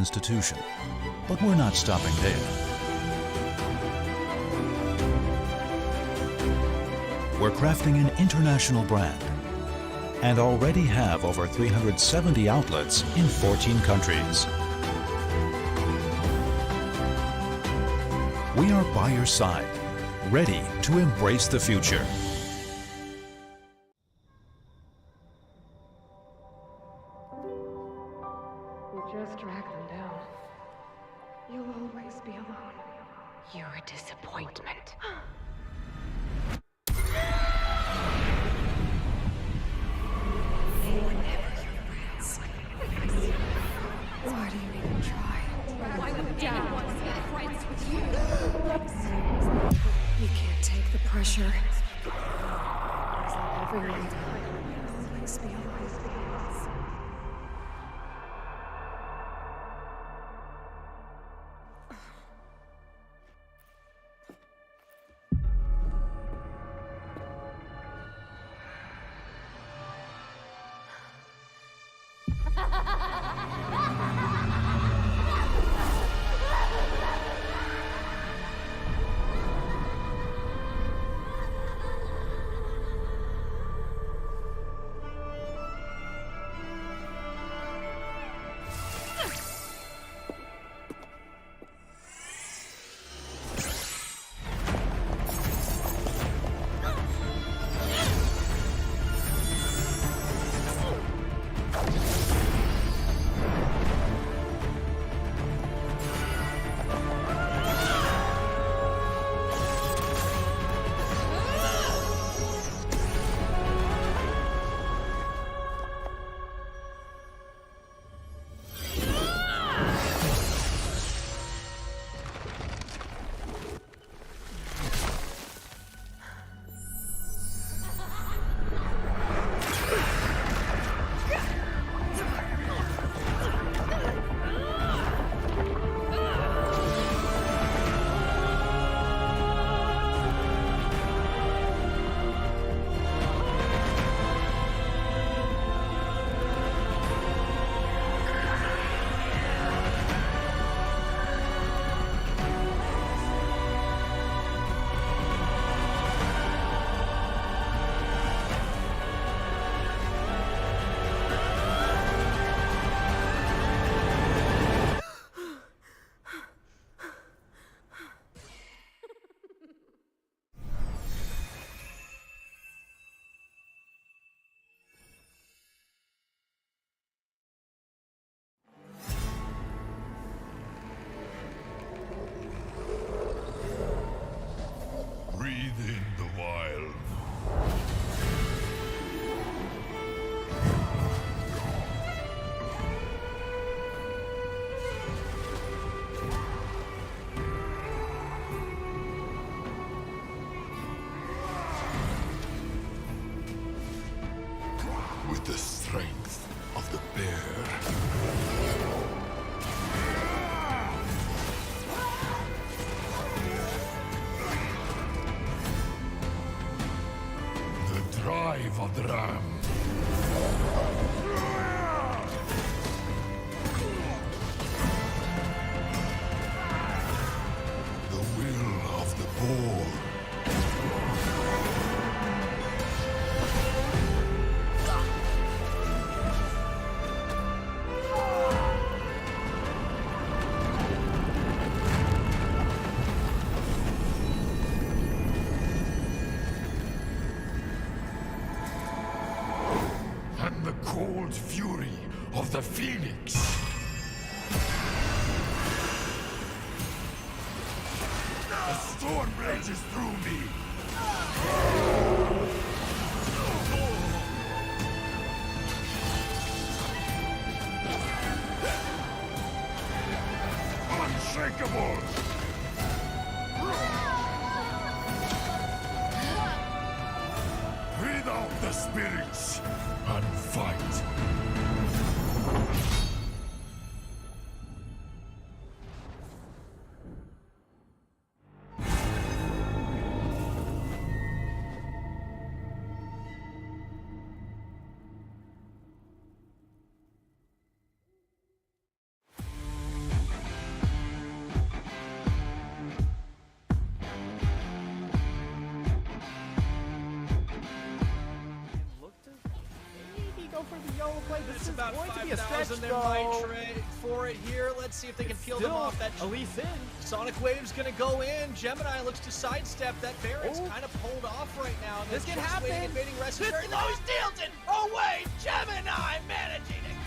institution. But we're not stopping there. We're crafting an international brand and already have over 370 outlets in 14 countries. We are by your side, ready to embrace the future. You just drag them down. You'll always be alone. You're a disappointment. They were never your friends. Why do you even try? Why would anyone be friends with you? You can't take the pressure. It's like every night. You'll always be alone. Breathe in the wild. With the strength of the bear. Drive of the ram. The will of the boar. And the cold fury of the phoenix. The storm rages through me. Unshakable. Breathe out the spirits and fight. is about going to be a stretch, 5,000 they though. might trade for it here. Let's see if they can peel them Still, off. That Elise in. Sonic Wave's gonna go in. Gemini looks to sidestep. That Baron's Oh. kind of pulled off right now. And This they're can just happen. waiting, invading rest is very low. He steals it. Oh wait, Gemini managing it.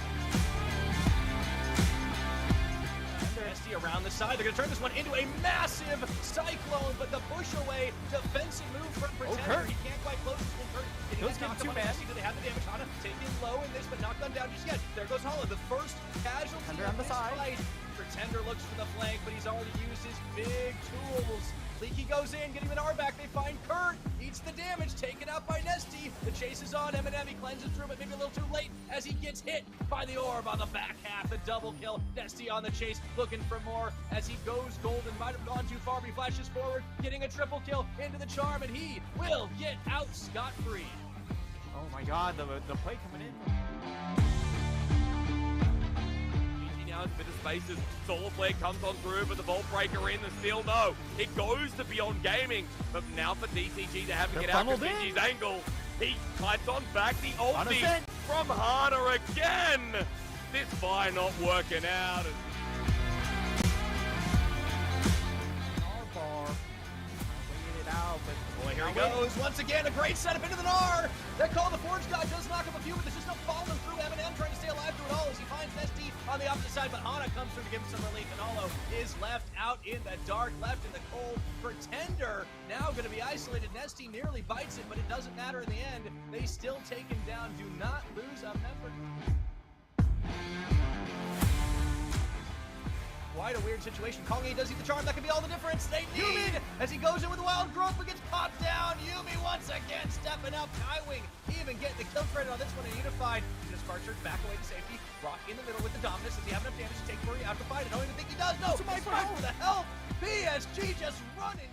Nasty around the side. They're gonna turn this one into a massive cyclone, but the push away defensive move from Pretender. Kurt. He can't quite close this one. Kurt getting Those that get knocked two up on man. Nasty. Do they have the damage? Hana taken low in this, but not gone down just yet. There goes Hollow, the first casualty Pretender of on the this side. fight. Pretender looks for the flank, but he's already used his big tools. Leaky goes in, getting an R back. They find Kurt. Eats the damage, taken out by Nesty. The chase is on. Eminem, he cleanses through, but maybe a little too late as he gets hit by the orb on the back half. The double kill. Nesty on the chase, looking for more as he goes golden. Might have gone too far, but he flashes forward, getting a triple kill into the charm, and he will get out scot-free. Oh my god, the play coming in. Now a bit of spaces. Solar Flare comes on through, but the Vault Breaker in the steal. No, it goes to Beyond Gaming, but now for DCG to have to They're get out of funneled in. DCG's angle. He climbs on back. The ulti 100%. from Hana again. This fire not working out. R-bar. Winging it out, but Boy, here he goes. Once again, a great setup into the Gnar. That call the Forge God does knock up a few, but there's just no following through. Eminem trying to stay alive through it all as he finds Nesty on the opposite side, but Hana comes through to give him some relief, and Hollow is left out in the dark, left in the cold. Pretender now going to be isolated. Nesty nearly bites it, but it doesn't matter in the end. They still take him down. Do not lose a member. Quite a weird situation. Kongi does eat the charm. That could be all the difference they need as he goes in with the wild growth but gets popped down. Yumi once again stepping up. Skywing even getting the kill credit on this one and Unified. Just Sparksurge back away to safety. Rock in the middle with the dominance. Does he have enough damage to take Furry out of the fight? I don't even think he does. No, It's my he's trying fault. for the help. PSG just running.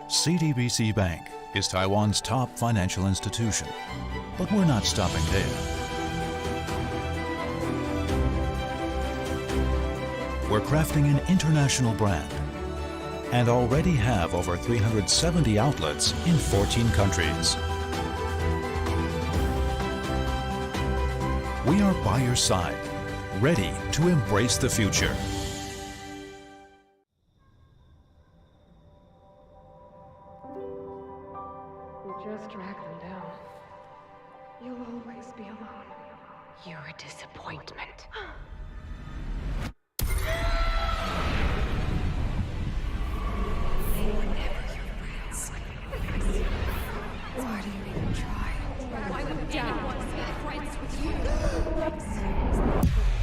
CTBC Bank is Taiwan's top financial institution, but we're not stopping there. We're crafting an international brand and already have over 370 outlets in 14 countries. We are by your side, ready to embrace the future. You just drag them down. You'll always be alone. You're a disappointment. They were never your friends. Why do you even try? Why would anyone be friends with you?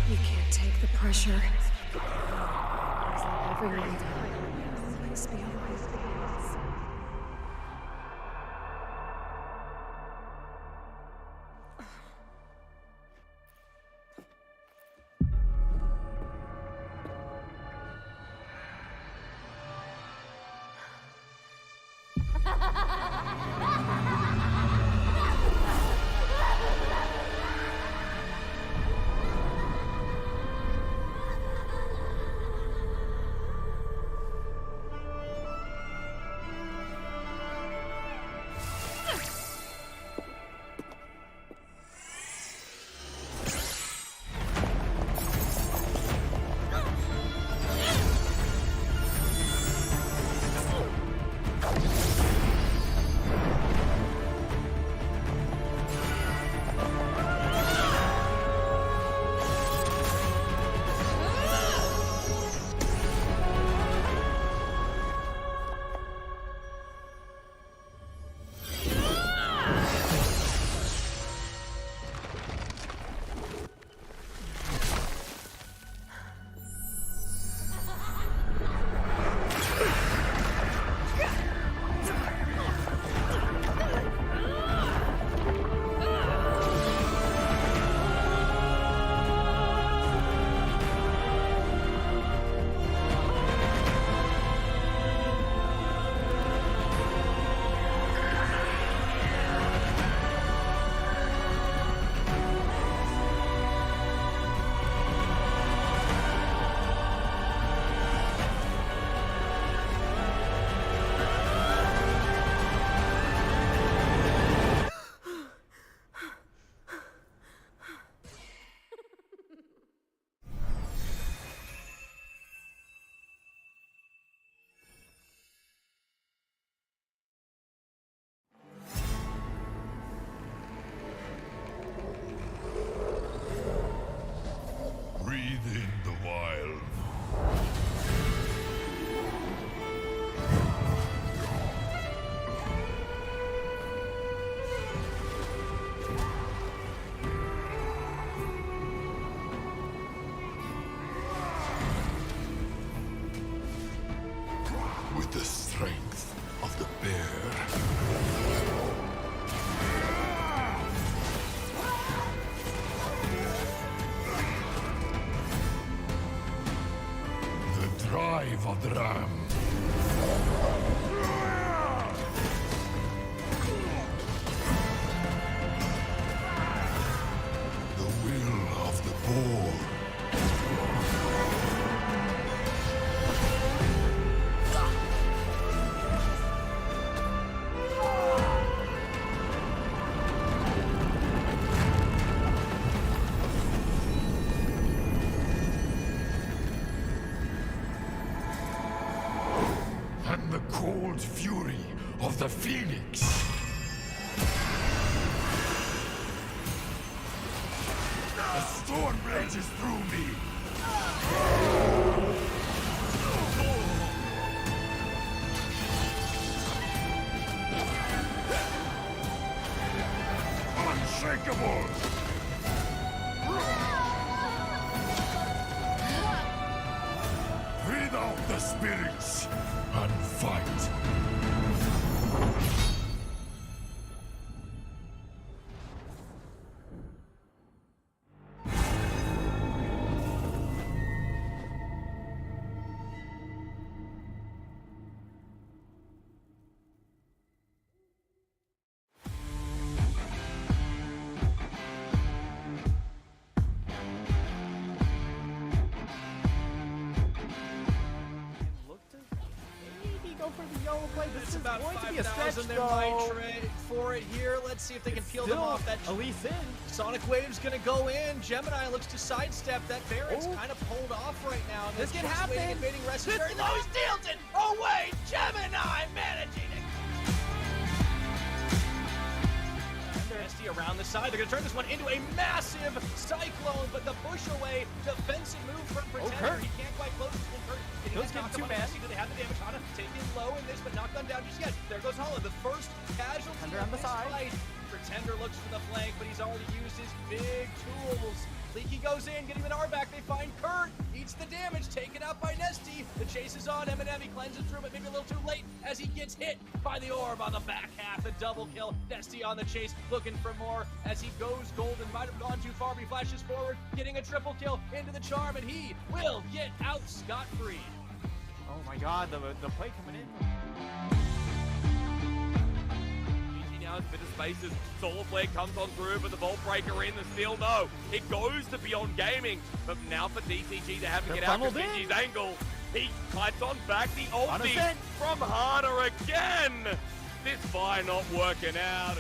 You can't take the pressure. It's like everyone will always be alone. Breathe in the wild. With the strength of the bear. The drive of the ram. The will of the boar. And the cold fury of the phoenix. A storm rages through me. Unshakable. Breathe out the spirits and fight. It's is about going to be a stretch, 5,000. They though. might trade for it here. Let's see if they can peel them Still, off. That Elise in. Sonic Wave's gonna go in. Gemini looks to sidestep. That Baron's Oh. kind of pulled off right now. And This they're can just happen. waiting, invading This Resistor. No, he steals it! Oh wait, Gemini managing it. Nesty around the side. They're gonna turn this one into a massive cyclone, but the push away defensive move from Pretender. Kurt. He can't quite close it. Kurt getting Those that get knock two up on man. Nesty. Do they have the damage? Hana taken low in this, but not gone down just yet. There goes Hollow, the first casualty Pretender of on the this side. fight. Pretender looks for the flank, but he's already used his big tools. Leaky goes in, getting an R back. They find Kurt. Eats the damage, taken out by Nesty. The chase is on. Eminem, he cleanses through, but maybe a little too late as he gets hit by the orb on the back half. The double kill. Nesty on the chase, looking for more as he goes golden. Might have gone too far, but he flashes forward, getting a triple kill into the charm, and he will get out scot-free. Oh my god, the play coming in. Now it's a bit of spaces. Solar Flare comes on through, but the Vault Breaker in the steal. No, it goes to Beyond Gaming. But now for DCG to have to They're get out funneled Christie's in. angle. He kites on back. The ulti 100%. from Hana again. This fire not working out.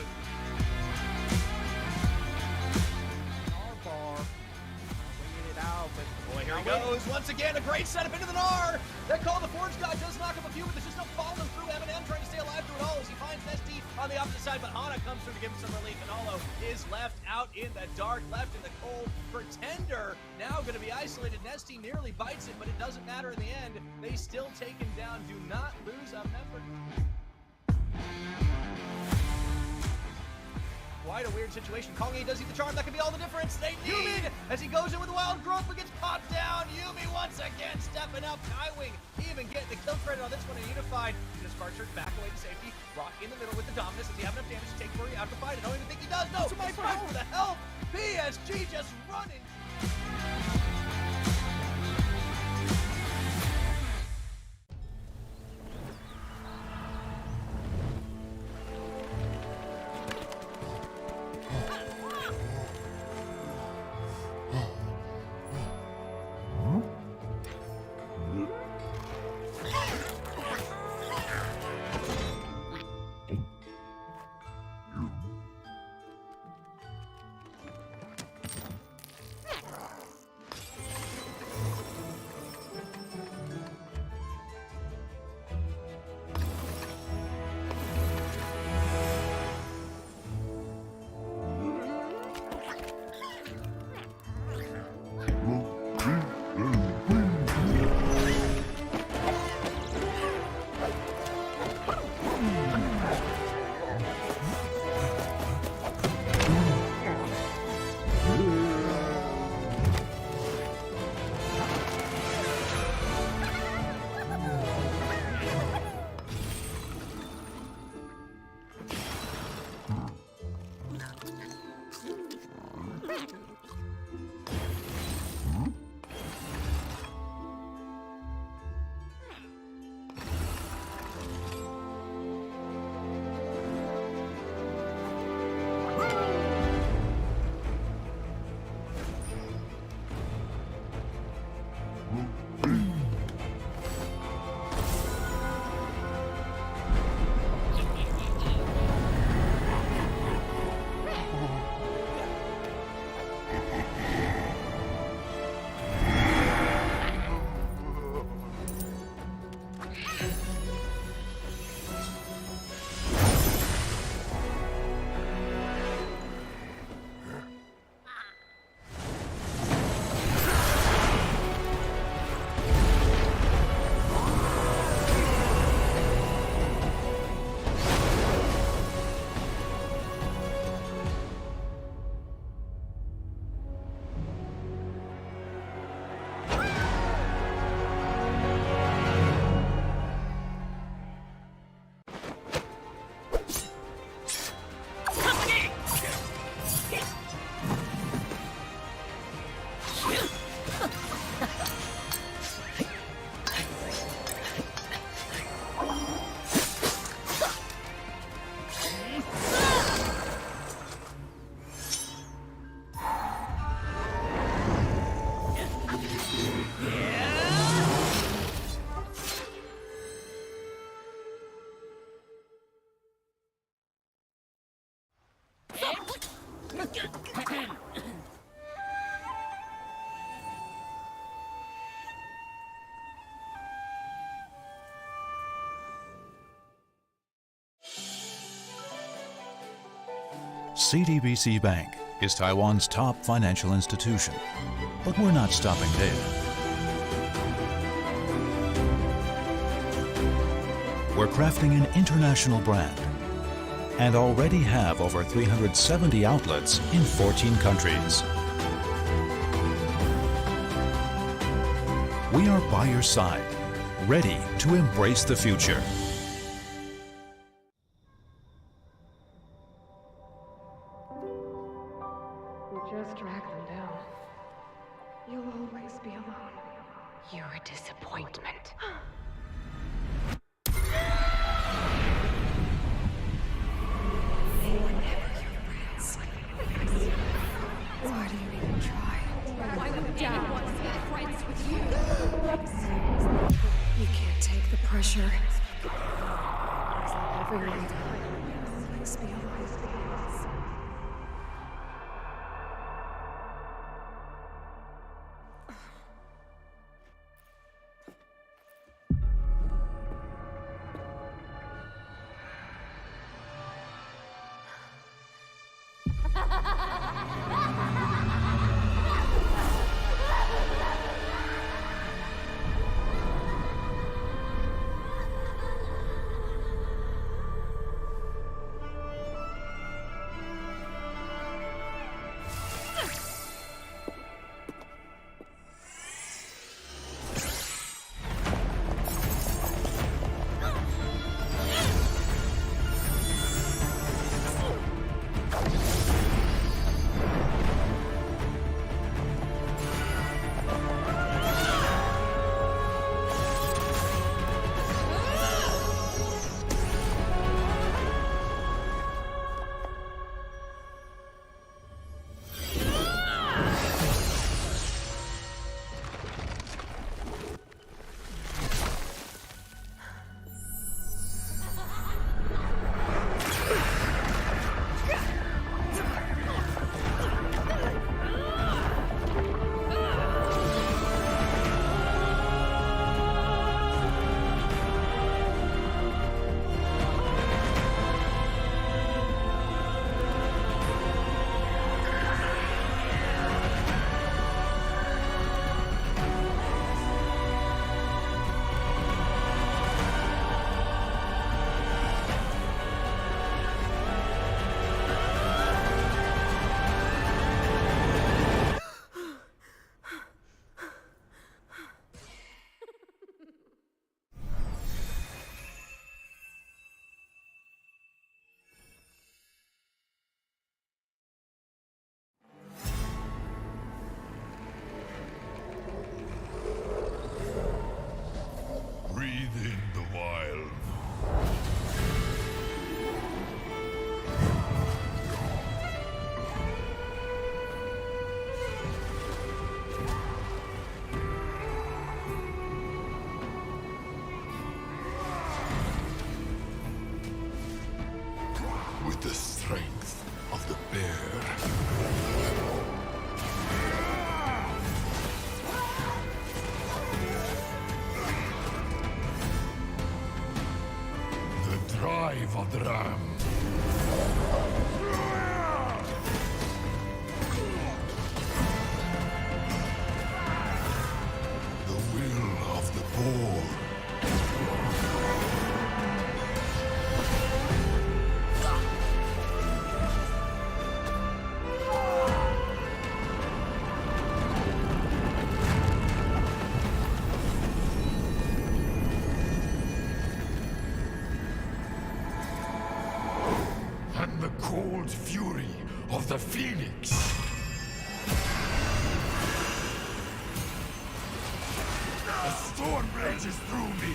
Bar. Winging it out, but Boy, here he goes. Once again, a great setup into the Gnar. That call the Forge God does knock up a few, but there's just no following through. Eminem trying to stay alive through it all as he finds Nesty on the opposite side, but Hana comes through to give him some relief, and Hollow is left out in the dark, left in the cold. Pretender now going to be isolated. Nesty nearly bites it, but it doesn't matter in the end. They still take him down. Do not lose a member. Quite a weird situation. Kongi does eat the charm. That could be all the difference they need as he goes in with wild growth but gets popped down. Yumi once again stepping up. Nightwing even getting the kill credit on this one and Unified. Just Sparcher back away to safety. Rock in the middle with the dominance. Does he have enough damage to take Murray out of the fight? I don't even think he does. No, he's fighting for the help. PSG just running. CTBC Bank is Taiwan's top financial institution, but we're not stopping there. We're crafting an international brand and already have over 370 outlets in 14 countries. We are by your side, ready to embrace the future. You just drag them down. You'll always be alone. You're a disappointment. They were never your friends. Why do you even try? Why would anyone be friends with you? You can't take the pressure. It's like everyone will always be alone. Breathe in the wild. With the strength of the bear. The drive of the ram. The will of the boar. And the cold fury of the phoenix. A storm rages through me.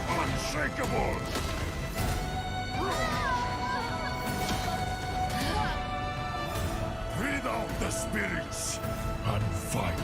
Unshakable. Breathe out. the spirits and fight.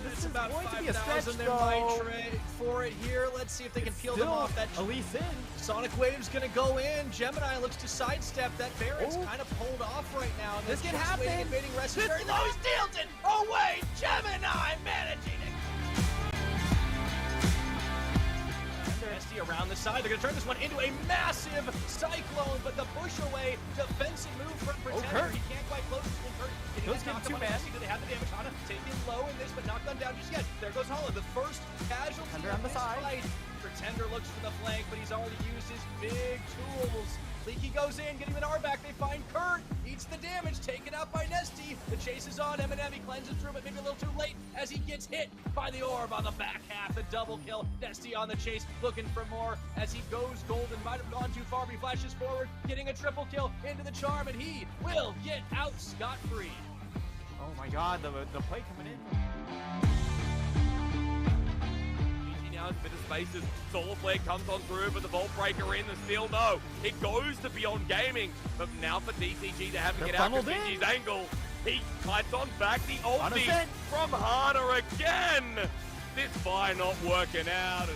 This is About going to be a stretch, 5,000 there though. might trade for it here. Let's see if they can peel them off. That Elise in. Sonic Wave's gonna go in. Gemini looks to sidestep. That Barrett's kind of pulled off right now. And This they're can just waiting, happen. invading rest. This low steals it. Oh wait, Gemini managing it. Nesty around the side. They're gonna turn this one into a massive cyclone, but the push away defensive move from Pretender. Kurt. He can't quite close this one. Kurt getting Those his get knocked two up on man. Nesty. Do they have the damage? Hana taken low in this, but not done down just yet. There goes Holland, the first casualty Pretender of on the this side. fight. Pretender looks for the flank, but he's already used his big tools. Leaky goes in, getting an R back. They find Kurt. Eats the damage, taken out by Nesty. The chase is on. Eminem, he cleanses through, but maybe a little too late as he gets hit by the orb on the back half. The double kill. Nesty on the chase, looking for more as he goes golden. Might have gone too far, but he flashes forward, getting a triple kill into the charm, and he will get out scot-free. Oh my god, the play coming in. Now it's a bit of spaces. Solar Flare comes on through, but the Vault Breaker in, the steal, no. It goes to Beyond Gaming, but now for DCG to have to They're get out funneled to in. Gigi's angle. He fights on back, the ulti sent. from Hana again. This buy not working out.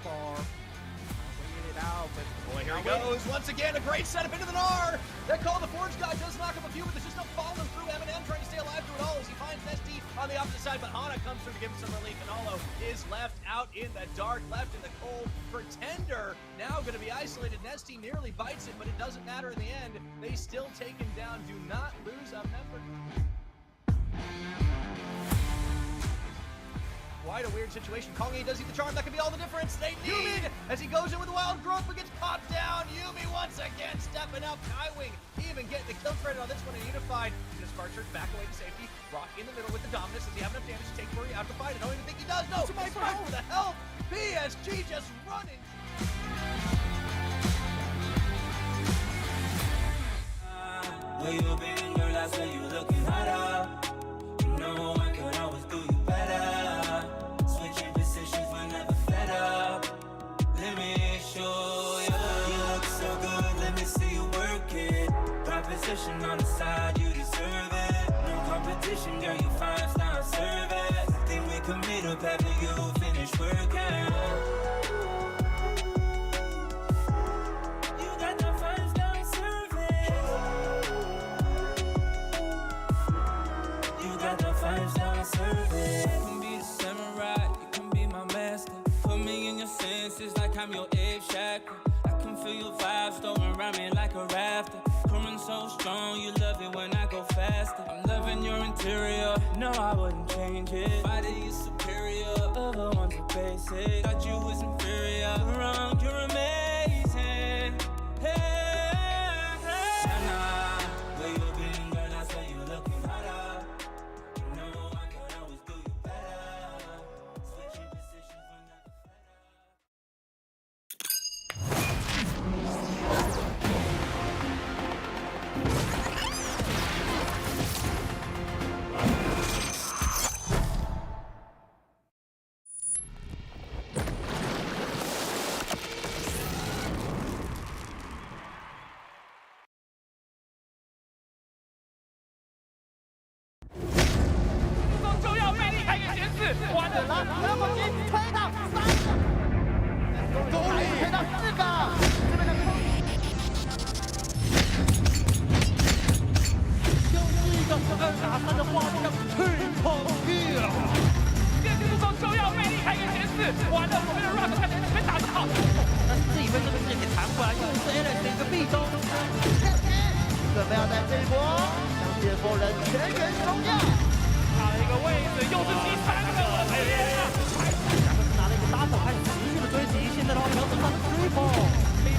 Bar. Winging it out, but Boy, here he goes. Once again, a great setup into the Gnar. That call the Forge guy does knock up a few, but there's just no following through. Eminem trying to stay alive through it all as he finds Nesty on the opposite side, but Hana comes through to give him some relief, and Hollow is left out in the dark, left in the cold. Pretender now going to be isolated. Nesty nearly bites it, but it doesn't matter in the end. They still take him down. Do not lose a member. Quite a weird situation. Kongi does eat the charm. That could be all the difference they need as he goes in with the wild growth but gets popped down. Yumi once again stepping up. Kaiwing even getting the kill credit on this one and Unified. Just Sparkshard back away to safety. Rock in the middle with the dominance. Does he have enough damage to take Murray out of the fight? I don't even think he does. No, Spike for the help. PSG just running. Where you been, girl? I say you looking hotter. You know I could always do you better. Switching positions whenever fed up. Let me show you. You look so good, let me see you work it. Proposition on the side, you deserve it. No competition, girl, you 5-star service. Think we can meet up after you finish working. You got the 5-star service. You got the 5-star service. You can be the samurai, you can be my master. Put me in your senses like I'm your eighth chakra. I can feel your vibes throwing around me like a rafter. Coming so strong, you love it when I go faster. I'm loving your interior, no I wouldn't change it. Body is superior, other ones are basic. Thought you was inferior, wrong, you're amazing. Hey, Shana, where you been, girl? I say you looking hotter. You know I could always do you better. Switching positions whenever fed up.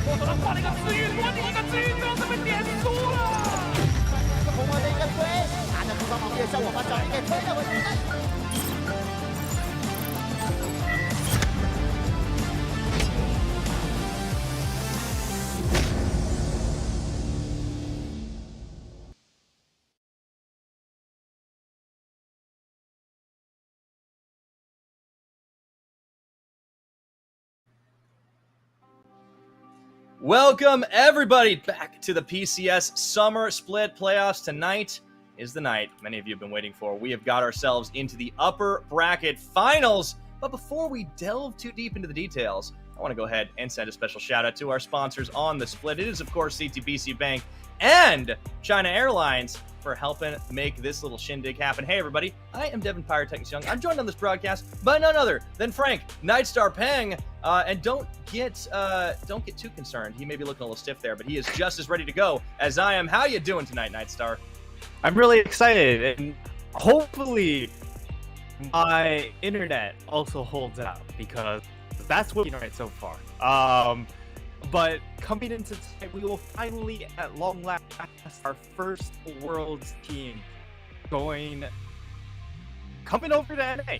我覺得哇！你個轉彎，你個轉咗，係咪跌咗啦？紅我哋嘅推，但係冇咁猛嘅收黃發作嘅推到佢跌低。Welcome, everybody, back to the PCS Summer Split Playoffs. Tonight is the night many of you have been waiting for. We have got ourselves into the upper bracket finals. But before we delve too deep into the details, I want to go ahead and send a special shout out to our sponsors on the split. It is, of course, CTBC Bank and China Airlines for helping make this little shindig happen. Hey, everybody, I am Devin Pyrotechnics Young. I'm joined on this broadcast by none other than Frank Nightstar Peng. And don't get too concerned. He may be looking a little stiff there, but he is just as ready to go as I am. How you doing tonight, Nightstar? I'm really excited, and hopefully my internet also holds out because that's what we're right so far. But coming into tonight, we will finally, at long last, our first Worlds team coming over to NA.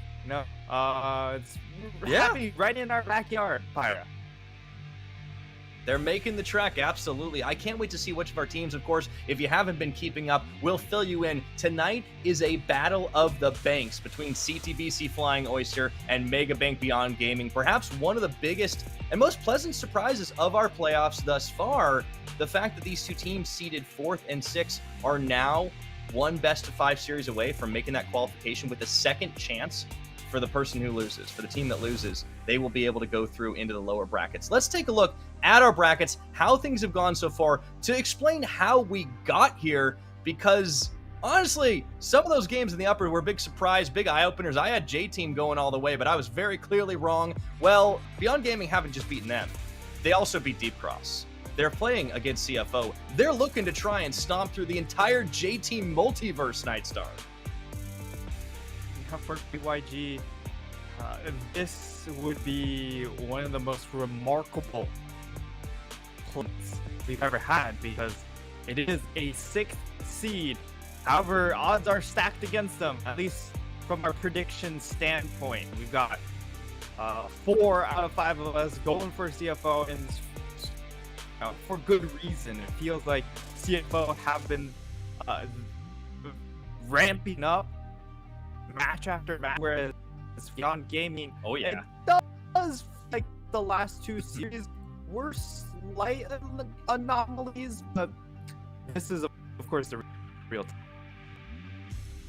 It's happy right in our backyard, Pyra. They're making the trek, absolutely. I can't wait to see which of our teams, of course, if you haven't been keeping up, we'll fill you in. Tonight is a battle of the banks between CTBC Flying Oyster and Mega Bank Beyond Gaming. Perhaps one of the biggest and most pleasant surprises of our playoffs thus far, the fact that these two teams seeded 4th and 6th are now one best-of-5 series away from making that qualification with a second chance for the person who loses. For the team that loses, they will be able to go through into the lower brackets. Let's take a look at our brackets, how things have gone so far, to explain how we got here, because honestly, some of those games in the upper were a big surprise, big eye-openers. I had J-Team going all the way, but I was very clearly wrong. Well, Beyond Gaming haven't just beaten them. They also beat Deep Cross. They're playing against CFO. They're looking to try and stomp through the entire J-Team multiverse, Nightstar. For BYG, this would be one of the most remarkable plays we've ever had because it is a 6th seed. However, odds are stacked against them, at least from our prediction standpoint. We've got 4 out of 5 of us going for CFO, and for good reason. It feels like CFO have been ramping up match after match, whereas Beyond Gaming, it does like the last 2 series were slight anomalies, but this is of course the real time.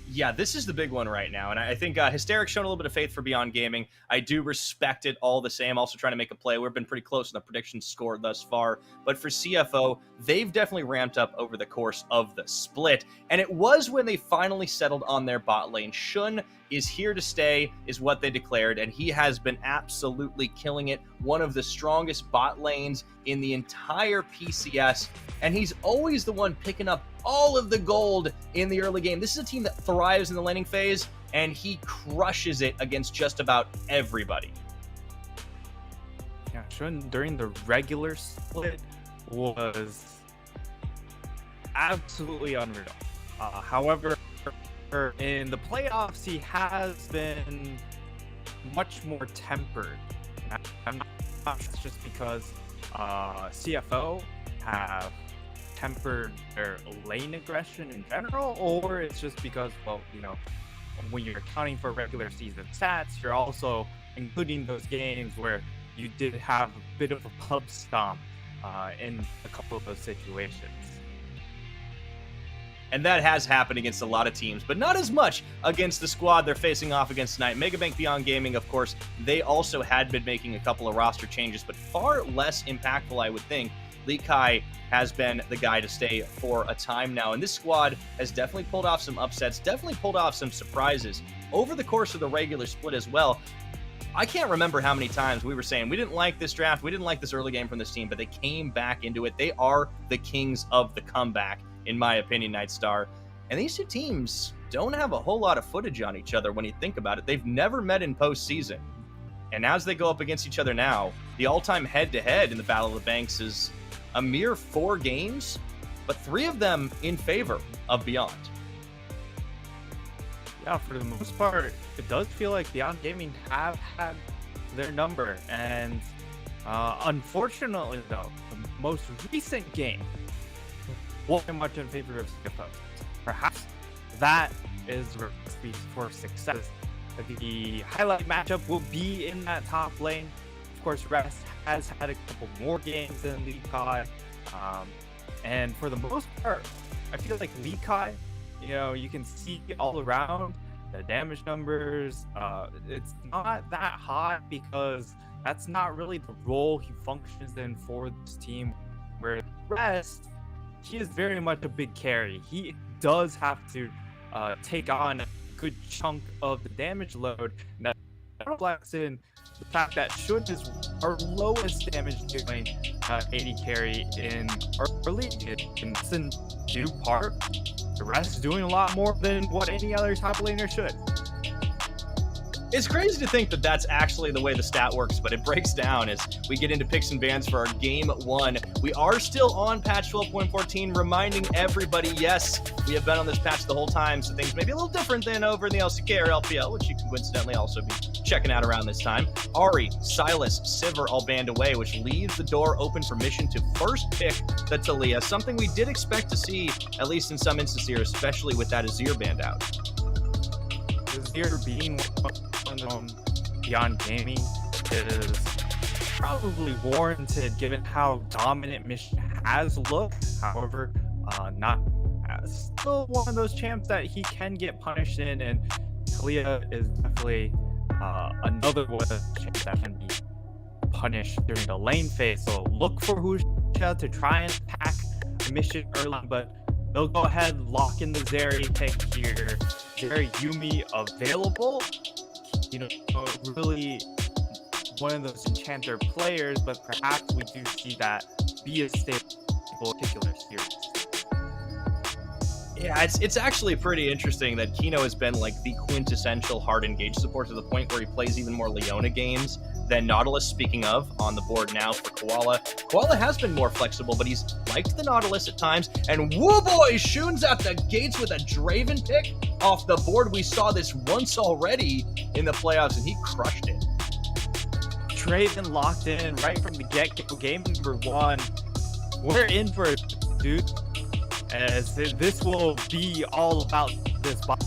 Yeah, this is the big one right now, and I think Hysteric's shown a little bit of faith for Beyond Gaming. I do respect it all the same. Also trying to make a play. We've been pretty close in the prediction score thus far, but for CFO, they've definitely ramped up over the course of the split, and it was when they finally settled on their bot lane. Shun is here to stay, is what they declared, and he has been absolutely killing it. One of the strongest bot lanes in the entire PCS, and he's always the one picking up all of the gold in the early game. This is a team that thrives in the laning phase, and he crushes it against just about everybody. Yeah, Shun during the regular split was absolutely unreal. However, in the playoffs, he has been much more tempered. I'm not sure it's just because CFO have tempered their lane aggression in general, or it's just because, well, when you're accounting for regular season stats, you're also including those games where you did have a bit of a pub stomp in a couple of those situations. And that has happened against a lot of teams, but not as much against the squad they're facing off against tonight. Mega Bank Beyond Gaming, of course, they also had been making a couple of roster changes, but far less impactful, I would think. Lee Kai has been the guy to stay for a time now, and this squad has definitely pulled off some upsets, definitely pulled off some surprises over the course of the regular split as well. I can't remember how many times we were saying we didn't like this draft, we didn't like this early game from this team, but they came back into it. They are the kings of the comeback, in my opinion, Nightstar. And these two teams don't have a whole lot of footage on each other when you think about it. They've never met in postseason. And as they go up against each other now, the all-time head-to-head in the Battle of the Banks is a mere 4 games, but 3 of them in favor of Beyond. Yeah, for the most part, it does feel like Beyond Gaming have had their number. And unfortunately, though, the most recent game was very much in favor of CFO. Perhaps that is the recipe for success. The highlight matchup will be in that top lane. Of course, Rest has had a couple more games than Lee Kai. And for the most part, I feel like Lee Kai, you know, you can see all around the damage numbers. It's not that hot because that's not really the role he functions in for this team. Where Rest, he is very much a big carry. He does have to take on a good chunk of the damage load. And that reflects in the fact that Shun is our lowest damage doing AD carry in our league. And it's in due part, the rest is doing a lot more than what any other top laner should. It's crazy to think that that's actually the way the stat works, but it breaks down as we get into picks and bans for our game 1. We are still on patch 12.14, reminding everybody, yes, we have been on this patch the whole time, so things may be a little different than over in the LCK or LPL, which you can coincidentally also be checking out around this time. Ari, Silas, Sivir all banned away, which leaves the door open for Mission to first pick the Taliyah, something we did expect to see, at least in some instances here, especially with that Azir banned out. Azir being on Beyond Gaming is probably warranted given how dominant Mission has looked. However, not still one of those champs that he can get punished in, and Taliyah is definitely another one of the champs that can be punished during the lane phase. So look for Husha to try and attack Mission early, but they'll go ahead, lock in the Zeri pick here. Zeri Yuumi available. You know, really one of those enchanter players, but perhaps we do see that be a stable particular series. Yeah, it's actually pretty interesting that Kino has been like the quintessential hard engaged support to the point where he plays even more Leona games than Nautilus, speaking of, on the board now for Koala. Koala has been more flexible, but he's liked the Nautilus at times. And woo boy, Shun's at the gates with a Draven pick off the board. We saw this once already in the playoffs, and he crushed it. Draven locked in right from the get-go. Game number 1. We're in for it, dude. As this will be all about this bot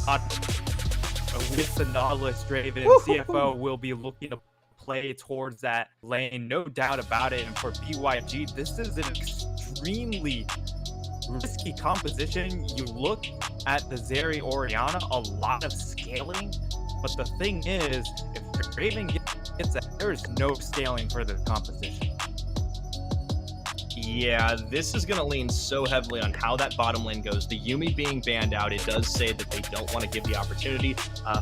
with the Nautilus Draven. CFO will be looking to play towards that lane, no doubt about it. And for BYG, this is an extremely risky composition. You look at the Zeri Orianna, a lot of scaling, but the thing is, if Draven gets that, there is no scaling for the composition. Yeah, this is going to lean so heavily on how that bottom lane goes. The Yuumi being banned out, it does say that they don't want to give the opportunity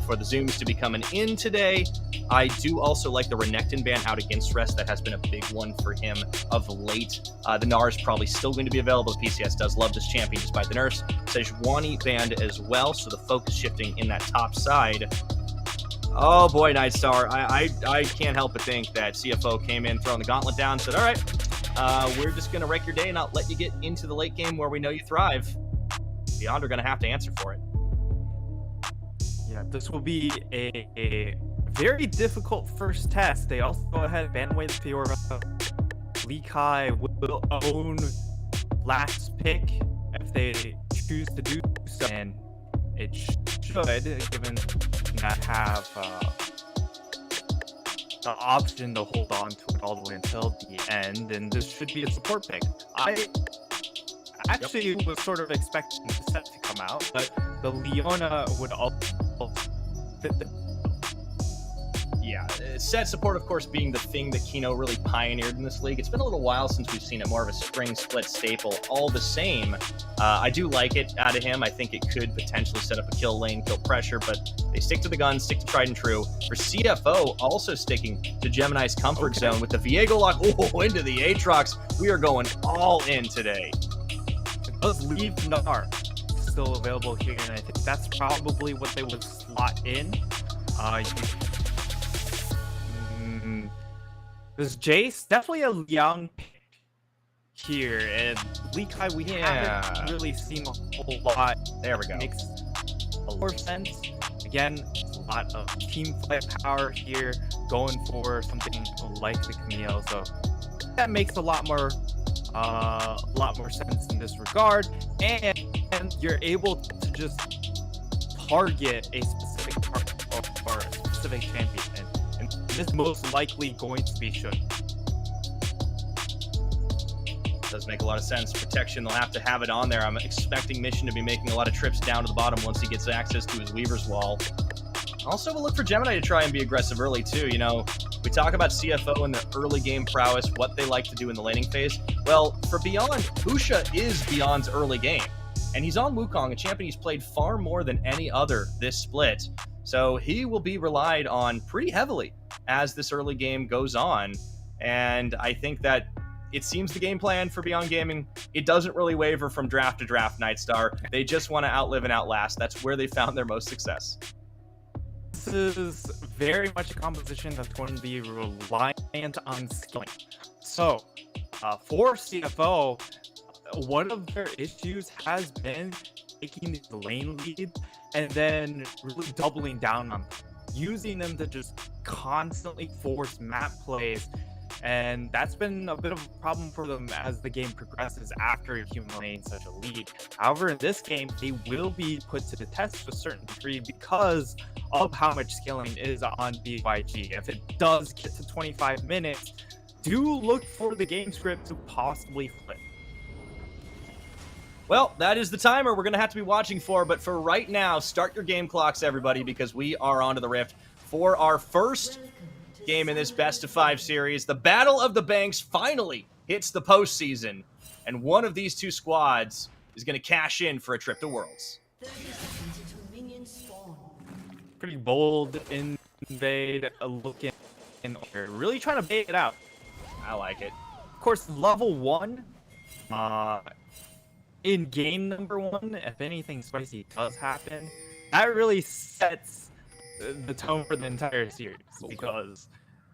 for the Zooms to be coming in today. I do also like the Renekton ban out against Rest. That has been a big one for him of late. The Gnar is probably still going to be available. PCS does love this champion despite the nerfs. Sejuani banned as well, so the focus shifting in that top side. Oh boy, Nightstar. I can't help but think that CFO came in throwing the gauntlet down, said, all right, we're just going to wreck your day and not let you get into the late game where we know you thrive. Beyond are going to have to answer for it. Yeah, this will be a very difficult first test. They also go ahead and ban away the Fiora. Lee Kai will own last pick if they choose to do so, and it should, given that have the option to hold on to it all the way until the end, and this should be a support pick. I actually was sort of expecting the set to come out, but the Leona would also fit the... Yeah, set support, of course, being the thing that Kino really pioneered in this league. It's been a little while since we've seen it, more of a spring split staple. All the same, I do like it out of him. I think it could potentially set up a kill lane, kill pressure, but they stick to the guns, stick to tried and true. For CFO, also sticking to Gemini's comfort zone with the Viego lock. Oh, into the Aatrox. We are going all in today. It does leave Gnar still available here, and I think that's probably what they would slot in. This Jace, definitely a young pick here, and Lee Kai, we haven't really seen a whole lot. There we go. Makes a lot of sense. Again, a lot of team fight power here, going for something like the Camille, so that makes a lot more sense in this regard, and you're able to just target a specific target or a specific champion, and this is most likely going to be Shun. Does make a lot of sense. Protection, they'll have to have it on there. I'm expecting Mission to be making a lot of trips down to the bottom once he gets access to his Weaver's Wall. Also, we'll look for Gemini to try and be aggressive early, too. You know, we talk about CFO and their early game prowess, what they like to do in the laning phase. Well, for Beyond, Husha is Beyond's early game. And he's on Wukong, a champion he's played far more than any other this split. So he will be relied on pretty heavily as this early game goes on. And I think that it seems the game plan for Beyond Gaming, it doesn't really waver from draft to draft, Nightstar. They just want to outlive and outlast. That's where they found their most success. This is very much a composition that's going to be reliant on skilling. So, for CFO, one of their issues has been taking the lane lead and then really doubling down on them, using them to just constantly force map plays. And that's been a bit of a problem for them as the game progresses after accumulating such a lead. However, in this game, they will be put to the test to a certain degree because of how much scaling is on BYG. If it does get to 25 minutes, do look for the game script to possibly flip. Well, that is the timer we're going to have to be watching for, but for right now, start your game clocks, everybody, because we are onto the Rift for our first game in this best-of-5 series. The Battle of the Banks finally hits the postseason, and one of these two squads is going to cash in for a trip to Worlds. Pretty bold invade, looking in order, really trying to bait it out. I like it. Of course, level 1, in game number 1, if anything spicy does happen, that really sets the tone for the entire series, because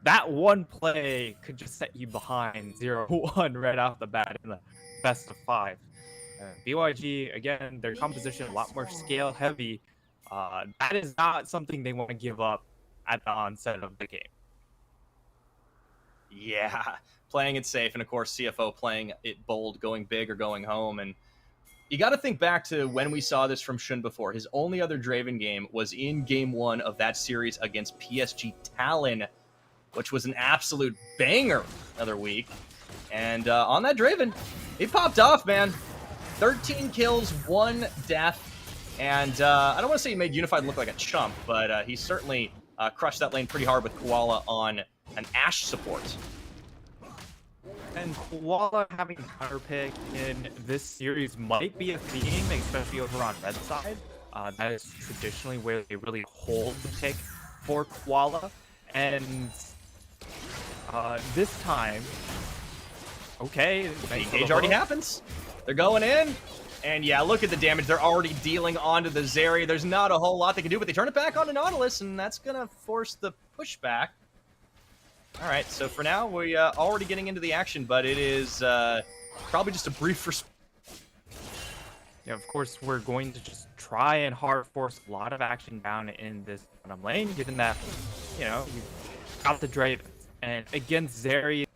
that one play could just set you behind 0-1 right off the bat in the best of 5. BYG, again, their composition a lot more scale heavy. That is not something they want to give up at the onset of the game. Yeah, playing it safe, and of course CFO playing it bold, going big or going home. And you got to think back to when we saw this from Shun before. His only other Draven game was in game 1 of that series against PSG Talon, which was an absolute banger the other week. And on that Draven, he popped off, man. 13 kills, 1 death. And I don't want to say he made Unified look like a chump, but he certainly crushed that lane pretty hard with Koala on an Ashe support. And Koala having counter pick in this series might be a theme, especially over on red side. That is traditionally where they really hold the pick for Koala. And this time, okay, the engage already happens. They're going in. And yeah, look at the damage they're already dealing onto the Zeri. There's not a whole lot they can do, but they turn it back onto Nautilus, and that's going to force the pushback. All right, so for now, we already getting into the action, but it is probably just a brief response. Yeah, of course, we're going to just try and hard force a lot of action down in this bottom lane, given that, you know, you've got the Draven. And against Zeri,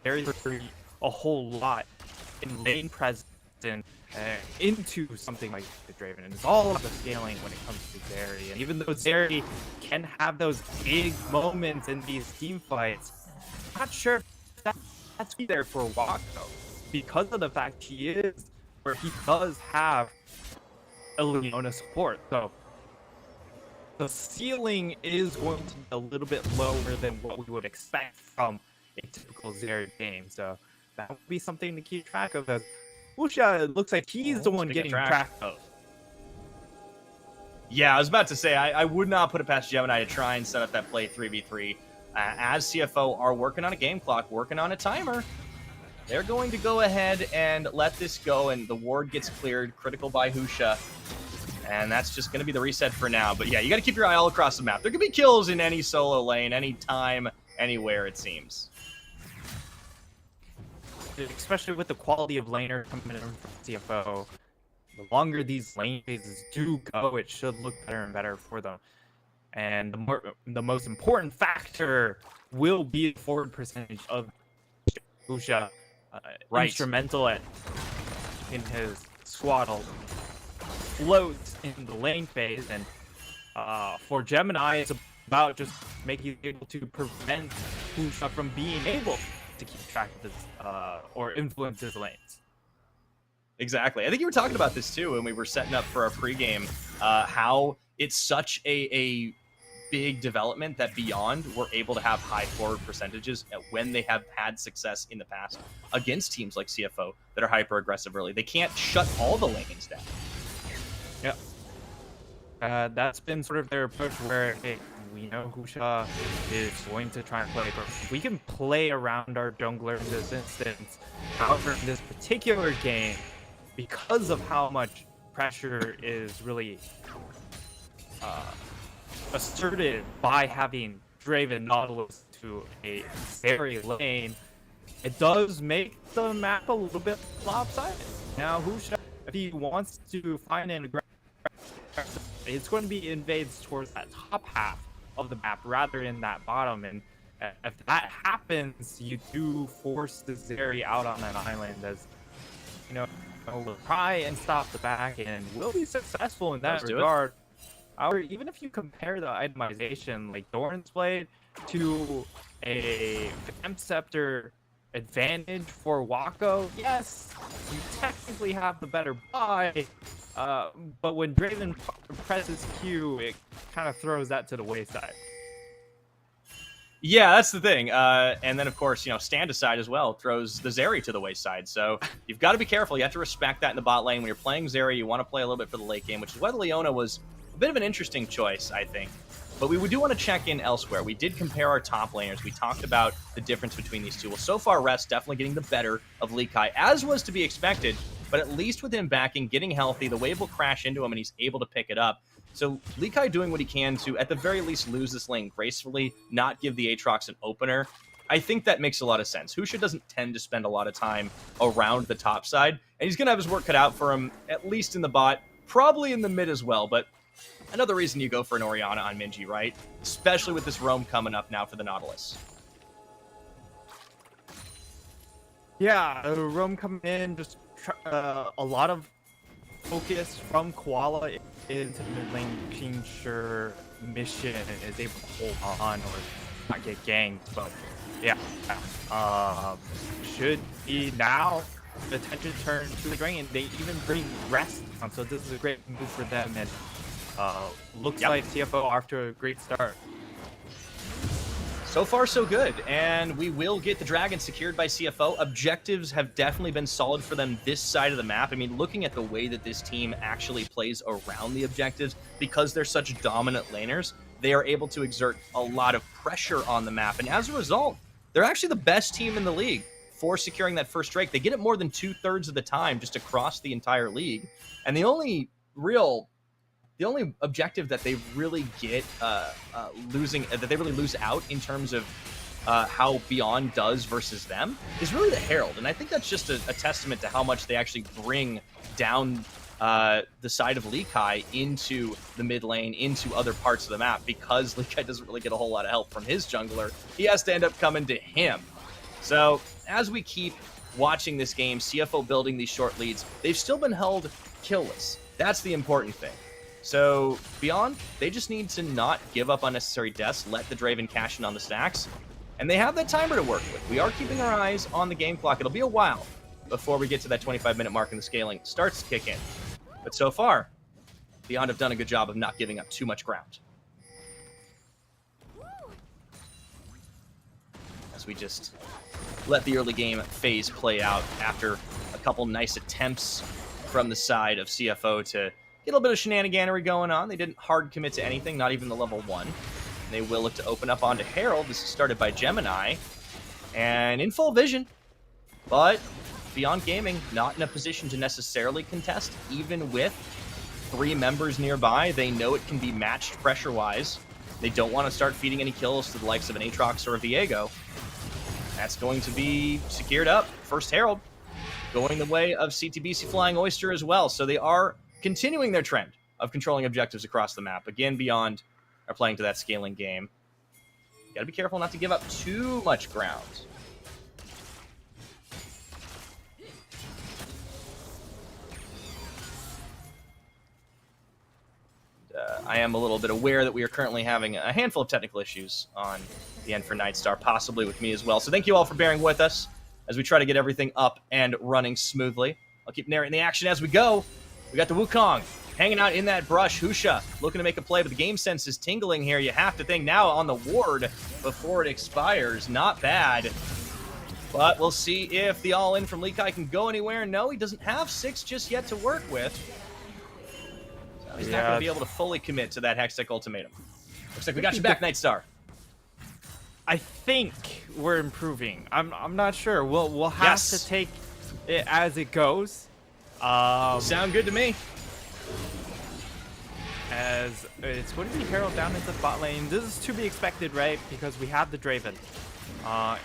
Zeri a whole lot in lane presence and into something like the Draven. And it's all about the scaling when it comes to Zeri. And even though Zeri can have those big moments in these team fights, I'm not sure if that's be there for Wako, because of the fact he is where he does have a Leona support. So the ceiling is going to be a little bit lower than what we would expect from a typical Zeri game. So that would be something to keep track of, as Usha looks like he's the one getting track of. Yeah, I was about to say, I would not put it past Gemini to try and set up that play 3v3. As CFO are working on a game clock, working on a timer, they're going to go ahead and let this go, and the ward gets cleared, critical by Husha. And that's just going to be the reset for now. But yeah, you got to keep your eye all across the map. There could be kills in any solo lane, any time. anywhere, it seems. Especially with the quality of laner coming in from CFO, the longer these lane phases do go, it should look better and better for them. And the most important factor will be the forward percentage of Usha, instrumental in his swaddle floats in the lane phase, and for Gemini, it's about just making able to prevent Usha from being able to keep track of this or influence his lanes. Exactly. I think you were talking about this too when we were setting up for our pregame, how it's such a big development that Beyond were able to have high forward percentages when they have had success in the past against teams like CFO that are hyper aggressive early. They can't shut all the lanes down. Yeah. That's been sort of their approach where, hey, we know Husha is going to try and play, but we can play around our jungler in this instance. However, in this particular game, because of how much pressure is really asserted by having Draven Nautilus to a very lane, it does make the map a little bit lopsided. Now, Husha, if he wants to find an aggressive, it's going to be invades towards that top half of the map rather than that bottom, and if that happens, you do force the Zeri out on an island, as you know, will try and stop the back and will be successful in that regard. However, even if you compare the itemization, like Doran's Blade to a Vamp Scepter advantage for Wako, yes, you technically have the better buy, but when Draven presses Q, it kind of throws that to the wayside. Yeah, that's the thing. And then, of course, you know, Stand Aside as well throws the Zeri to the wayside. So you've got to be careful. You have to respect that in the bot lane. When you're playing Zeri, you want to play a little bit for the late game, which is why the Leona was a bit of an interesting choice, I think. But we do want to check in elsewhere. We did compare our top laners. We talked about the difference between these two. Well, so far, Rest definitely getting the better of Lee Kai, as was to be expected. But at least with him backing, getting healthy, the wave will crash into him, and he's able to pick it up. So Lee Kai doing what he can to, at the very least, lose this lane gracefully, not give the Aatrox an opener. I think that makes a lot of sense. Husha doesn't tend to spend a lot of time around the top side, and he's going to have his work cut out for him, at least in the bot, probably in the mid as well. But another reason you go for an Orianna on Minji, right? Especially with this roam coming up now for the Nautilus. Yeah, roam coming in, just a lot of focus from Koala into mid lane, making sure Mission is able to hold on or not get ganked. But yeah, should be now the attention turned to the drain. They even bring Rest on, so this is a great move for them, and looks like CFO off to a great start. So far, so good, and we will get the Dragon secured by CFO. Objectives have definitely been solid for them this side of the map. I mean, looking at the way that this team actually plays around the objectives, because they're such dominant laners, they are able to exert a lot of pressure on the map, and as a result, they're actually the best team in the league for securing that first Drake. They get it more than 2/3 of the time just across the entire league, and the only objective that they really get that they really lose out in terms of how Beyond does versus them is really the Herald. And I think that's just a testament to how much they actually bring down the side of Lee Kai into the mid lane, into other parts of the map, because Lee Kai doesn't really get a whole lot of help from his jungler. He has to end up coming to him. So as we keep watching this game, CFO building these short leads, they've still been held killless. That's the important thing. So Beyond, they just need to not give up unnecessary deaths, let the Draven cash in on the stacks, and they have that timer to work with. We are keeping our eyes on the game clock. It'll be a while before we get to that 25-minute mark and the scaling starts to kick in. But so far, Beyond have done a good job of not giving up too much ground. As we just let the early game phase play out after a couple nice attempts from the side of CFO to get a little bit of shenaniganery going on. They didn't hard commit to anything, not even the level 1. And they will look to open up onto Herald. This is started by Gemini. And in full vision. But Beyond Gaming, not in a position to necessarily contest, even with 3 members nearby. They know it can be matched pressure-wise. They don't want to start feeding any kills to the likes of an Aatrox or a Viego. That's going to be secured up. First Herald going the way of CTBC Flying Oyster as well. So they are continuing their trend of controlling objectives across the map. Again, Beyond are playing to that scaling game. You gotta be careful not to give up too much ground. I am a little bit aware that we are currently having a handful of technical issues on the end for Nightstar, possibly with me as well. So thank you all for bearing with us as we try to get everything up and running smoothly. I'll keep narrating the action as we go. We got the Wukong hanging out in that brush. Husha looking to make a play, but the game sense is tingling here. You have to think now on the ward before it expires. Not bad. But we'll see if the all-in from Lee Kai can go anywhere. No, he doesn't have 6 just yet to work with. So he's not going to be able to fully commit to that Hextech ultimatum. Looks like we got you back, Nightstar. I think we're improving. I'm not sure. We'll have to take it as it goes. Sound good to me. As it's going to be Herald down into the bot lane. This is to be expected, right? Because we have the Draven.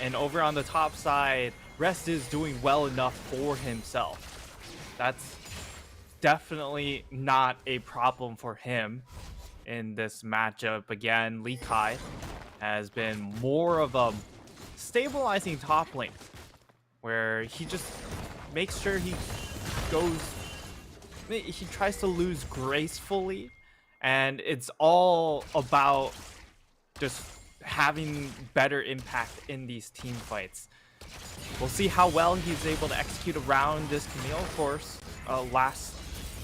And over on the top side, Rest is doing well enough for himself. That's definitely not a problem for him in this matchup. Again, Lee Kai has been more of a stabilizing top lane, where he just makes sure he tries to lose gracefully, and it's all about just having better impact in these team fights. We'll see how well he's able to execute around this Camille. Of course, last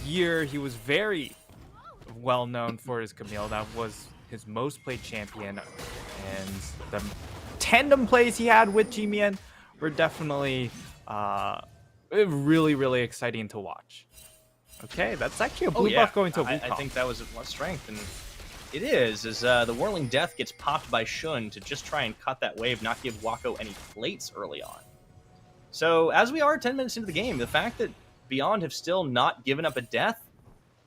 year he was very well known for his Camille. That was his most played champion, and the tandem plays he had with G-Mian were definitely really exciting to watch. Okay, that's actually a blue buff going to Wukong. I think that was a plus strength, and it is, as the Whirling Death gets popped by Shun to just try and cut that wave, not give Wako any plates early on. So, as we are 10 minutes into the game, the fact that Beyond have still not given up a death,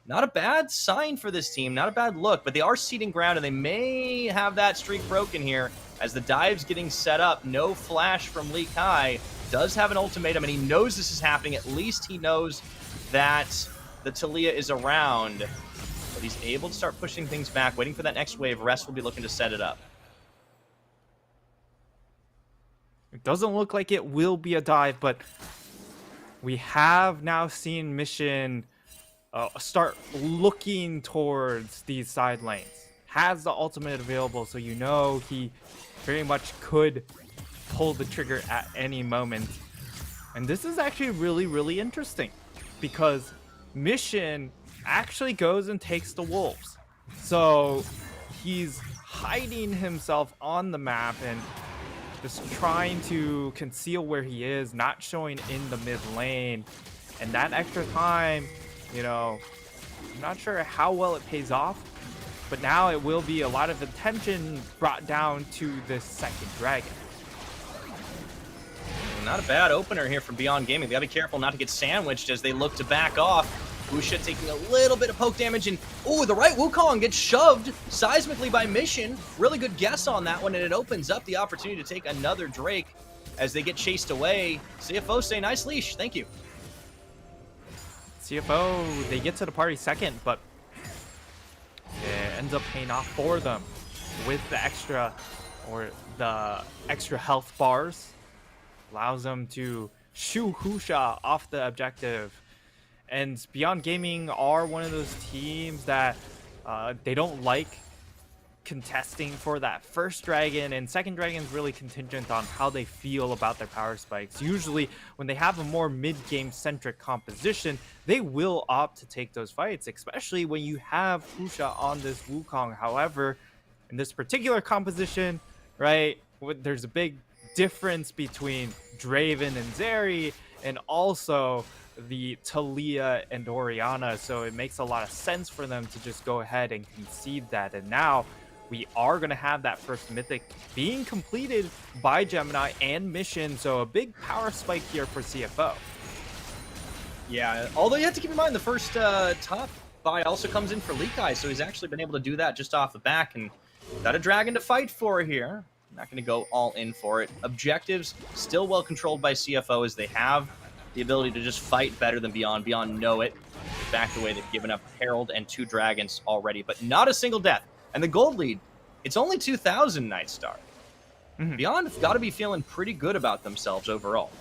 not a bad sign for this team, not a bad look, but they are ceding ground, and they may have that streak broken here as the dive's getting set up. No flash from Lee Kai, does have an ultimatum, and he knows this is happening. At least he knows that the Talia is around, but he's able to start pushing things back, waiting for that next wave. Rest will be looking to set it up. It doesn't look like it will be a dive, but we have now seen Mission start looking towards these side lanes. Has the ultimate available, so you know he very much could pull the trigger at any moment. And this is actually really interesting, because Mission actually goes and takes the wolves. So he's hiding himself on the map and just trying to conceal where he is, not showing in the mid lane. And that extra time, you know, I'm not sure how well it pays off, but now it will be a lot of attention brought down to this second dragon. Not a bad opener here from Beyond Gaming. They gotta be careful not to get sandwiched as they look to back off. Usha taking a little bit of poke damage, and the right Wukong gets shoved seismically by Mission. Really good guess on that one, and it opens up the opportunity to take another Drake as they get chased away. CFO say nice leash, thank you. CFO, they get to the party second, but it ends up paying off for them with the extra health bars. Allows them to shoo Husha off the objective. And Beyond Gaming are one of those teams that they don't like contesting for that first dragon, and second dragon is really contingent on how they feel about their power spikes. Usually when they have a more mid-game centric composition, they will opt to take those fights, especially when you have Husha on this Wukong. However, in this particular composition, right, there's a big difference between Draven and Zeri, and also the Talia and Orianna, so it makes a lot of sense for them to just go ahead and concede that. And now we are going to have that first mythic being completed by Gemini and Mission, so a big power spike here for CFO. Yeah, although you have to keep in mind the first top buy also comes in for Lee Kai, so he's actually been able to do that just off the back, and Got a dragon to fight for here. Not going to go all in for it. Objectives still well controlled by CFO as they have the ability to just fight better than Beyond. Beyond know it. Back the way they've given up Herald and 2 dragons already, but not a single death. And the gold lead, it's only 2,000 Nightstar. Beyond have got to be feeling pretty good about themselves overall.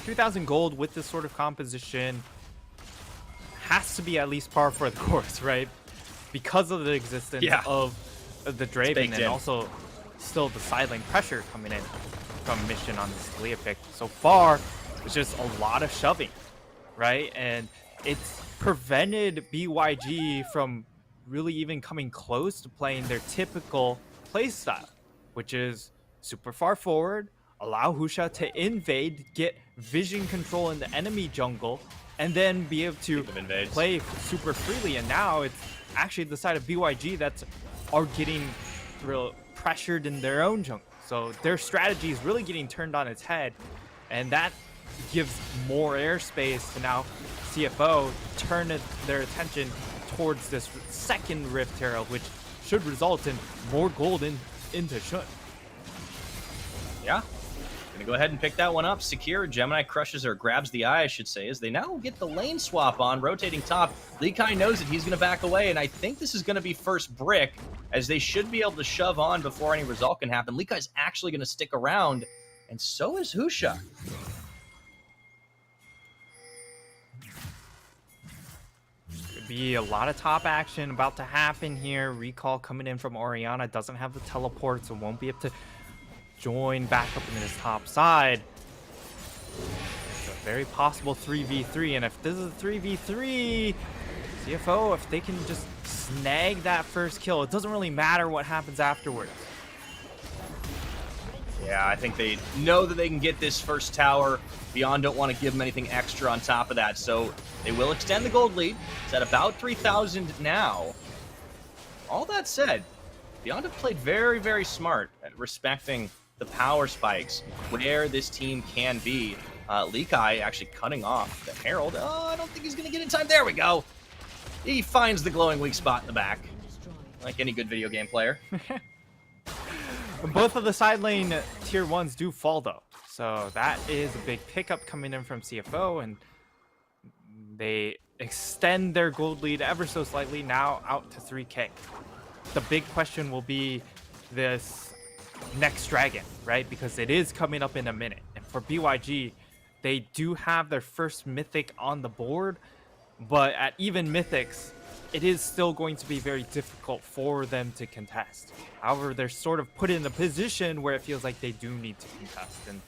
2,000 gold with this sort of composition has to be at least par for the course, right? Because of the existence of the Draven and also still the side lane pressure coming in from Mission on this Talia pick. So far, it's just a lot of shoving, right? And it's prevented BYG from really even coming close to playing their typical playstyle, which is super far forward, allow Husha to invade, get vision control in the enemy jungle, and then be able to play super freely. And now it's actually the side of BYG that's are getting real pressured in their own jungle. So their strategy is really getting turned on its head, and that gives more airspace to now CFO turn their attention towards this second Rift Herald, which should result in more gold into Shun. Yeah. Gonna go ahead and pick that one up. Secure. Gemini crushes or grabs the eye, I should say, as they now get the lane swap on, rotating top. Lee Kai knows that he's gonna back away, and I think this is gonna be first brick, as they should be able to shove on before any result can happen. Lee Kai's actually gonna stick around, and so is Husha. Could be a lot of top action about to happen here. Recall coming in from Orianna, doesn't have the teleport, so won't be able to join back up in his top side. It's a very possible 3v3, and if this is a 3v3, CFO, if they can just snag that first kill, it doesn't really matter what happens afterwards. Yeah, I think they know that they can get this first tower. Beyond don't want to give them anything extra on top of that, so they will extend the gold lead. It's at about 3,000 now. All that said, Beyond have played very, very smart at respecting the power spikes where this team can be. Lee Kai actually cutting off the Herald. Oh, I don't think he's going to get in time. There we go. He finds the glowing weak spot in the back, like any good video game player. Both of the side lane tier 1s do fall, though. So that is a big pickup coming in from CFO, and they extend their gold lead ever so slightly, now out to 3K. The big question will be this next dragon, right? Because it is coming up in a minute. And for BYG, they do have their first mythic on the board, but at even mythics, it is still going to be very difficult for them to contest. However, they're sort of put in a position where it feels like they do need to contest, and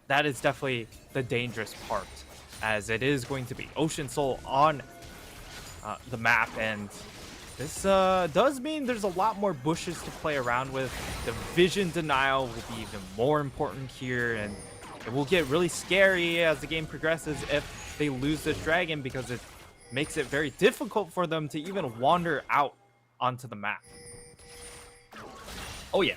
that is definitely the dangerous part, as it is going to be Ocean Soul on the map, and this does mean there's a lot more bushes to play around with. The vision denial will be even more important here, and it will get really scary as the game progresses if they lose this dragon, because it makes it very difficult for them to even wander out onto the map. Oh yeah,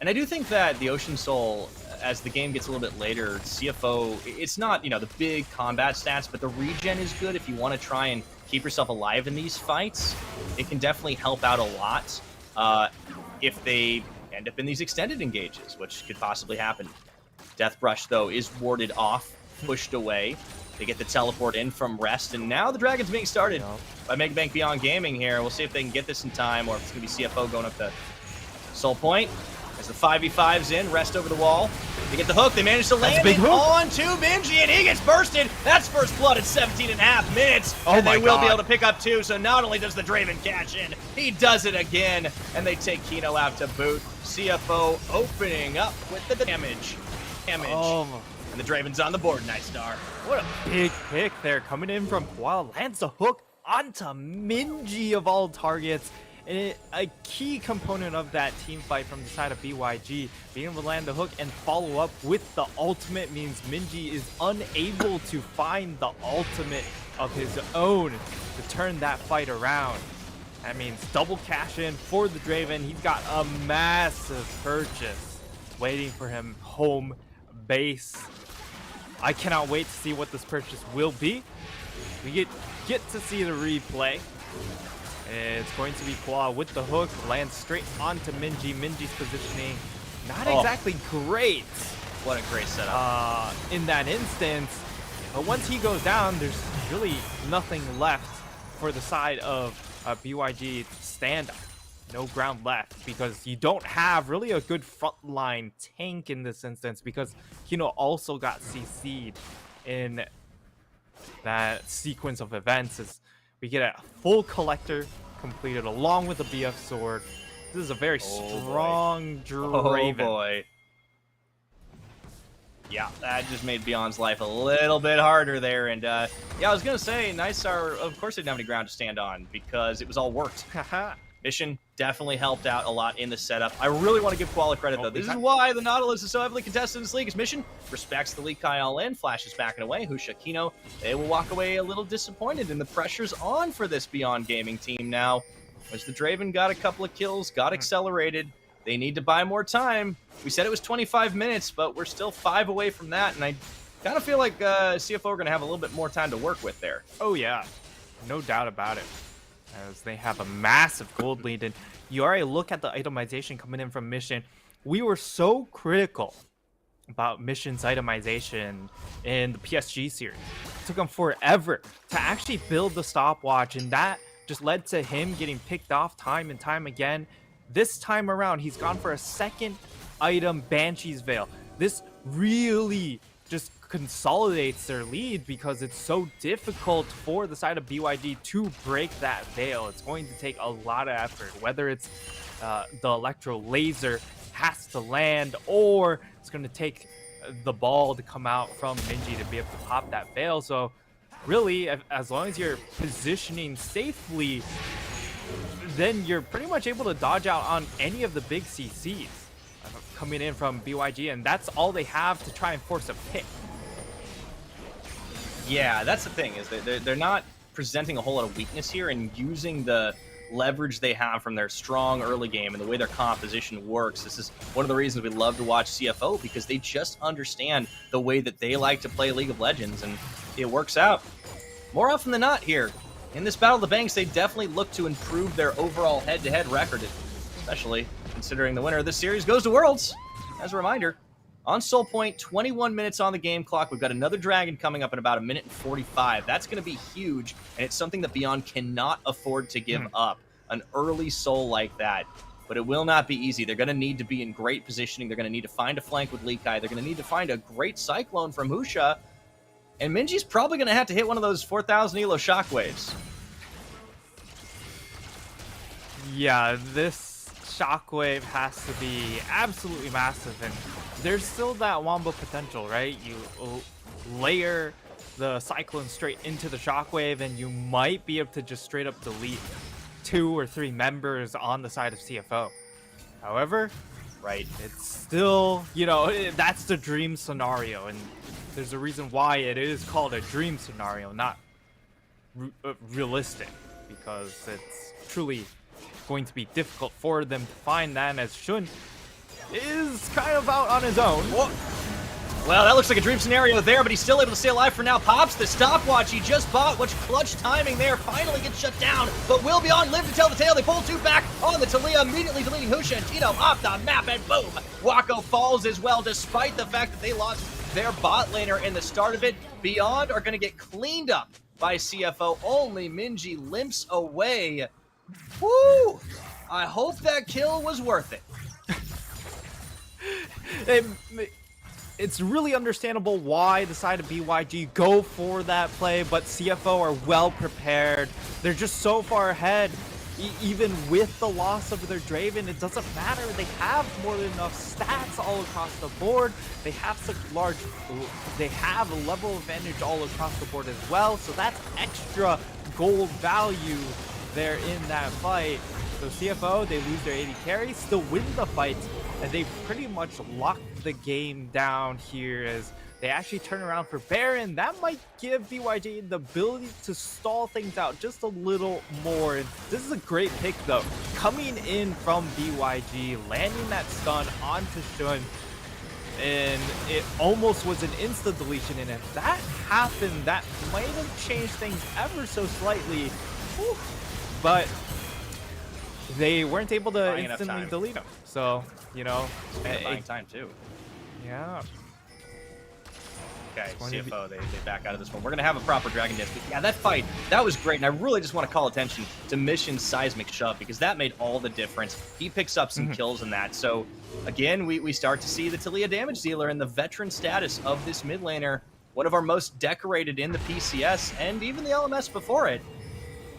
and I do think that the Ocean Soul, as the game gets a little bit later, CFO, it's not, you know, the big combat stats, but the regen is good if you want to try and keep yourself alive in these fights. It can definitely help out a lot if they end up in these extended engages, which could possibly happen. Death Brush, though, is warded off, pushed away. They get the teleport in from Rest, and now the Dragon's being started by Megabank Beyond Gaming here. We'll see if they can get this in time, or if it's going to be CFO going up to Soul Point. As the 5v5's in, Rest over the wall. They get the hook. They manage to land it onto Minji, and he gets bursted. That's first blood at 17.5 minutes, and they will be able to pick up 2. So not only does the Draven cash in, he does it again, and they take Kino out to boot. CFO opening up with the damage. And the Draven's on the board, Nightstar. What a big pick there, coming in from Koala. Lands the hook onto Minji of all targets. And a key component of that team fight from the side of BYG, being able to land the hook and follow up with the ultimate means Minji is unable to find the ultimate of his own to turn that fight around. That means double cash in for the Draven. He's got a massive purchase waiting for him home base. I cannot wait to see what this purchase will be. We get to see the replay. It's going to be Koala with the hook, lands straight onto Minji. Minji's positioning not exactly great. What a great setup. In that instance, but once he goes down, there's really nothing left for the side of BYG to stand on. No ground left because you don't have really a good frontline tank in this instance because Kino also got CC'd in that sequence of events as we get a full collector completed along with the BF sword. This is a very strong Draven. Oh boy. Yeah, that just made Beyond's life a little bit harder there. And yeah, I was going to say, Nysar, of course, they didn't have any ground to stand on because it was all worked. Mission definitely helped out a lot in the setup. I really want to give Koala credit, though. This is why the Nautilus is so heavily contested in this league. His Mission respects the Lee Kai all in, flashes back and away. Husha, Kino, they will walk away a little disappointed, and the pressure's on for this Beyond Gaming team now. As the Draven got a couple of kills, got accelerated. They need to buy more time. We said it was 25 minutes, but we're still 5 away from that, and I kind of feel like CFO are going to have a little bit more time to work with there. Oh, yeah. No doubt about it. As they have a massive gold lead, and you already look at the itemization coming in from Mission. We were so critical about Mission's itemization in the PSG series. It took him forever to actually build the stopwatch, and that just led to him getting picked off time and time again. This time around, he's gone for a second item, Banshee's Veil. This really just consolidates their lead because it's so difficult for the side of BYG to break that veil. It's going to take a lot of effort, whether it's the electro laser has to land or it's going to take the ball to come out from Minji to be able to pop that veil. So really, as long as you're positioning safely, then you're pretty much able to dodge out on any of the big CCs coming in from BYG, and that's all they have to try and force a pick. Yeah, that's the thing, is that they're not presenting a whole lot of weakness here and using the leverage they have from their strong early game and the way their composition works. This is one of the reasons we love to watch CFO, because they just understand the way that they like to play League of Legends, and it works out. More often than not here, in this Battle of the Banks, they definitely look to improve their overall head-to-head record, especially considering the winner of this series goes to Worlds. As a reminder, on Soul Point, 21 minutes on the game clock. We've got another Dragon coming up in about 1 minute and 45. That's going to be huge, and it's something that Beyond cannot afford to give up. An early Soul like that. But it will not be easy. They're going to need to be in great positioning. They're going to need to find a flank with Lee Kai. They're going to need to find a great Cyclone from Husha. And Minji's probably going to have to hit one of those 4,000 elo shockwaves. Yeah, this shockwave has to be absolutely massive, and there's still that Wombo potential, right? You layer the Cyclone straight into the shockwave, and you might be able to just straight up delete 2 or 3 members on the side of CFO. However, right, it's still, you know, that's the dream scenario, and there's a reason why it is called a dream scenario, not realistic, because it's truly going to be difficult for them to find that, as Shun is kind of out on his own. Whoa. Well, that looks like a dream scenario there, but he's still able to stay alive for now. Pops the stopwatch he just bought, which clutch timing there, finally gets shut down, but will Beyond live to tell the tale. They pull 2 back on the Talia, immediately deleting Husha and Tito off the map, and boom! Wako falls as well, despite the fact that they lost their bot laner in the start of it. Beyond are going to get cleaned up by CFO. Only Minji limps away. Woo! I hope that kill was worth it. It's really understandable why the side of BYG go for that play, but CFO are well prepared. They're just so far ahead. Even with the loss of their Draven, it doesn't matter. They have more than enough stats all across the board. They have such large, they have a level advantage all across the board as well. So that's extra gold value there in that fight. So CFO, they lose their AD carry, still win the fight, and they pretty much lock the game down here as they actually turn around for Baron. That might give BYG the ability to stall things out just a little more. And this is a great pick though. Coming in from BYG, landing that stun onto Shun, and it almost was an insta deletion. And if that happened, that might have changed things ever so slightly. Whew. But they weren't able to Buying enough instantly time. delete him. So, you know, Buying time too. yeah. Okay, going to be- CFO, they back out of this one. We're going to have a proper Dragon Dance. But yeah, that fight, that was great. And I really just want to call attention to Mission's seismic shove because that made all the difference. He picks up some kills in that. So, again, we start to see the Taliyah damage dealer and the veteran status of this mid laner, one of our most decorated in the PCS and even the LMS before it.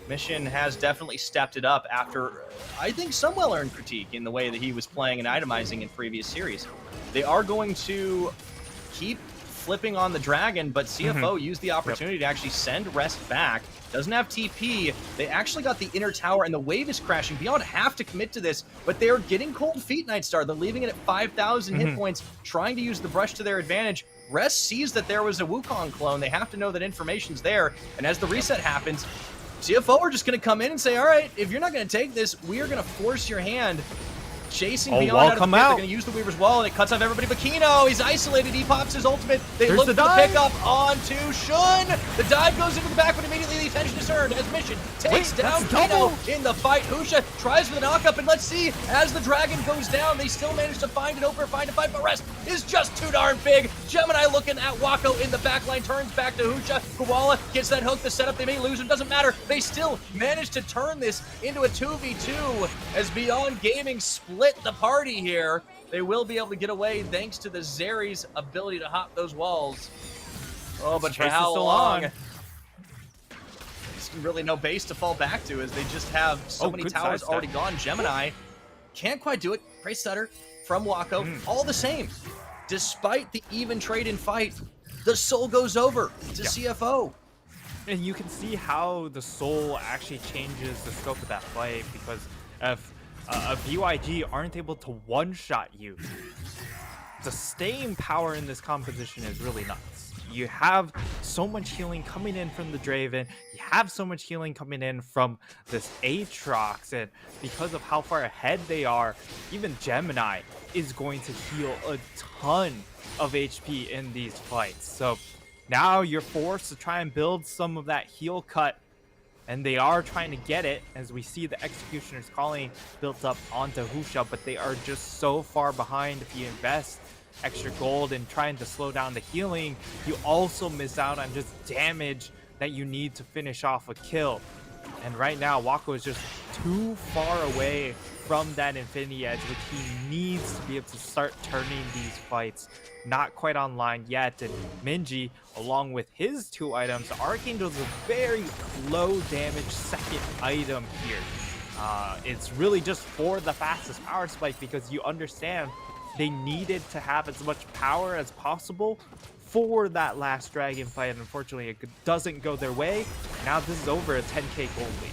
Mission has definitely stepped it up after, I think, some well-earned critique in the way that he was playing and itemizing in previous series. They are going to keep flipping on the dragon, but CFO used the opportunity to actually send Rest back. Doesn't have TP. They actually got the inner tower, and the wave is crashing. Beyond have to commit to this, but they're getting cold feet, Nightstar. They're leaving it at 5,000 hit points, trying to use the brush to their advantage. Rest sees that there was a Wukong clone. They have to know that information's there, and as the reset happens, CFO are just going to come in and say, all right, if you're not going to take this, we are going to force your hand. Chasing Beyond out of the pit. They're going to use the Weaver's Wall, and it cuts off everybody but Kino. He's isolated. He pops his ultimate. They look for the pickup onto Shun. The dive goes into the back, but immediately the attention is turned as Mission takes down Kino in the fight. Husha tries for the knockup, and let's see, as the dragon goes down, they still manage to find an opener, find a fight, but Rest is just too darn big. Gemini looking at Wako in the backline, turns back to Husha. Koala gets that hook. The setup, they may lose, it doesn't matter. They still manage to turn this into a 2v2 as Beyond Gaming split the party here. They will be able to get away thanks to the Zeri's ability to hop those walls. Oh, but for how long? There's really no base to fall back to as they just have so many towers already gone. Gemini can't quite do it. Great stutter from Wako. All the same, despite the even trade in fight, the soul goes over to CFO. And you can see how the soul actually changes the scope of that play because if a BYG aren't able to one-shot you, the staying power in this composition is really nuts. You have so much healing coming in from the Draven, you have so much healing coming in from this Aatrox, and because of how far ahead they are, even Gemini is going to heal a ton of HP in these fights. So now you're forced to try and build some of that heal cut, and they are trying to get it as we see the Executioner's Calling built up onto Husha, but they are just so far behind. If you invest extra gold in trying to slow down the healing, you also miss out on just damage that you need to finish off a kill. And right now, Wako is just too far away from that Infinity Edge, which he needs to be able to start turning these fights. Not quite online yet, and Minji, along with his 2 items, Archangel's a very low damage second item here. It's really just for the fastest power spike because you understand they needed to have as much power as possible for that last dragon fight, and unfortunately it doesn't go their way. Now this is over a 10k gold lead.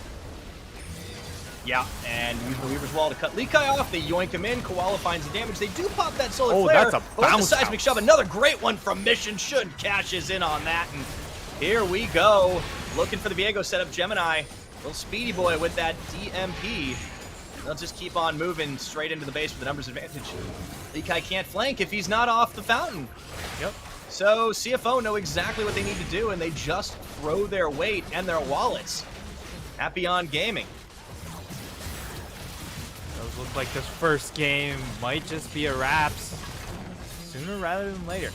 Yeah, and use the Weaver's Wall to cut Likai off. They yoink him in. Koala finds the damage. They do pop that Solar Flare. That's a but with bounce the Seismic Shove, another great one from Mission. Shun cashes in on that, and here we go. Looking for the Viego setup. Gemini, little speedy boy with that DMP. They'll just keep on moving straight into the base with the numbers advantage. Likai can't flank if he's not off the fountain. Yep. So CFO know exactly what they need to do, and they just throw their weight and their wallets at Beyond Gaming. Those look like this first game might just be a wraps sooner rather than later.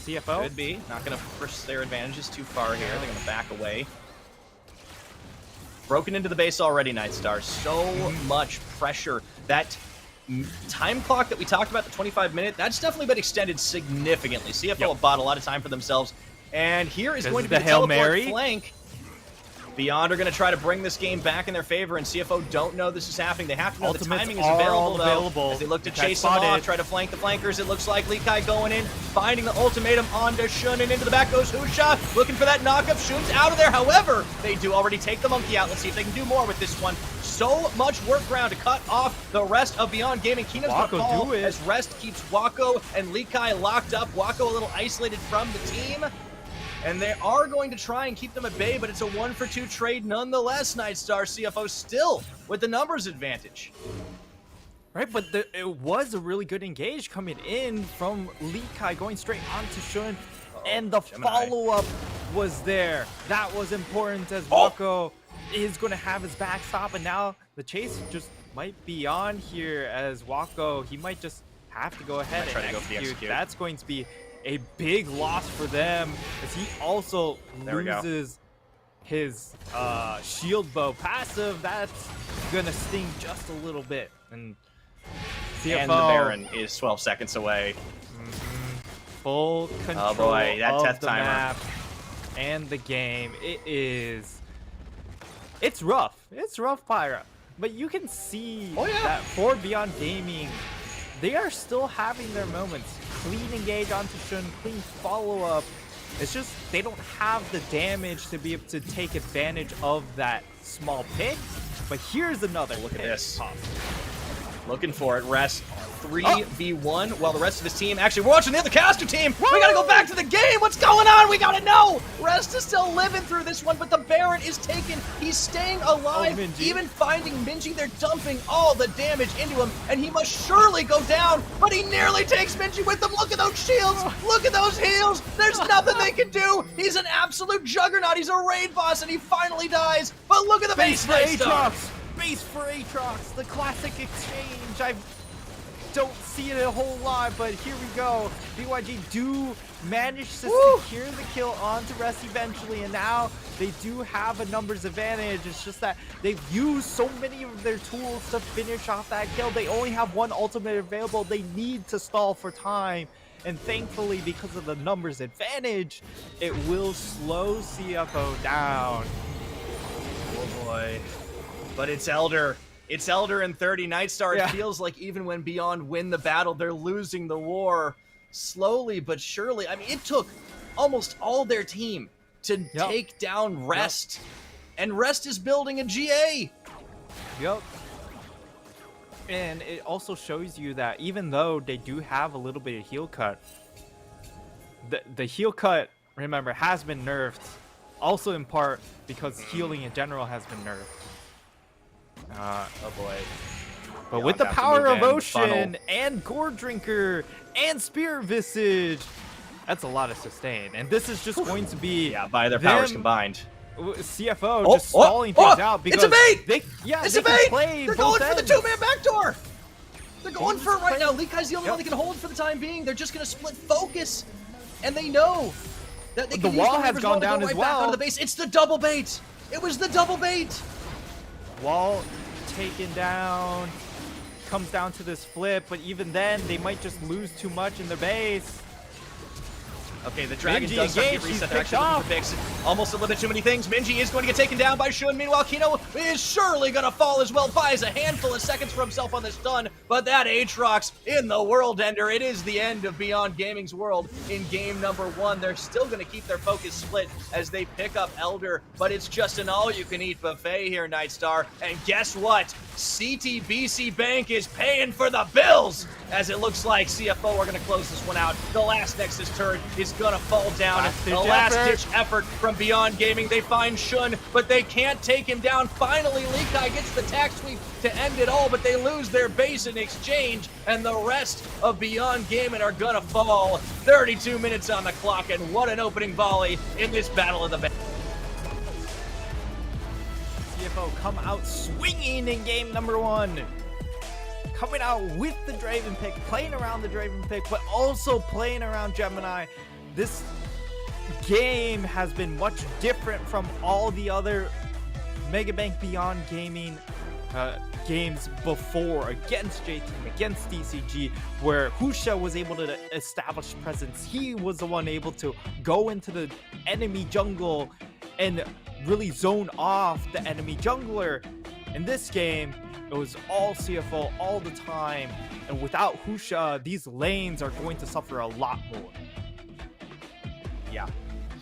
CFO? Could be. Not going to push their advantages too far here. They're going to back away. Broken into the base already, Nightstar. So much pressure. That time clock that we talked about, the 25-minute, that's definitely been extended significantly. CFO have bought a lot of time for themselves. And here is going to be the Hail teleport Mary flank. Beyond are going to try to bring this game back in their favor, and CFO don't know this is happening. They have to know the timing is available, though. As they look to chase them off, try to flank the flankers. It looks like Likai going in, finding the ultimatum onto Shun, and into the back goes Husha, looking for that knockup. Shun's out of there. However, they do already take the monkey out. Let's see if they can do more with this one. So much workaround to cut off the rest of Beyond Gaming. Kino's going to fall as Rest keeps Wako and Likai locked up. Wako a little isolated from the team. And they are going to try and keep them at bay, but it's a 1-for-2 trade nonetheless. Nightstar. CFO still with the numbers advantage. Right, but it was a really good engage coming in from Likai going straight onto Shun, and the follow-up was there. That was important as Wako is going to have his backstop, and now the chase just might be on here as Wako, he might just have to go ahead and execute. That's going to be a big loss for them, as he also loses his shield bow passive. That's gonna sting just a little bit, and CFO, and the Baron is 12 seconds away. Full control oh boy, that of death the timer map and the game. It's rough. It's rough, Pyra, but you can see that for Beyond Gaming, they are still having their moments. Clean engage onto Shun, clean follow-up. It's just they don't have the damage to be able to take advantage of that small pick. But here's another look at pick this. possible. Looking for it. Rest 3v1 while the rest of his team, actually we're watching the other caster team. We gotta go back to the game. What's going on? We gotta know. Rest is still living through this one, but the Baron is taken. He's staying alive, even finding Minji. They're dumping all the damage into him, and he must surely go down, but he nearly takes Minji with him. Look at those shields. Look at those heals. There's nothing they can do. He's an absolute juggernaut. He's a raid boss, and he finally dies. But look at the base for Aatrox. Base for Aatrox, the classic exchange. I don't see it a whole lot, but here we go. BYG do manage to secure the kill onto Rest eventually, and now they do have a numbers advantage. It's just that they've used so many of their tools to finish off that kill. They only have one ultimate available. They need to stall for time, and thankfully, because of the numbers advantage, it will slow CFO down. Oh boy. But it's Elder. It's Elder and 30 Nightstar. It feels like even when Beyond win the battle, they're losing the war slowly but surely. I mean, it took almost all their team to take down Rest. And Rest is building a GA. Yep. And it also shows you that even though they do have a little bit of heal cut, the heal cut, remember, has been nerfed. Also in part because healing in general has been nerfed. Oh boy. But with the power of Ocean and Gore Drinker and Spirit Visage, that's a lot of sustain. And this is just going to be by their powers combined. CFO just stalling things out because it's a bait. It's a bait. They're going for the two-man backdoor. They're going for it right now. Lee Kai's the only one that can hold for the time being. They're just going to split focus, and they know that they can the wall has gone down as well. Back onto the base. It's the double bait. It was the double bait. Wall taken down, comes down to this flip, but even then they might just lose too much in their base. Okay, the Dragon Minji does start to get engaged, reset. he's They're actually looking picked for picks. Almost a little bit too many things. Minji is going to get taken down by Shun. Meanwhile, Kino is surely going to fall as well. Buys a handful of seconds for himself on this stun, but that Aatrox in the World Ender. It is the end of Beyond Gaming's world in game number 1. They're still going to keep their focus split as they pick up Elder, but it's just an all-you-can-eat buffet here, Nightstar. And guess what? CTBC Bank is paying for the bills, as it looks like CFO are going to close this one out. The last Nexus turret is going to fall down. The last-ditch effort from Beyond Gaming. They find Shun, but they can't take him down. Finally, Lee Kai gets the tack sweep to end it all, but they lose their base in exchange, and the rest of Beyond Gaming are going to fall. 32 minutes on the clock, and what an opening volley in this Battle of the Bank. CFO come out swinging in game number 1. Coming out with the Draven pick, playing around the Draven pick, but also playing around Gemini. This game has been much different from all the other Mega Bank Beyond Gaming games before, against JT, against DCG, where Husha was able to establish presence. He was the one able to go into the enemy jungle and really zone off the enemy jungler. In this game, it was all CFO all the time, and without Husha, these lanes are going to suffer a lot more. Yeah,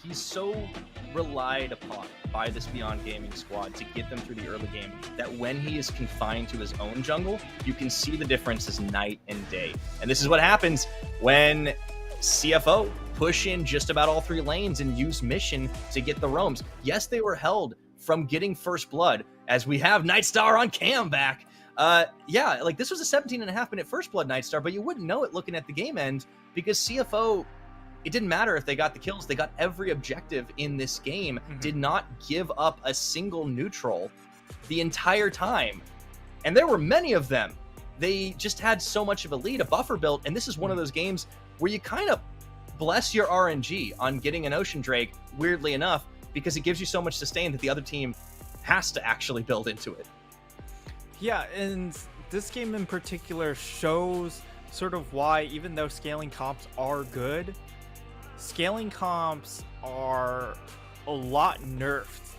he's so relied upon by this Beyond Gaming squad to get them through the early game that when he is confined to his own jungle, you can see the differences night and day. And this is what happens when CFO push in just about all 3 lanes and use mission to get the roams. Yes, they were held from getting first blood, as we have Nightstar on cam back. Yeah, like this was a 17.5 minute first blood Nightstar, but you wouldn't know it looking at the game end because CFO it didn't matter if they got the kills. They got every objective in this game, did not give up a single neutral the entire time. And there were many of them. They just had so much of a lead, a buffer built, and this is one of those games where you kind of bless your RNG on getting an Ocean Drake, weirdly enough, because it gives you so much sustain that the other team has to actually build into it. Yeah, and this game in particular shows sort of why, even though scaling comps are good, scaling comps are a lot nerfed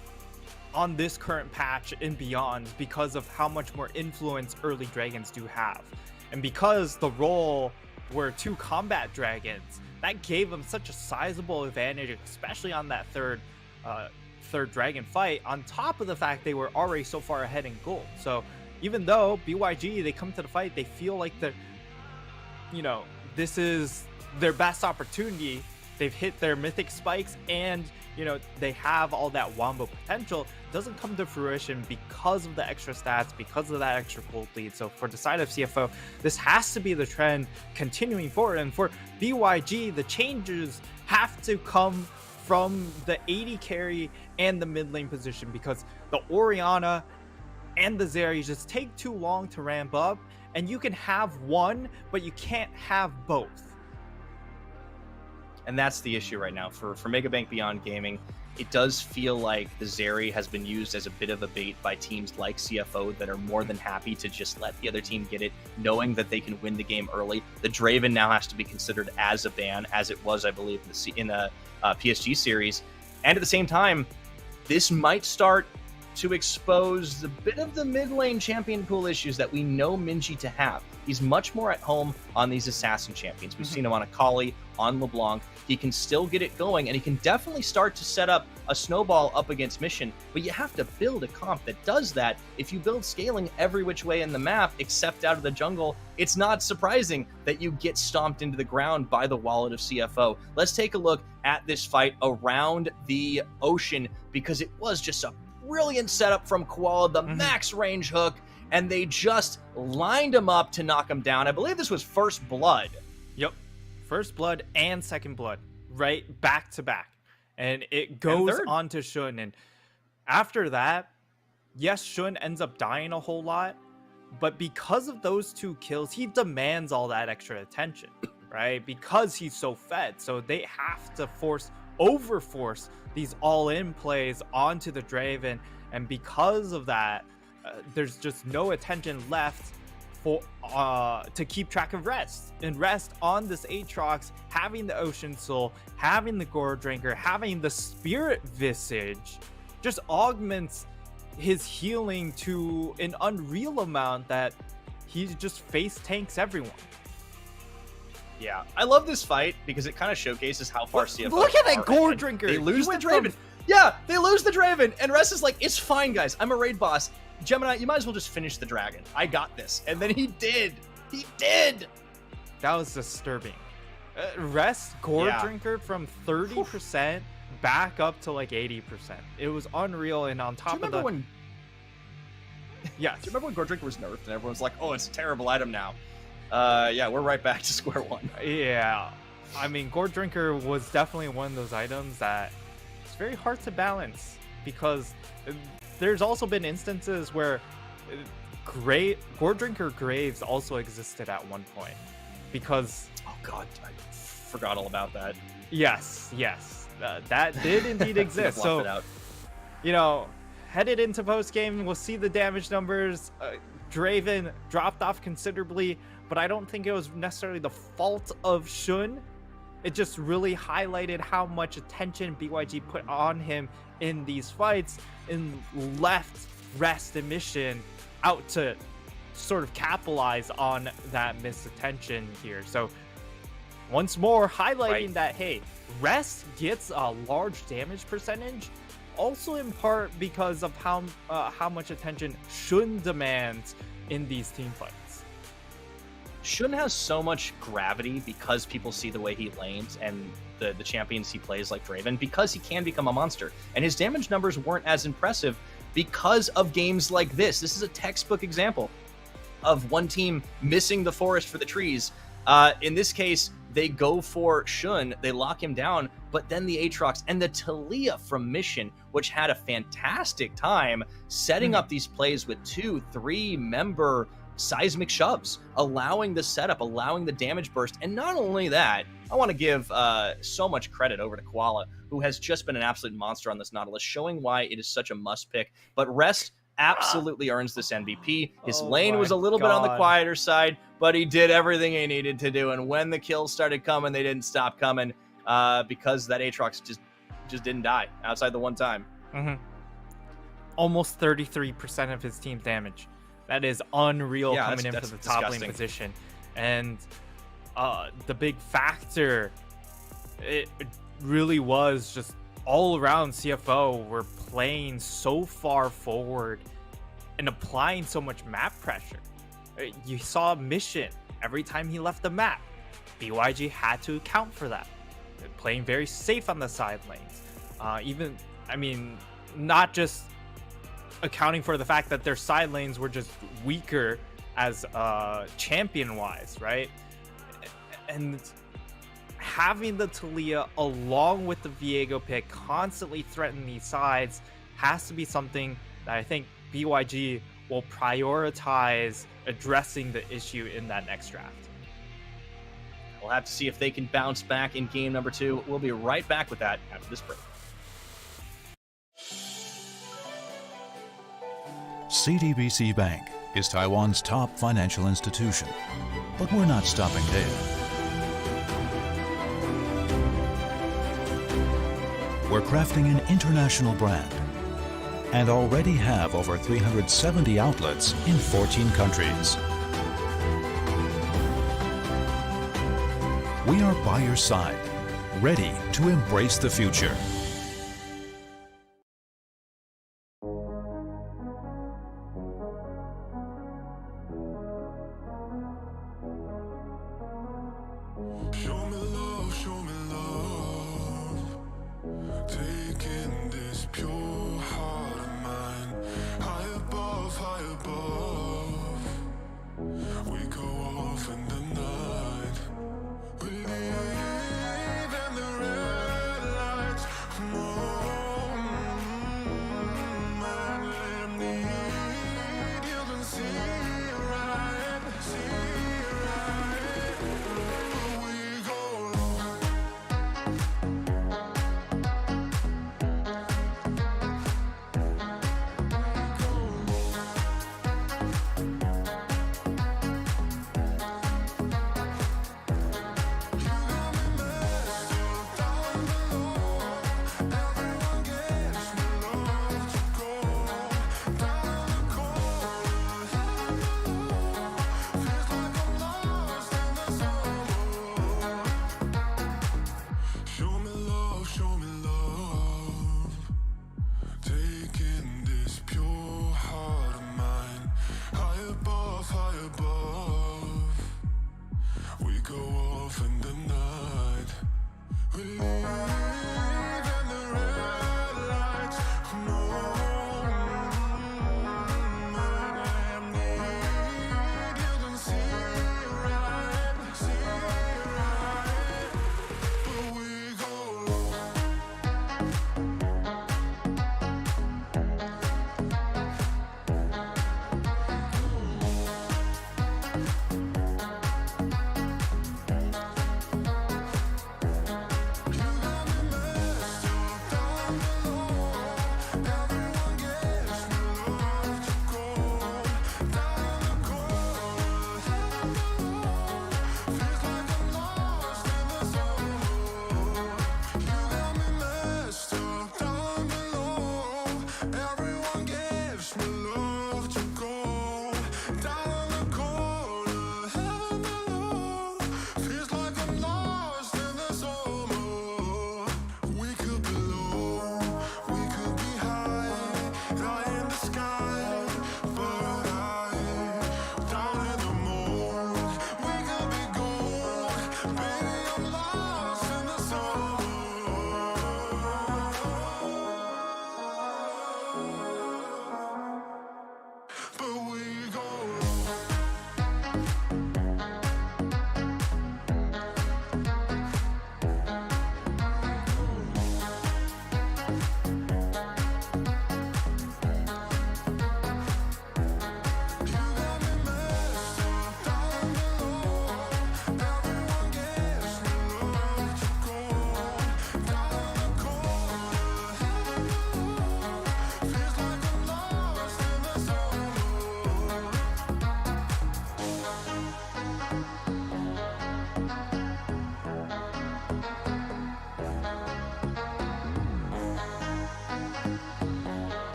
on this current patch and beyond because of how much more influence early dragons do have. And because the role were 2 combat dragons, that gave them such a sizable advantage, especially on that third dragon fight, on top of the fact they were already so far ahead in gold. So even though BYG, they come to the fight, they feel like they're, this is their best opportunity. They've hit their mythic spikes and, they have all that wombo potential. It doesn't come to fruition because of the extra stats, because of that extra gold lead. So for the side of CFO, this has to be the trend continuing forward. And for BYG, the changes have to come from the 80 carry and the mid lane position, because the Orianna and the Zeri just take too long to ramp up, and you can have one, but you can't have both. And that's the issue right now for Megabank Beyond Gaming. It does feel like the Zeri has been used as a bit of a bait by teams like CFO that are more than happy to just let the other team get it, knowing that they can win the game early. The Draven now has to be considered as a ban, as it was, I believe, in the PSG series. And at the same time, this might start to expose a bit of the mid lane champion pool issues that we know Minji to have. He's much more at home on these assassin champions. We've seen him on Akali, on LeBlanc. He can still get it going, and he can definitely start to set up a snowball up against Mission, but you have to build a comp that does that. If you build scaling every which way in the map, except out of the jungle, it's not surprising that you get stomped into the ground by the wallet of CFO. Let's take a look at this fight around the ocean, because it was just a brilliant setup from Koala, the max range hook, and they just lined him up to knock him down. I believe this was first blood. Yep. First blood and second blood, right back to back. And it goes on to Shun. And after that, yes, Shun ends up dying a whole lot, but because of those 2 kills, he demands all that extra attention, right? Because he's so fed. So they have to overforce these all-in plays onto the Draven. And because of that, there's just no attention left for to keep track of rest. And rest on this Aatrox, having the Ocean Soul, having the Gore Drinker, having the Spirit Visage, just augments his healing to an unreal amount that he just face tanks everyone. Yeah, I love this fight because it kind of showcases how far CFO. Look at that Gore Drinker. They lose the Draven. Yeah, they lose the Draven, and Rest is like, it's fine, guys. I'm a raid boss. Gemini, you might as well just finish the dragon. I got this. And then he did. He did. That was disturbing. Rest Gore Drinker from 30% back up to like 80%. It was unreal. And on top of the... Yeah. Do you remember when Gore Drinker was nerfed and everyone's like, oh, it's a terrible item now? Yeah, we're right back to square one. Yeah. I mean, Gore Drinker was definitely one of those items that it's very hard to balance, because there's also been instances where Gore Drinker Graves also existed at one point, because... Oh god, I forgot all about that. Yes, that did indeed exist. So, headed into post-game, we'll see the damage numbers. Draven dropped off considerably, but I don't think it was necessarily the fault of Shun. It just really highlighted how much attention BYG put on him in these fights, and left Rest and Mission out to sort of capitalize on that missed attention here. So once more highlighting that, hey, Rest gets a large damage percentage, also in part because of how much attention Shun demands in these team fights. Shun has so much gravity because people see the way he lanes and the champions he plays like Draven, because he can become a monster. And his damage numbers weren't as impressive because of games like this. This is a textbook example of one team missing the forest for the trees. In this case, They go for Shun, they lock him down, but then the Aatrox and the Talia from Mission, which had a fantastic time setting up these plays with 2-3 member seismic shoves, allowing the setup, allowing the damage burst. And not only that, I want to give so much credit over to Koala, who has just been an absolute monster on this Nautilus, showing why it is such a must pick. But Rest absolutely earns this MVP. His lane was a little bit on the quieter side, but he did everything he needed to do. And when the kills started coming, they didn't stop coming because that Aatrox just didn't die outside the one time. Almost 33% of his team's damage. That is unreal coming in for the top lane position. And the big factor, it really was just all around CFO were playing so far forward and applying so much map pressure. You saw Mission every time he left the map. BYG had to account for that. They're playing very safe on the side lanes. Not just accounting for the fact that their side lanes were just weaker as champion-wise, right? And having the Talia along with the Viego pick constantly threaten these sides has to be something that I think BYG will prioritize addressing the issue in that next draft. We'll have to see if they can bounce back in game number 2. We'll be right back with that after this break. CTBC Bank is Taiwan's top financial institution, but we're not stopping there. We're crafting an international brand and already have over 370 outlets in 14 countries. We are by your side, ready to embrace the future. Show me love, show me love. Taking this pure heart of mine. High above, high above. We go off in the night. We leave in the red lights. Man, let 'em need. You can see right, see right. We go low.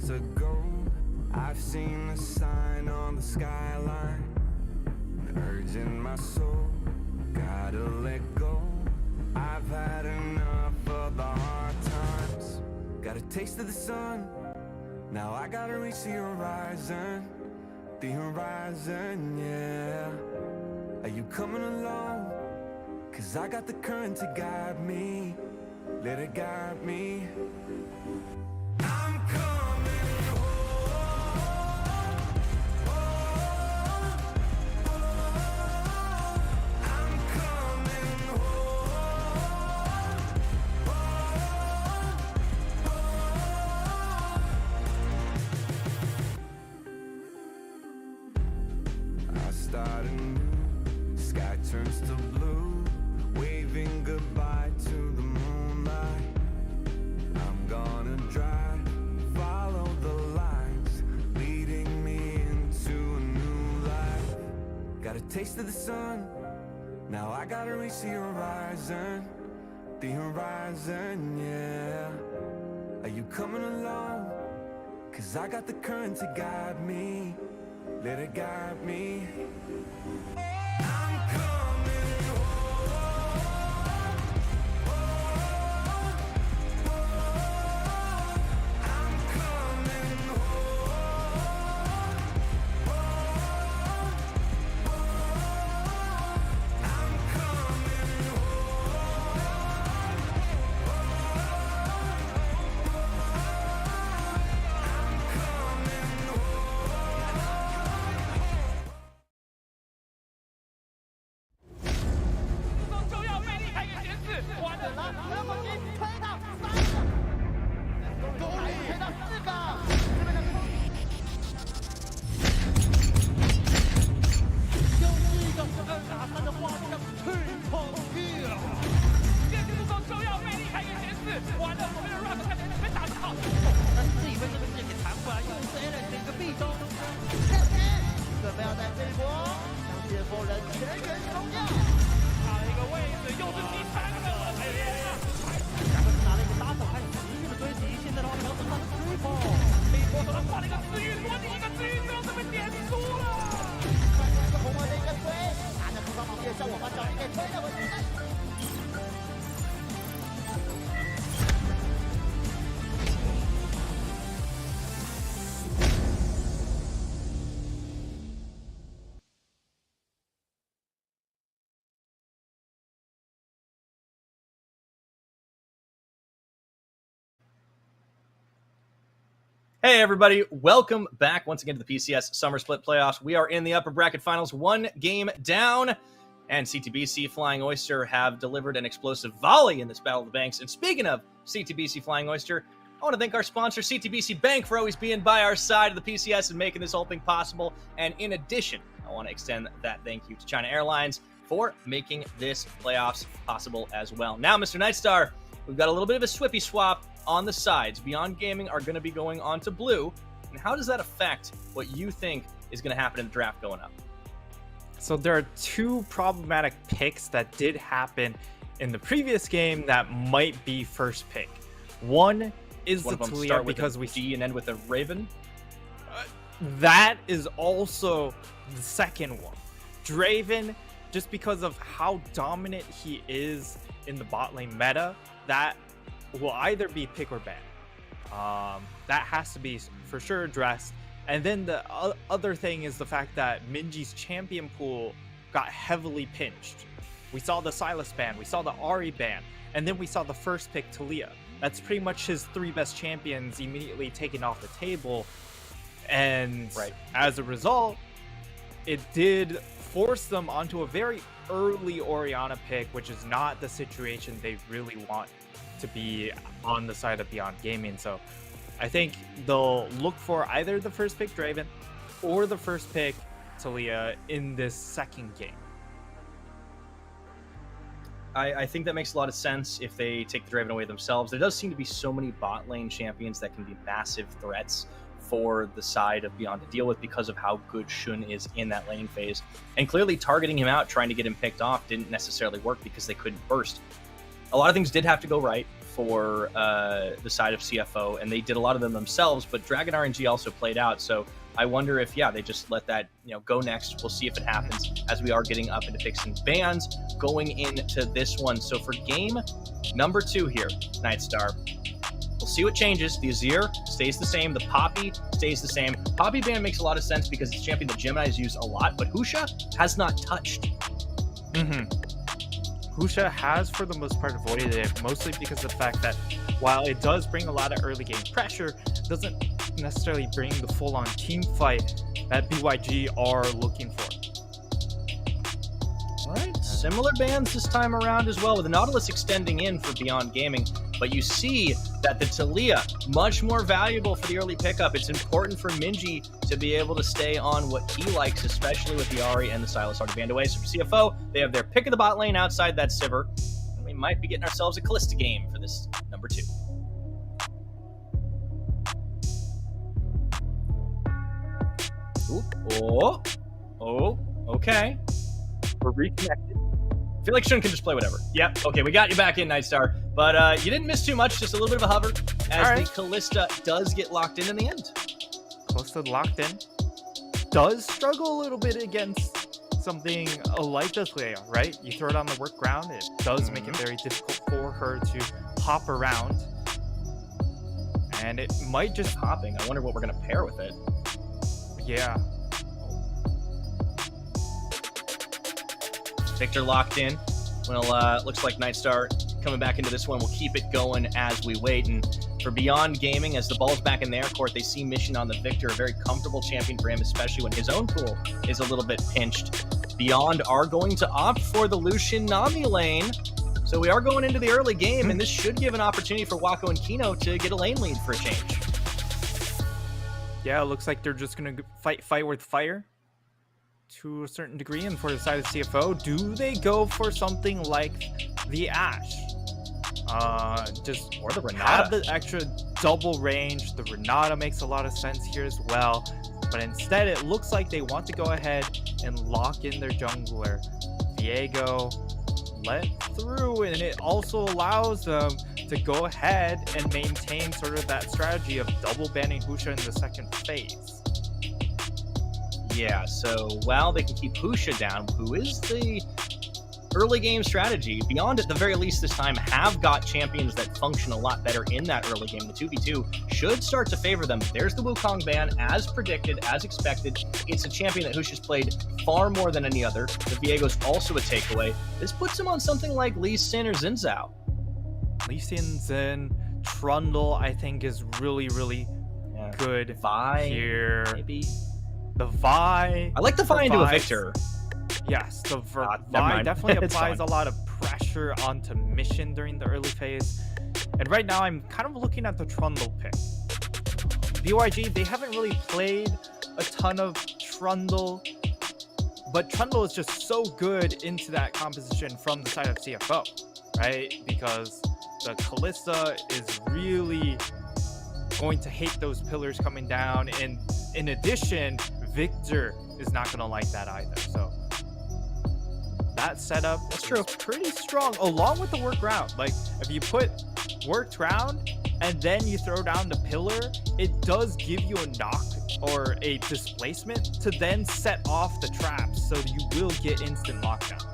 months ago. I've seen the sign on the skyline, the urge in my soul, gotta let go. I've had enough of the hard times, got a taste of the sun, now I gotta reach the horizon, yeah. Are you coming along? Cause I got the current to guide me, let it guide me. I'm coming home. I'm coming home. I start anew, sky turns to blue, waving goodbye to the moonlight. I'm gonna drive, follow the lines, leading me into a new life. Got a taste of the sun, now I gotta reach the horizon, yeah. Are you coming along? Cause I got the current to guide me, let it guide me. I'm coming home. I'm coming home. I'm coming Hey everybody, welcome back once again to the PCS Summer Split Playoffs. We are in the upper bracket finals, one game down, and CTBC Flying Oyster have delivered an explosive volley in this Battle of the Banks. And speaking of CTBC Flying Oyster, I want to thank our sponsor, CTBC Bank, for always being by our side of the PCS and making this whole thing possible. And in addition, I want to extend that thank you to China Airlines for making this playoffs possible as well. Now, Mr. Nightstar, we've got a little bit of a swippy swap on the sides. Beyond Gaming are going to be going on to blue. And how does that affect what you think is going to happen in the draft going up? So there are two problematic picks that did happen in the previous game that might be first pick. One is the Talia because we D and end with a Raven. That is also the second one. Draven, just because of how dominant he is in the bot lane meta, that will either be pick or ban. That has to be for sure addressed. And then the other thing is the fact that Minji's champion pool got heavily pinched. We saw the Sylas ban, we saw the Ahri ban, and then we saw the first pick Talia. That's pretty much his three best champions immediately taken off the table. And as a result, it did force them onto a very early Orianna pick, which is not the situation they really want to be on the side of Beyond Gaming. So I think they'll look for either the first pick Draven or the first pick Talia in this second game. I think that makes a lot of sense if they take the Draven away themselves. There does seem to be so many bot lane champions that can be massive threats for the side of Beyond to deal with because of how good Shun is in that lane phase. And clearly targeting him out, trying to get him picked off didn't necessarily work because they couldn't burst. A lot of things did have to go right for the side of CFO, and they did a lot of them themselves, but Dragon RNG also played out. So I wonder if, they just let that, go next. We'll see if it happens as we are getting up into picks and bans going into this one. So for game number 2 here, Nightstar, we'll see what changes. The Azir stays the same. The Poppy stays the same. Poppy ban makes a lot of sense because it's a champion that Gemini's use a lot, but Husha has not touched. Husha has, for the most part, avoided it, mostly because of the fact that while it does bring a lot of early game pressure, it doesn't necessarily bring the full-on team fight that BYG are looking for. All right, similar bans this time around as well, with the Nautilus extending in for Beyond Gaming. But you see that the Talia, much more valuable for the early pickup. It's important for Minji to be able to stay on what he likes, especially with the Ahri and the Sylas already banned away. So for CFO, they have their pick of the bot lane outside that Sivir. And we might be getting ourselves a Callista game for this number 2. Ooh. Oh, okay. We're reconnected. I feel like Shun can just play whatever. Yep. Okay, we got you back in, Nightstar. But you didn't miss too much, just a little bit of a hover as the Callista does get locked in the end. Callista locked in. Does struggle a little bit against something like this Leia, right? You throw it on the work ground, it does make it very difficult for her to hop around. And it might just... Hopping. I wonder what we're going to pair with it. Yeah. Victor locked in. Well, looks like Nightstar coming back into this one. We'll keep it going as we wait. And for Beyond Gaming, as the ball's back in their court, they see Mission on the Victor, a very comfortable champion for him, especially when his own pool is a little bit pinched. Beyond are going to opt for the Lucian Nami lane. So we are going into the early game, and this should give an opportunity for Wako and Kino to get a lane lead for a change. Yeah, it looks like they're just going to fight with fire to a certain degree. And for the side of CFO, do they go for something like the Ashe? Or the Renata. Have the extra double range. The Renata makes a lot of sense here as well. But instead, it looks like they want to go ahead and lock in their jungler. Viego let through, and it also allows them to go ahead and maintain sort of that strategy of double banning Husha in the second phase. Yeah, so while they can keep Husha down, who is the early game strategy, Beyond at the very least this time have got champions that function a lot better in that early game. The 2v2 should start to favor them. There's the Wukong ban, as predicted, as expected. It's a champion that Husha's played far more than any other. The Viego's also a takeaway. This puts him on something like Lee Sin or Xin Zhao. Lee Sin, Xin, Trundle, I think is really good Vi here. Maybe. The Vi. I like the Vi into a Victor. Yes, the Vi definitely applies a lot of pressure onto Mission during the early phase. And right now, I'm kind of looking at the Trundle pick. BYG, they haven't really played a ton of Trundle, but Trundle is just so good into that composition from the side of CFO, right? Because the Callista is really going to hate those pillars coming down, and in addition, Victor is not going to like that either. So that setup is pretty strong, along with the work round. Like, if you put worked round and then you throw down the pillar, it does give you a knock or a displacement to then set off the traps, so you will get instant lockdown.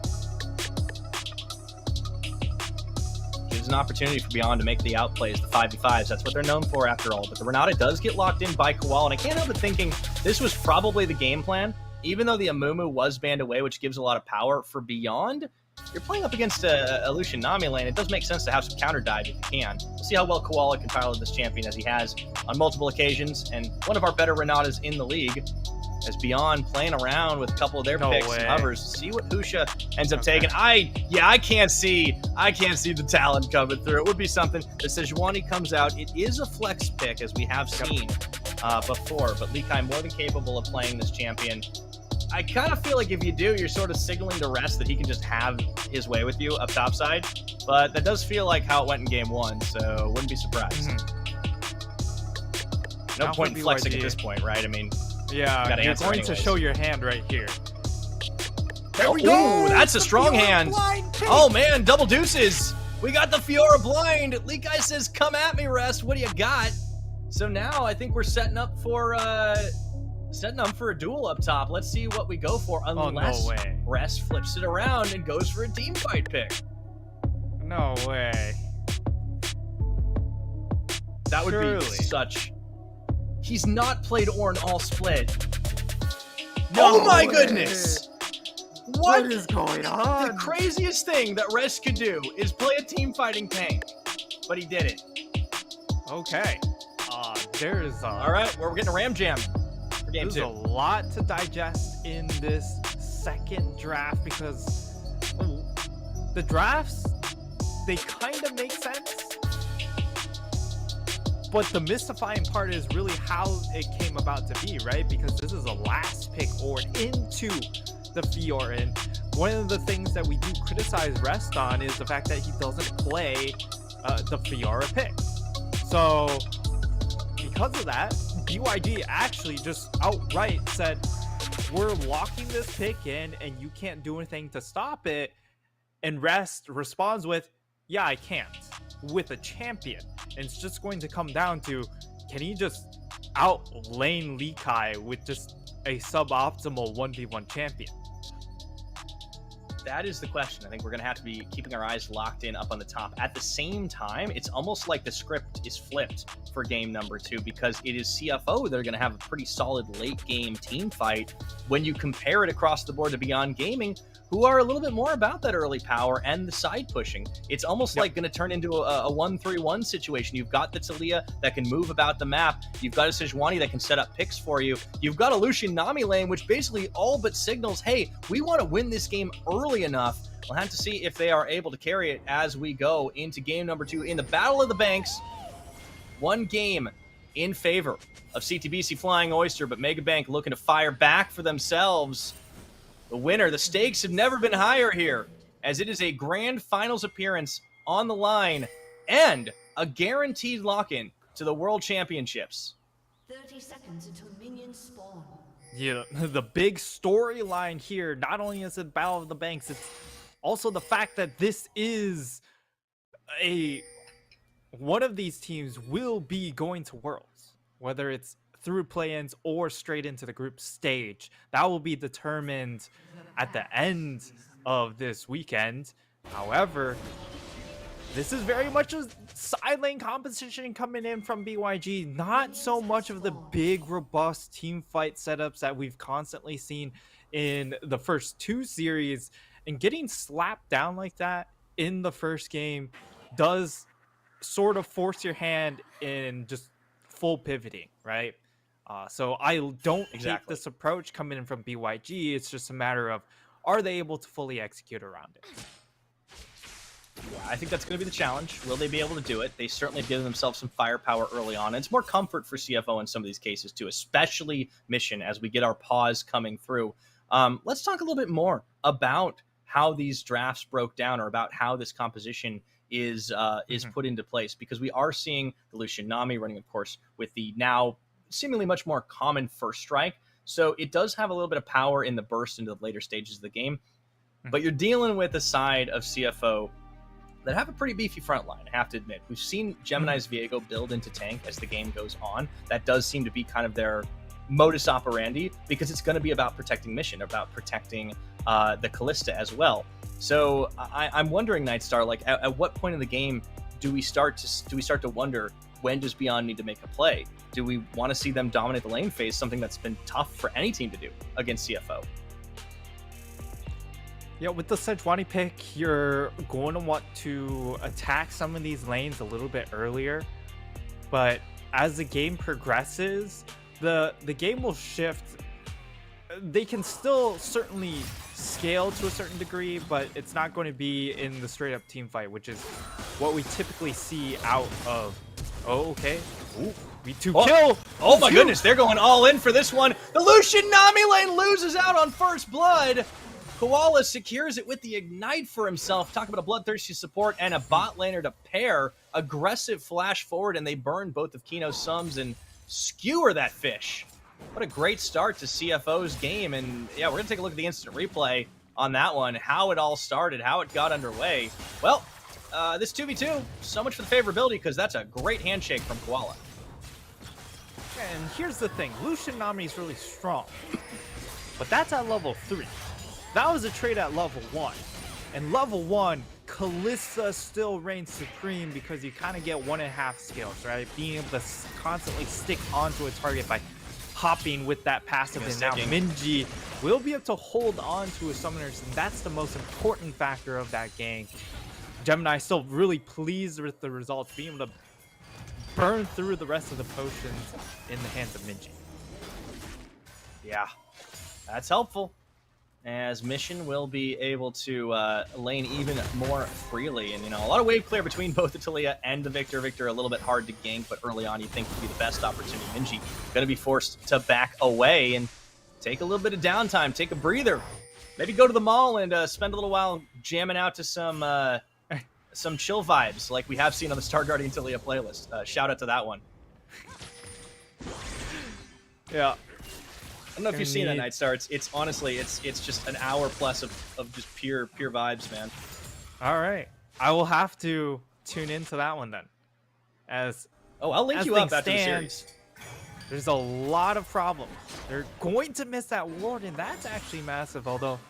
Gives an opportunity for Beyond to make the outplays, the 5v5s. That's what they're known for after all. But the Renata does get locked in by Kowal, and I can't help but thinking this was probably the game plan. Even though the Amumu was banned away, which gives a lot of power for Beyond, you're playing up against a Lucian Nami lane. It does make sense to have some counter dive if you can. We'll see how well Koala can pilot this champion, as he has on multiple occasions, and one of our better Renatas in the league, as Beyond playing around with a couple of their picks and hovers. See what Husha ends up taking. I can't see the Talon coming through. It would be something. The Sejuani comes out. It is a flex pick, as we have seen before, but Lee Kai more than capable of playing this champion. I kind of feel like if you do, you're sort of signaling to rest that he can just have his way with you up topside. But that does feel like how it went in game one, so wouldn't be surprised. No point in flexing at this point, right? I mean, yeah, you're going to show your hand right here. There we go! That's a strong hand! Oh man, double deuces! We got the Fiora blind. Lekai says, come at me, Rest. What do you got? So now I think we're setting up for a duel up top. Let's see what we go for, unless Rest flips it around and goes for a team fight pick. No way. That would be such... He's not played Ornn all split. No oh my way. Goodness! What is going on? The craziest thing that Rest could do is play a team fighting tank, but he did it. Okay. There's all right, we're getting a Ram Jam for game 2. There's a lot to digest in this second draft because the drafts, they kind of make sense. But the mystifying part is really how it came about to be, right? Because this is a last pick or into the Fiora. And one of the things that we do criticize Rest on is the fact that he doesn't play the Fiora pick. So because of that, BYG actually just outright said, we're locking this pick in and you can't do anything to stop it. And Rest responds with, yeah, I can't, with a champion. And it's just going to come down to, can he just out-lane Lekai with just a suboptimal 1v1 champion? That is the question. I think we're going to have to be keeping our eyes locked in up on the top. At the same time, it's almost like the script is flipped for game number 2 because it is CFO that are going to have a pretty solid late game team fight when you compare it across the board to Beyond Gaming, who are a little bit more about that early power and the side pushing. It's almost like going to turn into a 1-3-1 situation. You've got the Talia that can move about the map. You've got a Sejuani that can set up picks for you. You've got a Lucian Nami lane, which basically all but signals, hey, we want to win this game early enough. We'll have to see if they are able to carry it as we go into game number 2 in the Battle of the Banks. One game in favor of CTBC Flying Oyster, but Megabank looking to fire back for themselves. The winner, the stakes have never been higher here, as it is a grand finals appearance on the line and a guaranteed lock-in to the World Championships. 30 seconds until minions spawn. Yeah, the big storyline here, not only is it Battle of the Banks, it's also the fact that this is one of these teams will be going to Worlds, whether it's through play-ins or straight into the group stage. That will be determined at the end of this weekend. However, this is very much a side lane competition coming in from BYG. Not so much of the big, robust team fight setups that we've constantly seen in the first 2 series. And getting slapped down like that in the first game does sort of force your hand in just full pivoting, right? So I don't take this approach coming in from BYG. It's just a matter of, are they able to fully execute around it? Yeah, I think that's going to be the challenge. Will they be able to do it? They certainly have given themselves some firepower early on. And it's more comfort for CFO in some of these cases too, especially Mission as we get our pause coming through. Let's talk a little bit more about how these drafts broke down, or about how this composition is put into place, because we are seeing the Lucian Nami running, of course, with the now seemingly much more common first strike. So it does have a little bit of power in the burst into the later stages of the game. But you're dealing with a side of CFO that have a pretty beefy front line, I have to admit. We've seen Gemini's Viego build into tank as the game goes on. That does seem to be kind of their modus operandi, because it's going to be about protecting Mission, about protecting the Callista as well. So I'm wondering, Nightstar, like at what point in the game do we start to wonder, when does Beyond need to make a play? Do we want to see them dominate the lane phase, something that's been tough for any team to do against CFO? Yeah, with the Sejuani pick, you're going to want to attack some of these lanes a little bit earlier. But as the game progresses, the game will shift. They can still certainly scale to a certain degree, but it's not going to be in the straight up team fight, which is what we typically see out of... Oh, okay. Ooh, kill. Oh my goodness, they're going all in for this one. The Lucian Nami lane loses out on first blood. Koala secures it with the Ignite for himself. Talk about a bloodthirsty support and a bot laner to pair. Aggressive flash forward, and they burn both of Kino's sums and skewer that fish. What a great start to CFO's game. And yeah, we're going to take a look at the instant replay on that one, how it all started, how it got underway. Well, this 2v2, so much for the favorability, because that's a great handshake from Koala. And here's the thing, Lucian Nami is really strong, but that's at level 3. That was a trade at level 1. And level 1, Kalista still reigns supreme because you kind of get 1.5 skills, right? Being able to constantly stick onto a target by hopping with that passive, and now Minji will be able to hold on to his summoners, and that's the most important factor of that gang. Gemini still really pleased with the results, being able to burn through the rest of the potions in the hands of Minji. Yeah, that's helpful, as Mission will be able to lane even more freely. And, you know, a lot of wave clear between both the Taliyah and the Victor. Victor a little bit hard to gank, but early on you think would be the best opportunity. Minji going to be forced to back away and take a little bit of downtime, take a breather. Maybe go to the mall and spend a little while jamming out to some chill vibes like we have seen on the Star Guardian Taliyah playlist. Shout out to that one. Yeah. I don't know if you've seen that, Nightstar. It's honestly, it's just an hour plus of just pure vibes, man. All right. I will have to tune into that one then. I'll link you up after the series. There's a lot of problems. They're going to miss that ward, and that's actually massive, although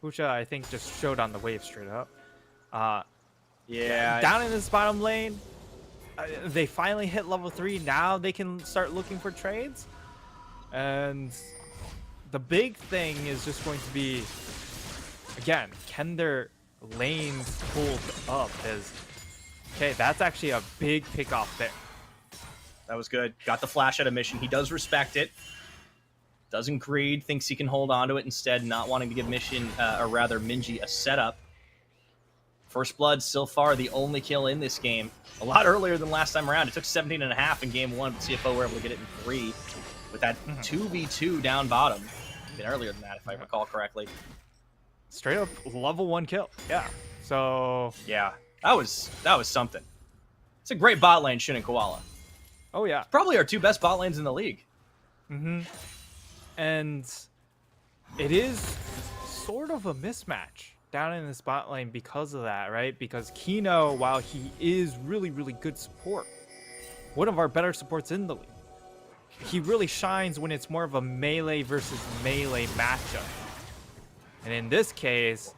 Husha, I think, just showed on the wave straight up. Yeah. Down in this bottom lane, they finally hit level 3. Now they can start looking for trades. And the big thing is just going to be, again, can their lanes hold up? Okay, that's actually a big pick off there. That was good. Got the flash out of Mission. He does respect it. Doesn't greed. Thinks he can hold on to it instead, not wanting to give Mission, or rather Minji, a setup. First Blood, so far, the only kill in this game. A lot earlier than last time around. It took 17.5 in game 1, but CFO were able to get it in 3 with that 2v2 down bottom. Even earlier than that, if I recall correctly. Straight up level 1 kill. Yeah. So yeah, that was something. It's a great bot lane, Shin and Koala. Oh yeah, it's probably our 2 best bot lanes in the league. And it is sort of a mismatch down in this bot lane because of that, right? Because Kino, while he is really good support, one of our better supports in the league, he really shines when it's more of a melee versus melee matchup. And in this case,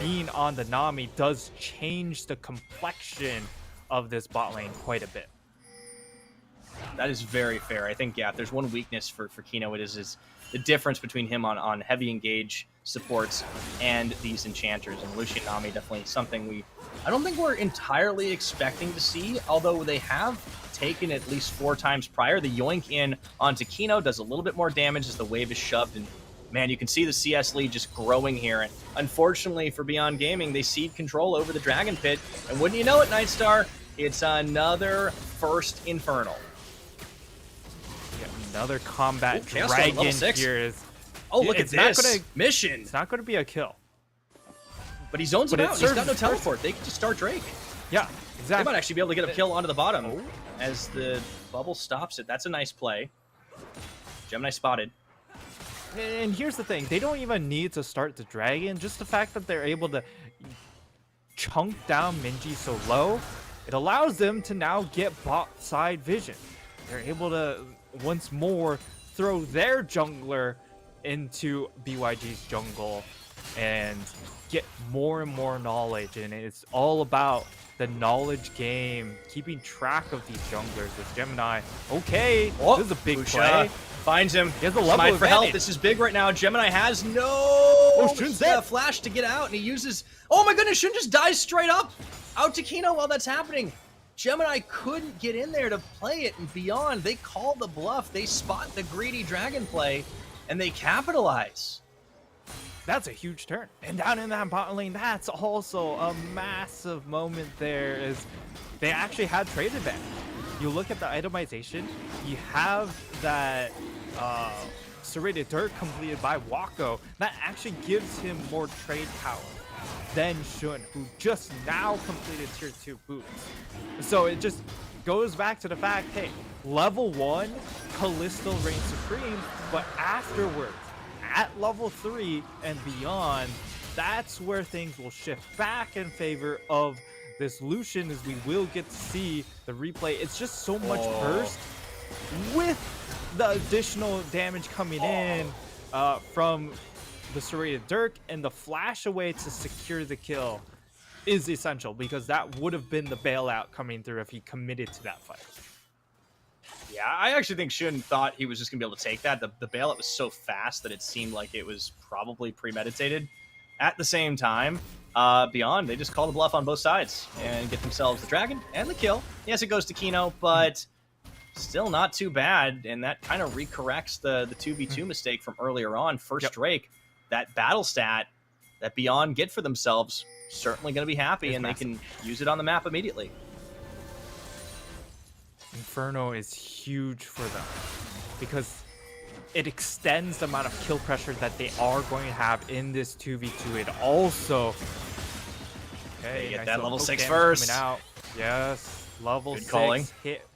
being on the Nami does change the complexion of this bot lane quite a bit. That is very fair. I think, yeah, if there's one weakness for Kino, it is the difference between him on heavy engage supports and these enchanters. And Lucian Nami definitely something I don't think we're entirely expecting to see, although they have taken at least 4 times prior. The yoink in onto Kino does a little bit more damage as the wave is shoved, and man, you can see the CS lead just growing here. And unfortunately for Beyond Gaming, they cede control over the Dragon Pit, and wouldn't you know it, Nightstar, it's another first Infernal. Yeah, another combat dragon here. Look at this Mission. It's not going to be a kill. But he zones him out. He's got no teleport. They can just start Drake. Yeah, exactly. They might actually be able to get a kill onto the bottom as the bubble stops it. That's a nice play. Gemini spotted. And here's the thing. They don't even need to start the dragon. Just the fact that they're able to chunk down Minji so low, it allows them to now get bot side vision. They're able to once more throw their jungler into BYG's jungle and get more and more knowledge, and it's all about the knowledge game, keeping track of these junglers with Gemini. Okay, this is a big play. Finds him. He has a level for help. This is big right now. Gemini has no flash to get out, and he uses. Oh my goodness! Shun just dies straight up out to Kino while that's happening. Gemini couldn't get in there to play it, and Beyond, they call the bluff. They spot the greedy dragon play, and they capitalize. That's a huge turn. And down in that bot lane, that's also a massive moment there, as they actually had trade advantage. You look at the itemization, you have that serrated dirt completed by Wako. That actually gives him more trade power than Shun, who just now completed tier 2 boots. So it just goes back to the fact, hey, level 1, Callisto reigns supreme, but afterwards, at level 3 and beyond, that's where things will shift back in favor of this Lucian is we will get to see the replay. It's just so much burst with the additional damage coming in from the serrated Dirk, and the flash away to secure the kill is essential because that would have been the bailout coming through if he committed to that fight. Yeah, I actually think Shun thought he was just going to be able to take that. The bailout was so fast that it seemed like it was probably premeditated. At the same time, Beyond, they just call the bluff on both sides and get themselves the dragon and the kill. Yes, it goes to Kino, but still not too bad, and that kind of recorrects the 2v2 mistake from earlier on. First Drake, that battle stat that Beyond get for themselves, certainly going to be happy, and massive. They can use it on the map immediately. Inferno is huge for them because it extends the amount of kill pressure that they are going to have in this 2v2. It also they get that level 6 first. Coming out. Yes, level Good 6 calling. Hit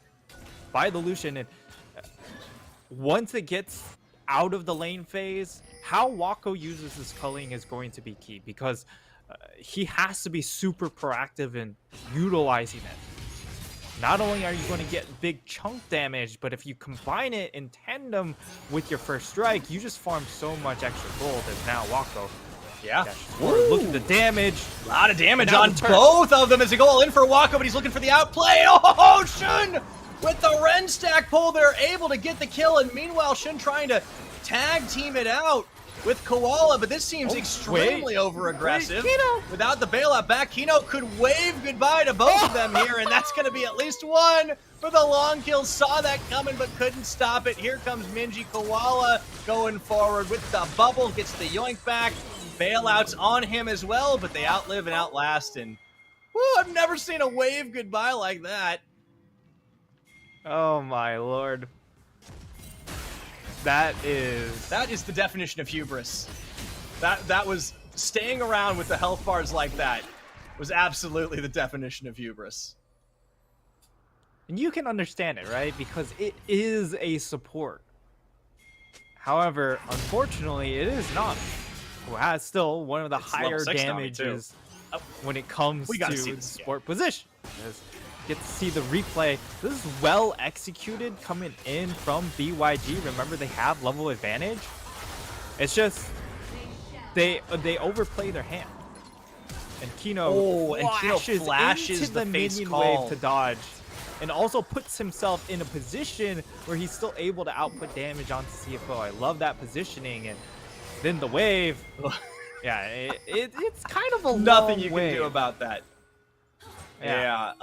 by the Lucian, and once it gets out of the lane phase, how Wako uses his culling is going to be key because he has to be super proactive in utilizing it. Not only are you going to get big chunk damage, but if you combine it in tandem with your first strike, you just farm so much extra gold. And now Wako, look at the damage. A lot of damage on both of them as they go all in for Wako, but he's looking for the outplay. Oh, Shun with the Ren stack pull, they're able to get the kill, and meanwhile Shun trying to tag team it out with Koala, but this seems extremely over-aggressive. Without the bailout back, Kino could wave goodbye to both of them here, and that's going to be at least one for the long kill. Saw that coming, but couldn't stop it. Here comes Minji. Koala going forward with the bubble, gets the yoink back. Bailouts on him as well, but they outlive and outlast, and I've never seen a wave goodbye like that. Oh my lord. That is the definition of hubris. That was staying around with the health bars like that was absolutely the definition of hubris. And you can understand it, right? Because it is a support. However, unfortunately, it is not. Who has still one of the higher damages when it comes to support position. Get to see the replay. This is well executed coming in from BYG. Remember, they have level advantage. It's just they overplay their hand. And Kino flashes into the minion wave to dodge, and also puts himself in a position where he's still able to output damage onto CFO. I love that positioning, and then the wave. Yeah, it's kind of a nothing you wave. Can do about that. Yeah.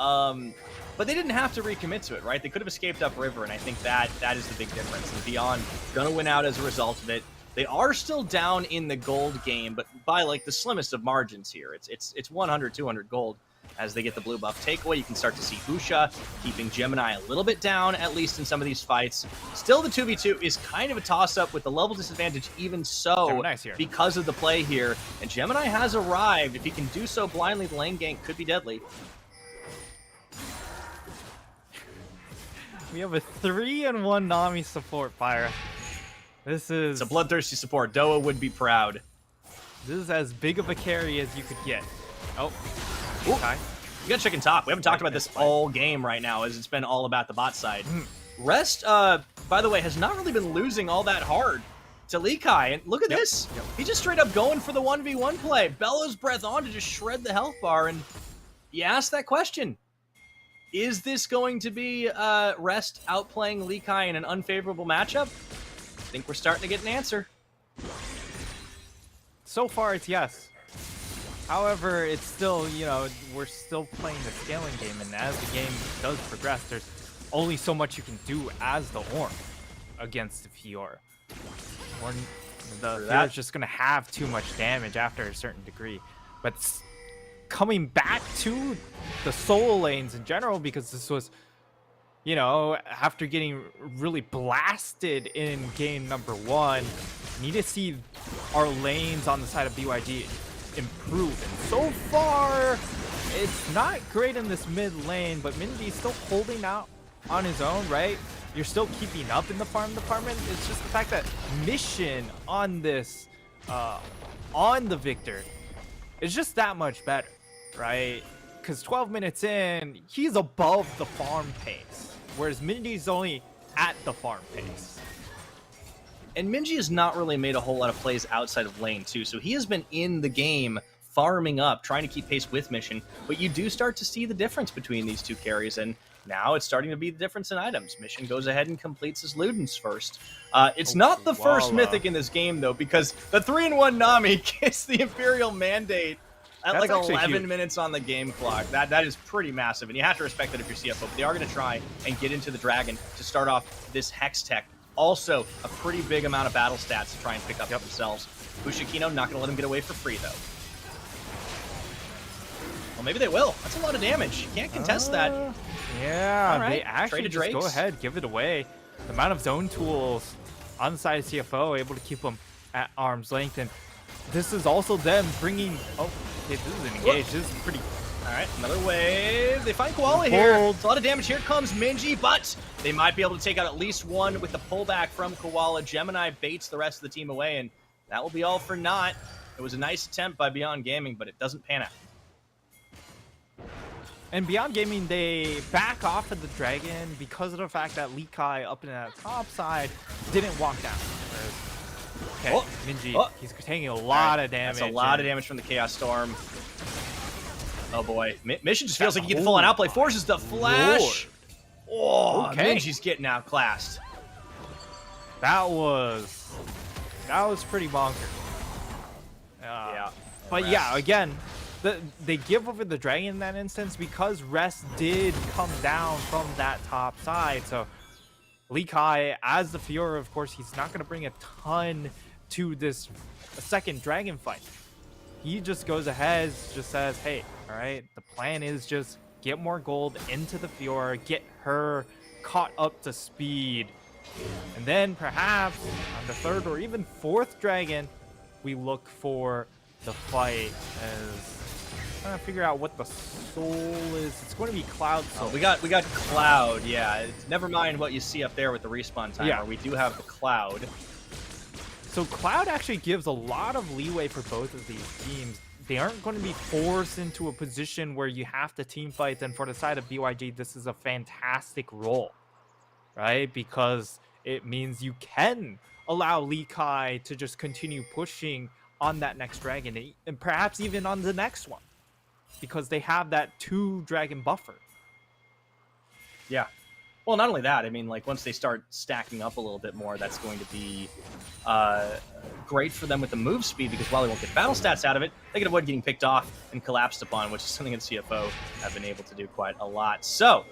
But they didn't have to recommit to it, right? They could have escaped upriver, and I think that is the big difference. And Beyond gonna win out as a result of it. They are still down in the gold game, but by like the slimmest of margins here. It's 100, 200 gold as they get the blue buff takeaway. You can start to see Busha keeping Gemini a little bit down, at least in some of these fights. Still, the 2v2 is kind of a toss-up with the level disadvantage even so because of the play here. And Gemini has arrived. If he can do so blindly, the lane gank could be deadly. We have a 3-1 Nami support, Pyra. This is... It's a bloodthirsty support. Doa would be proud. This is as big of a carry as you could get. Oh. Okay. You got chicken top. We haven't talked about this all game right now, as it's been all about the bot side. Rest, by the way, has not really been losing all that hard to Lee Kai. And look at this. He's just straight up going for the 1v1 play. Bellows breath on to just shred the health bar. And you ask that question. Is this going to be Rest outplaying Lee Kai in an unfavorable matchup? I think we're starting to get an answer. So far, it's yes. However, it's still, we're still playing the scaling game, and as the game does progress, there's only so much you can do as the Ornn against the Fiora. The Fiora's just going to have too much damage after a certain degree. But coming back to the solo lanes in general, because this was, after getting really blasted in game number 1, need to see our lanes on the side of BYG improve. And so far, it's not great in this mid lane, but Minji's still holding out on his own, right? You're still keeping up in the farm department. It's just the fact that mission on this, on the Victor, is just that much better, right? because 12 minutes in, he's above the farm pace, whereas Minji's only at the farm pace. And Minji has not really made a whole lot of plays outside of lane, too. So he has been in the game, farming up, trying to keep pace with Mission. But you do start to see the difference between these two carries, and now it's starting to be the difference in items. Mission goes ahead and completes his Ludens first. It's not the first Mythic in this game, though, because the 3-in-1 Nami gets the Imperial Mandate at That's like 11 huge. minutes on the game clock. That is pretty massive, and you have to respect that if you're CFO. But they are going to try and get into the Dragon to start off this Hex Tech. Also, a pretty big amount of battle stats to try and pick up for themselves. Bushikino not going to let him get away for free, though. Well, maybe they will. That's a lot of damage. You can't contest that. Yeah, All right. they actually just go ahead, give it away. The amount of zone tools on the side of CFO, able to keep them at arm's length. And this is also them bringing... Oh, okay, this is an engage. This is pretty... All right, another wave. They find Koala here. It's a lot of damage. Here comes Minji, but they might be able to take out at least one with the pullback from Koala. Gemini baits the rest of the team away, and that will be all for naught. It was a nice attempt by Beyond Gaming, but it doesn't pan out. And Beyond Gaming, they back off of the Dragon because of the fact that Lee Kai up in that top side didn't walk down. Okay, Minji, he's taking a lot of damage. That's a lot of damage from the Chaos Storm. Oh boy, Mission just feels like he gets the full-on outplay. Forces the flash. Oh, Minji's getting outclassed. That was pretty bonkers. Yeah. But yeah, again, they give over the Dragon in that instance because Rest did come down from that top side. So Lee Kai, as the Fiora, of course, he's not going to bring a ton to this second Dragon fight. He just goes ahead, just says, hey, all right, the plan is just get more gold into the Fiora, get her caught up to speed. And then perhaps on the third or even fourth Dragon, we look for the fight as trying to figure out what the soul is. It's going to be Cloud Soul. Oh, we got Cloud, yeah. Never mind what you see up there with the respawn timer. Yeah. We do have the Cloud. So Cloud actually gives a lot of leeway for both of these teams. They aren't going to be forced into a position where you have to team fight. And for the side of BYG, this is a fantastic role, right? Because it means you can allow Lee Kai to just continue pushing on that next Dragon and perhaps even on the next one because they have that 2-Dragon buffer. Yeah. Well, not only that, I mean, like, once they start stacking up a little bit more, that's going to be great for them with the move speed, because while they won't get battle stats out of it, they can avoid getting picked off and collapsed upon, which is something that CFO have been able to do quite a lot. So,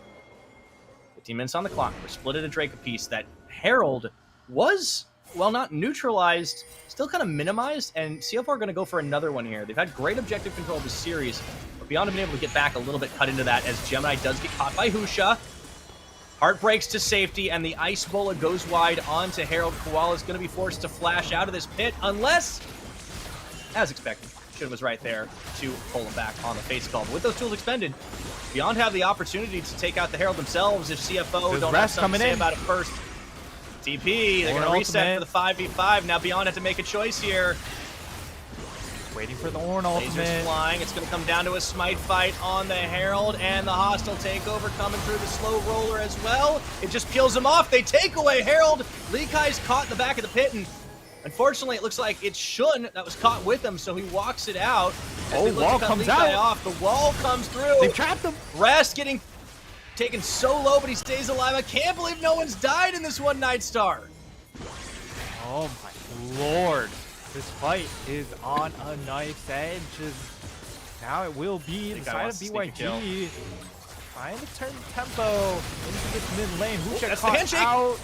15 minutes on the clock. We're split at a Drake apiece. That Herald was, well, not neutralized, still kind of minimized, and CFO are going to go for another one here. They've had great objective control this series, but Beyond have been able to get back a little bit cut into that as Gemini does get caught by Husha. Heart breaks to safety, and the Ice Bola goes wide onto Herald. Koala is going to be forced to flash out of this pit, unless, as expected, Shun was right there to pull him back on the face call. But with those tools expended, Beyond have the opportunity to take out the Herald themselves if CFO don't have something to say about it first. TP, they're going to reset for the 5v5. Now Beyond have to make a choice here. Waiting for the Ornn ultimate. Lasers flying. It's going to come down to a smite fight on the Herald, and the hostile takeover coming through the slow roller as well. It just peels him off. They take away Herald. Lee Kai's caught in the back of the pit, and unfortunately, it looks like it's Shun that was caught with him, so he walks it out. Oh, wall comes out. Off. The wall comes through. They've trapped him. Rest getting taken so low, but he stays alive. I can't believe no one's died in this one Night Star. Oh my lord. This fight is on a knife's edge. Now it will be the side of BYG trying to turn tempo into this mid lane. That's the handshake. Out.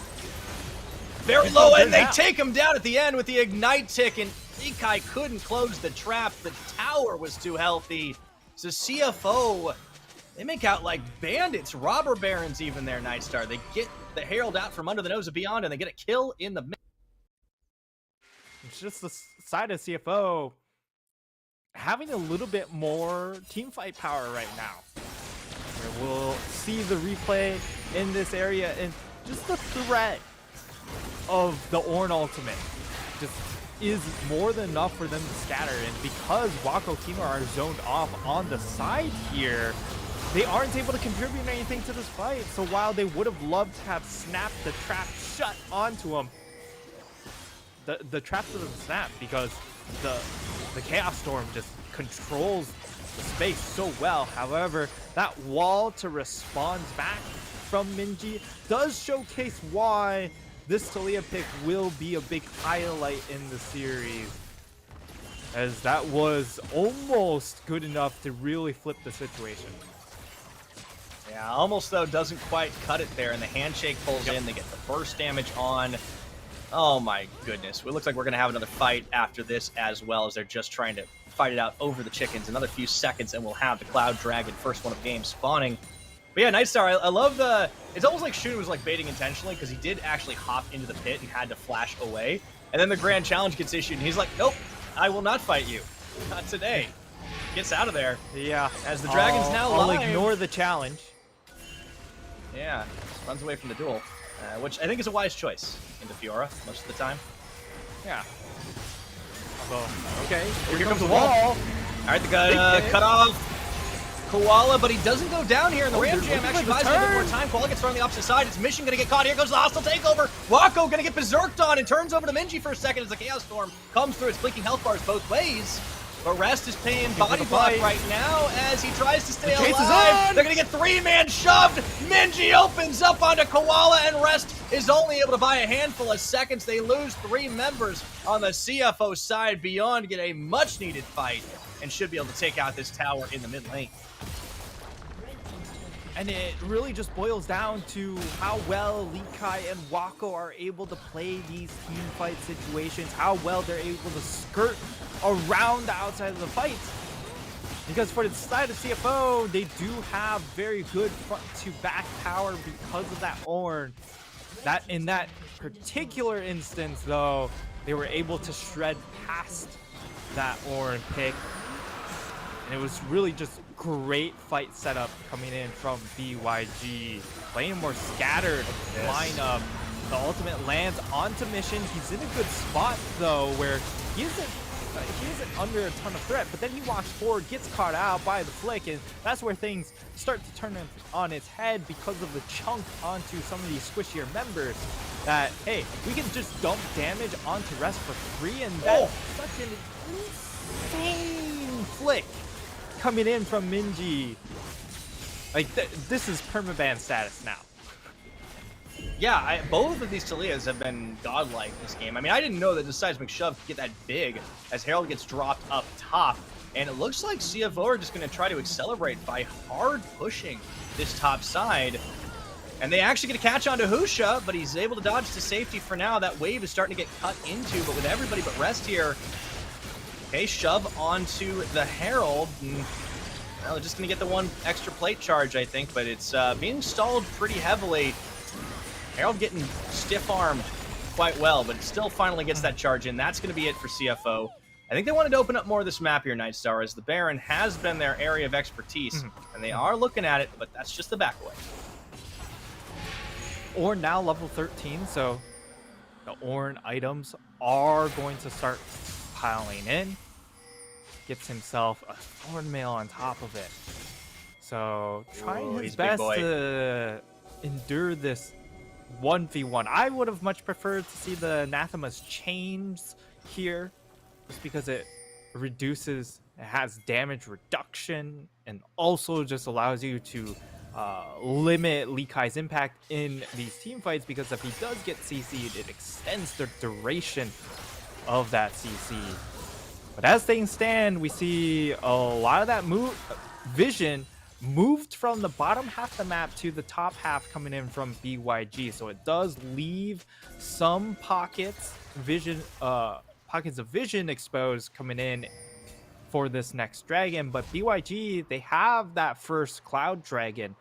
Very low, and they take him down at the end with the Ignite tick, and Lee Kai couldn't close the trap. The tower was too healthy. So CFO, they make out like bandits, robber barons even there, Night Star. They get the Herald out from under the nose of Beyond, and they get a kill in the mid. It's just the side of CFO having a little bit more team fight power right now. We'll see the replay in this area, and just the threat of the Ornn ultimate just is more than enough for them to scatter. And because Wako Kino are zoned off on the side here, they aren't able to contribute anything to this fight. So while they would have loved to have snapped the trap shut onto him, the trap doesn't snap because the Chaos Storm just controls the space so well. However, that wall to respond back from Minji does showcase why this Taliyah pick will be a big highlight in the series, as that was almost good enough to really flip the situation. Yeah, almost though doesn't quite cut it there, and the handshake pulls in. They get the burst damage on. Oh my goodness. It looks like we're going to have another fight after this as well, as they're just trying to fight it out over the chickens. Another few seconds and we'll have the Cloud Dragon, first one of the game, spawning. But yeah, Nightstar, I love the... It's almost like Shun was like baiting intentionally, because he did actually hop into the pit and had to flash away. And then the Grand Challenge gets issued and he's like, nope, I will not fight you. Not today. Gets out of there. Yeah. As the Dragon's now live. I'll ignore the challenge. Yeah, runs away from the duel, which I think is a wise choice into Fiora most of the time. Yeah. Although, okay, here comes the wall. All right, the guy cut off Koala, but he doesn't go down here, and the Ram Jam actually buys a little bit more time. Koala gets thrown on the opposite side. It's Mission going to get caught. Here goes the hostile takeover. Wako going to get berserked on and turns over to Minji for a second as the Chaos Storm comes through. It's blinking health bars both ways. But Rest is paying body block right now as he tries to stay alive. They're going to get three-man shoved. Minji opens up onto Koala, and Rest is only able to buy a handful of seconds. They lose 3 members on the CFO side. Beyond get a much-needed fight and should be able to take out this tower in the mid lane. And it really just boils down to how well Likai and Wako are able to play these team fight situations, how well they're able to skirt around the outside of the fight. Because for the side of CFO, they do have very good front to back power because of that Ornn. That in that particular instance, though, they were able to shred past that Ornn pick. And it was really just great fight setup coming in from BYG. Playing a more scattered lineup. The ultimate lands onto Mission. He's in a good spot, though, where he isn't under a ton of threat, but then he walks forward, gets caught out by the flick, and that's where things start to turn on its head because of the chunk onto some of these squishier members. That, hey, we can just dump damage onto Rest for free, and that's such an insane flick coming in from Minji. Like, this is permaban status now. Yeah, both of these Taliyahs have been godlike this game. I mean, I didn't know that the seismic shove could get that big as Herald gets dropped up top. And it looks like CFO are just going to try to accelerate by hard pushing this top side. And they actually get a catch onto Husha, but he's able to dodge to safety for now. That wave is starting to get cut into, but with everybody but Rest here, okay, shove onto the Herald. And, well, they're just going to get the one extra plate charge, I think, but it's being stalled pretty heavily. Herald getting stiff-armed quite well, but still finally gets that charge in. That's going to be it for CFO. I think they wanted to open up more of this map here, Nightstar, as the Baron has been their area of expertise, and they are looking at it, but that's just the back away. Ornn now level 13, so the Ornn items are going to start piling in. Gets himself a Thorn Mail on top of it. So trying his best to endure this 1v1. I would have much preferred to see the Anathema's chains here, just because it has damage reduction, and also just allows you to limit Likai's impact in these team fights, because if he does get CC'd, it extends the duration of that CC. But as things stand, we see a lot of that vision moved from the bottom half of the map to the top half coming in from BYG. So it does leave some pockets of vision exposed coming in for this next dragon. But BYG, they have that first Cloud Dragon,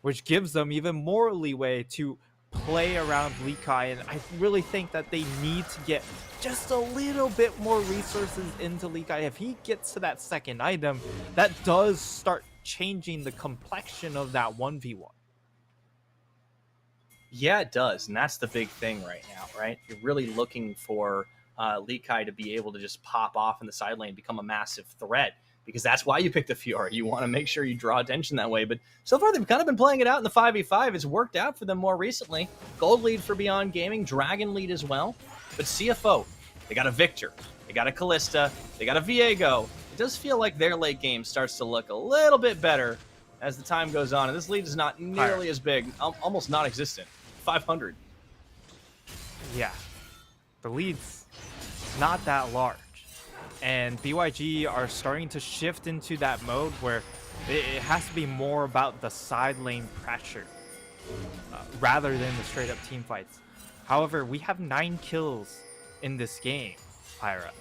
which gives them even more leeway to play around Likai. And I really think that they need to get just a little bit more resources into Likai. If he gets to that second item, that does start changing the complexion of that 1v1. Yeah, it does, and that's the big thing right now, right? You're really looking for Lee Kai to be able to just pop off in the side lane, become a massive threat, because that's why you pick the Fiora. You want to make sure you draw attention that way. But so far, they've kind of been playing it out in the 5v5. It's worked out for them more recently. Gold lead for Beyond Gaming, Dragon lead as well. But CFO, they got a Victor, they got a Callista, they got a Viego. It does feel like their late game starts to look a little bit better as the time goes on. And this lead is not nearly as big, almost non-existent. 500. Yeah, the lead's not that large. And BYG are starting to shift into that mode where it has to be more about the side lane pressure rather than the straight up team fights. However, we have 9 kills in this game, Pyra.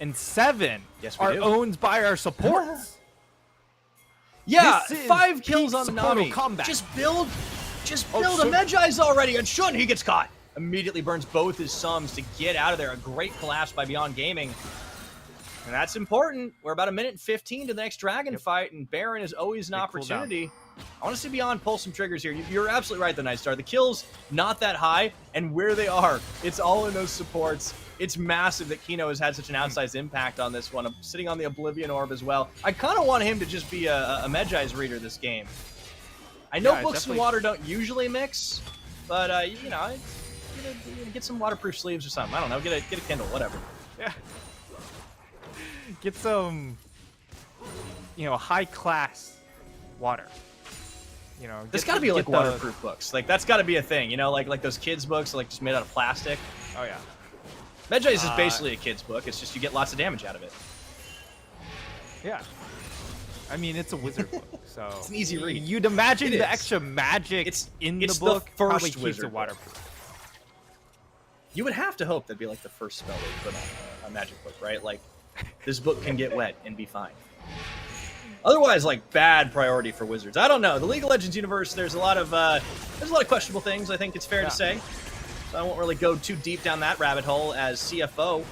And 7 are owned by our supports. Yeah, 5 kills on Nami. Combat. Just build a Medjai's already. And Shun, he gets caught. Immediately burns both his sums to get out of there. A great collapse by Beyond Gaming. And that's important. We're about 1:15 to the next Dragon fight, and Baron is always an opportunity. I want to see Beyond pull some triggers here. You're absolutely right, the Nightstar. The kills, not that high, and where they are, it's all in those supports. It's massive that Kino has had such an outsized impact on this one. I'm sitting on the Oblivion Orb as well. I kind of want him to just be a Medjai's reader this game. I know books and water don't usually mix, but, you know, get some waterproof sleeves or something. I don't know. Get a Kindle, whatever. Yeah. Get some, you know, high class water. You know, there's got to be like waterproof books. Like that's got to be a thing. You know, like those kids books, like just made out of plastic. Oh yeah. Medjai's is basically a kid's book. It's just you get lots of damage out of it. Yeah. I mean, it's a wizard book, so it's an easy read. You'd imagine the extra magic in the book probably keeps it waterproof. You would have to hope that'd be like the first spell they put on a magic book, right? Like, this book can get wet and be fine. Otherwise, like, bad priority for Wizards. I don't know. The League of Legends universe, there's a lot of questionable things, I think it's fair to say. So I won't really go too deep down that rabbit hole as CFO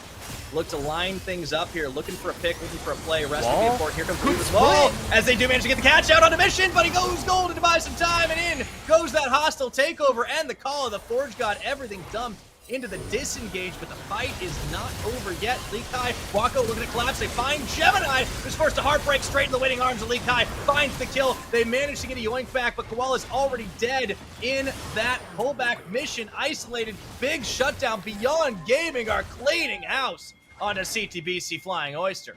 look to line things up here, looking for a pick, looking for a play. Rest will be important. Here comes Blue with Wall as they do manage to get the catch out on a mission, but he goes gold to buy some time, and in goes that hostile takeover and the call of the Forge God. Everything dumped into the disengage, but the fight is not over yet. Lee Kai, Wako looking to collapse. They find Gemini, who's forced to heartbreak straight in the waiting arms of Lee Kai. Finds the kill. They manage to get a yoink back, but Koala's already dead in that pullback mission. Isolated, big shutdown. Beyond Gaming are cleaning house on a CTBC Flying Oyster.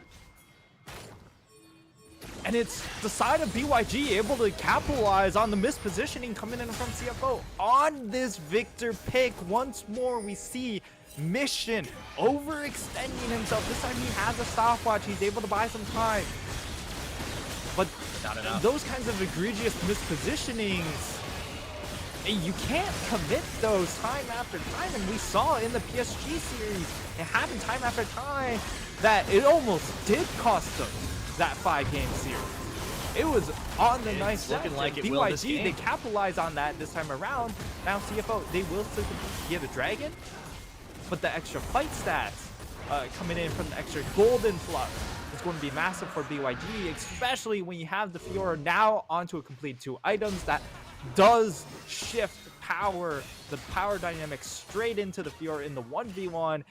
And it's the side of BYG able to capitalize on the mispositioning coming in from CFO. On this Victor pick, once more we see Mission overextending himself. This time he has a stopwatch. He's able to buy some time. But not enough. Those kinds of egregious mispositionings, you can't commit those time after time. And we saw in the PSG series, it happened time after time, that it almost did cost them that 5-game series. It was on the nice looking like it will this BYG, game. they capitalize on that this time around. Now CFO, they will still get a dragon, but the extra fight stats coming in from the extra golden fluff is going to be massive for BYG, especially when you have the Fiora now onto a complete 2 items that does shift the power dynamic straight into the Fiora in the 1v1.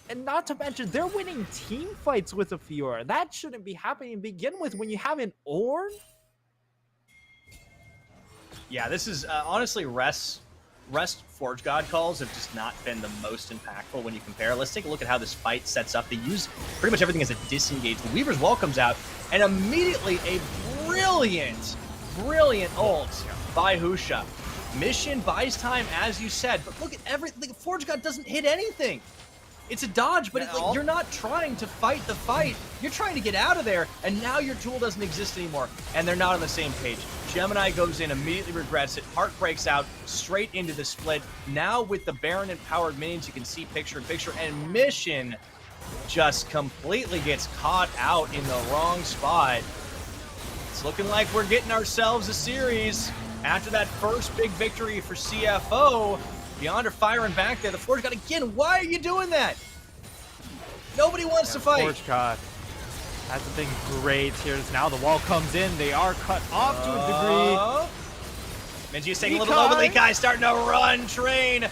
And not to mention, they're winning team fights with the Fiora. That shouldn't be happening to begin with when you have an Ornn. Yeah, this is honestly Rest Forge God calls have just not been the most impactful when you compare. Let's take a look at how this fight sets up. They use pretty much everything as a disengage. The Weaver's Wall comes out, and immediately a brilliant ult by Husha. Mission buys time, as you said, but look at everything. Forge God doesn't hit anything. It's a dodge, but like, you're not trying to fight the fight. You're trying to get out of there, and now your tool doesn't exist anymore, and they're not on the same page. Gemini goes in, immediately regrets it. Heart breaks out, straight into the split. Now with the Baron-empowered minions, you can see picture-in-picture, and Mission just completely gets caught out in the wrong spot. It's looking like we're getting ourselves a series. After that first big victory for CFO, Beyond are firing back there. The Forge God again. Why are you doing that? Nobody wants to fight. Forge God has been great here. Now the wall comes in. They are cut off to a degree. Minji is taking a little low, but Lee Kai starting to run train.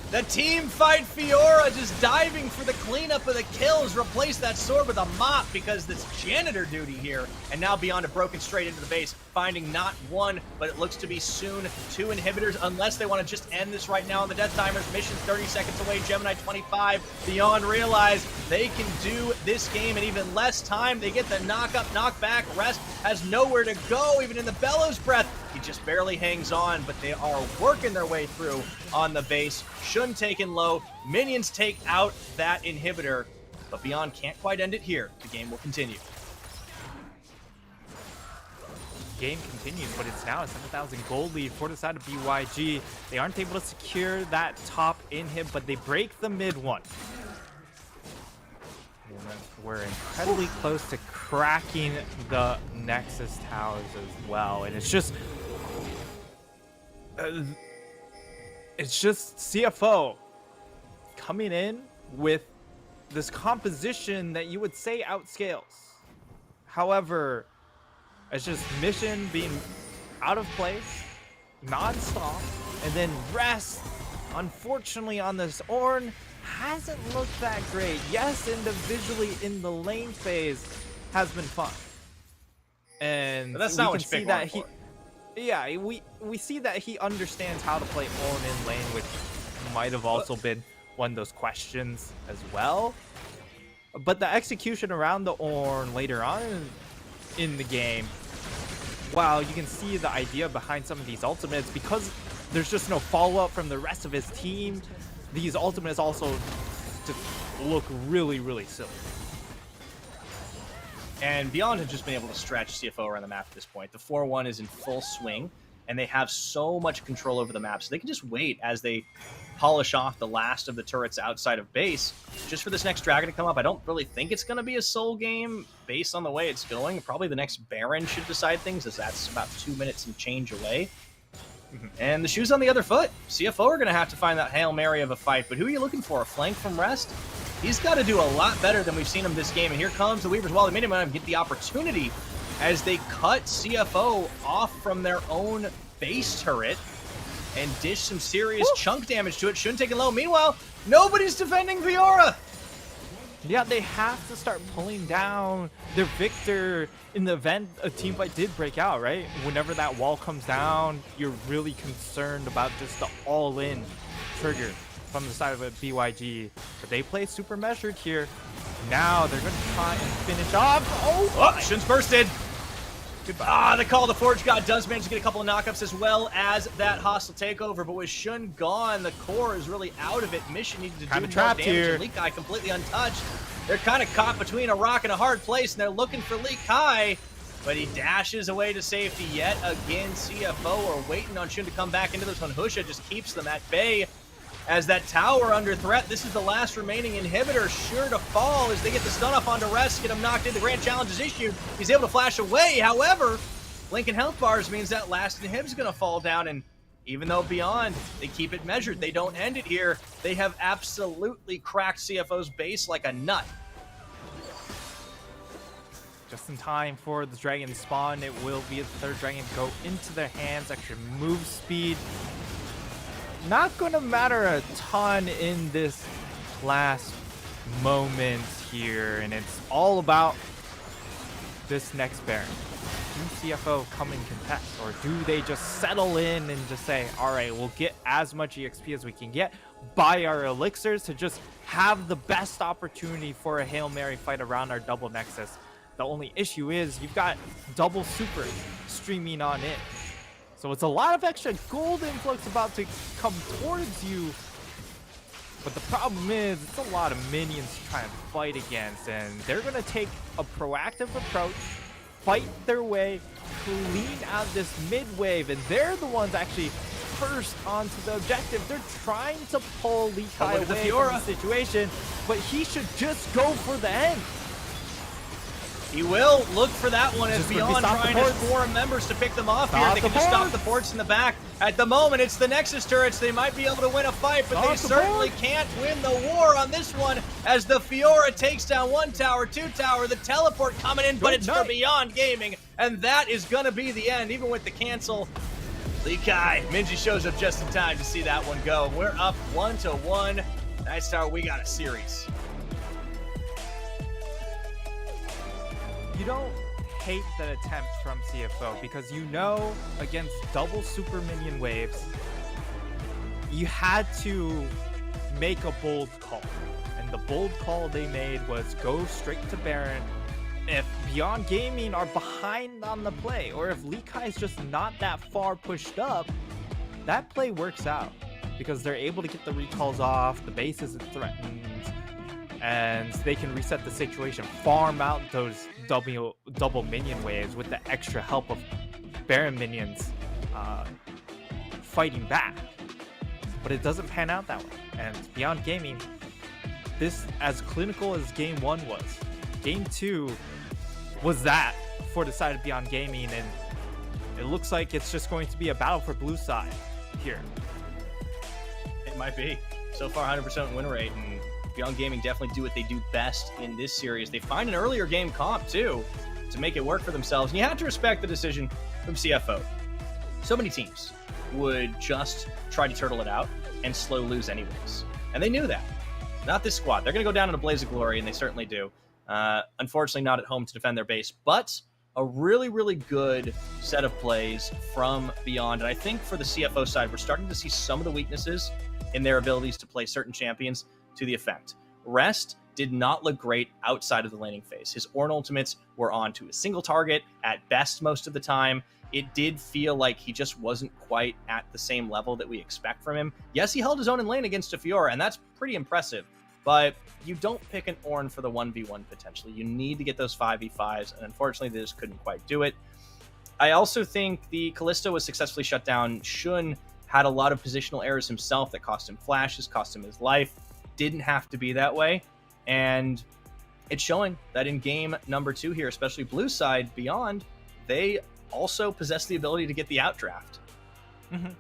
The team fight Fiora just diving for the cleanup of the kills. Replace that sword with a mop because this janitor duty here. And now Beyond have broken straight into the base, finding not one, but it looks to be soon 2 inhibitors, unless they want to just end this right now on the death timers. Mission 30 seconds away, Gemini 25. Beyond realize they can do this game in even less time. They get the knock up, knock back. Rest has nowhere to go, even in the Bellows breath. He just barely hangs on, but they are working their way through on the base. Shun taken low. Minions take out that inhibitor, but Beyond can't quite end it here. The game will continue. Game continues, but it's now a 7,000 gold lead for the side of BYG. They aren't able to secure that top inhib, but they break the mid one. We're incredibly close to cracking the Nexus towers as well, and it's just CFO coming in with this composition that you would say outscales. However, it's just Mission being out of place, non-stop, and then Rest, unfortunately on this Ornn, hasn't looked that great. Yes, individually in the lane phase has been fun. And but that's not what you pick that he, yeah, we see that he understands how to play Ornn in lane, which might have also been one of those questions as well. But the execution around the Ornn later on in the game, while you can see the idea behind some of these ultimates, because there's just no follow-up from the rest of his team, these ultimates also just look really, really silly. And Beyond have just been able to stretch CFO around the map at this point. The 4-1 is in full swing, and they have so much control over the map, so they can just wait as they polish off the last of the turrets outside of base, just for this next Dragon to come up. I don't really think it's going to be a soul game based on the way it's going. Probably the next Baron should decide things, as that's about 2 minutes and change away. And the shoe's on the other foot. CFO are going to have to find that Hail Mary of a fight, but who are you looking for? A flank from Rest? He's got to do a lot better than we've seen him this game, and here comes the Weavers. While the Miniman get the opportunity as they cut CFO off from their own base turret and dish some serious chunk damage to it. Shouldn't take it low. Meanwhile, nobody's defending Fiora. Yeah, they have to start pulling down their Victor in the event a teamfight did break out, right? Whenever that wall comes down, you're really concerned about just the all-in trigger from the side of a BYG. But they play super measured here. Now they're going to try and finish off. Oh, Shun's bursted. Goodbye. The Call of the Forge God does manage to get a couple of knockups as well as that hostile takeover, but with Shun gone, the core is really out of it. Mission needed to do more damage, and Lee Kai completely untouched. They're kind of caught between a rock and a hard place, and they're looking for Lee Kai, but he dashes away to safety yet again. CFO are waiting on Shun to come back into this one. Husha just keeps them at bay as that tower under threat. This is the last remaining inhibitor, sure to fall as they get the stun off onto Rest, get him knocked in. The Grand Challenge is issued. He's able to flash away. However, Lincoln Health Bars means that last inhib is going to fall down, and even though Beyond, they keep it measured, they don't end it here. They have absolutely cracked CFO's base like a nut. Just in time for the Dragon spawn. It will be the third Dragon go into their hands. Extra move speed. Not going to matter a ton in this last moment here, and it's all about this next Baron. Do CFO come and contest, or do they just settle in and just say, all right, we'll get as much EXP as we can get, buy our elixirs to just have the best opportunity for a Hail Mary fight around our double Nexus? The only issue is you've got double super streaming on in. So it's a lot of extra gold influx about to come towards you. But the problem is, it's a lot of minions to try and fight against. And they're going to take a proactive approach, fight their way, clean out this mid wave. And they're the ones actually first onto the objective. They're trying to pull Lee Kai away from the situation. But he should just go for the end. He will look for that one as Beyond trying to form members to pick them off here. They can just stop the ports in the back. At the moment, it's the Nexus turrets. They might be able to win a fight, but they certainly can't win the war on this one as the Fiora takes down 1 tower, 2 tower, the teleport coming in, but it's for Beyond Gaming, and that is going to be the end. Even with the cancel, Lee Kai, Minji shows up just in time to see that one go. We're up 1-1. Nice start. We got a series. You don't hate that attempt from CFO because you know against double super minion waves, you had to make a bold call. And the bold call they made was go straight to Baron. If Beyond Gaming are behind on the play, or if Lee Kai is just not that far pushed up, that play works out because they're able to get the recalls off, the base isn't threatened, and they can reset the situation, farm out those double minion waves with the extra help of Baron minions fighting back. But it doesn't pan out that way. And Beyond Gaming, this, as clinical as game 1 was, game 2 was that for the side of Beyond Gaming, and it looks like it's just going to be a battle for blue side here. It might be. So far, 100% win rate, and Beyond Gaming definitely do what they do best in this series. They find an earlier game comp, too, to make it work for themselves, and you have to respect the decision from CFO. So many teams would just try to turtle it out and slow lose anyways, and they knew that. Not this squad. They're going to go down in a blaze of glory, and they certainly do. Unfortunately, not at home to defend their base, but a really, really good set of plays from Beyond. And I think for the CFO side, we're starting to see some of the weaknesses in their abilities to play certain champions to the effect. Rest did not look great outside of the laning phase. His Ornn ultimates were on to a single target at best most of the time. It did feel like he just wasn't quite at the same level that we expect from him. Yes, he held his own in lane against a Fiora, and that's pretty impressive. But you don't pick an Ornn for the 1v1 potentially. You need to get those 5v5s, and unfortunately, they just couldn't quite do it. I also think the Kalista was successfully shut down. Shun had a lot of positional errors himself that cost him flashes, cost him his life. Didn't have to be that way. And it's showing that in game number 2 here, especially blue side, Beyond, they also possess the ability to get the outdraft. Mm-hmm.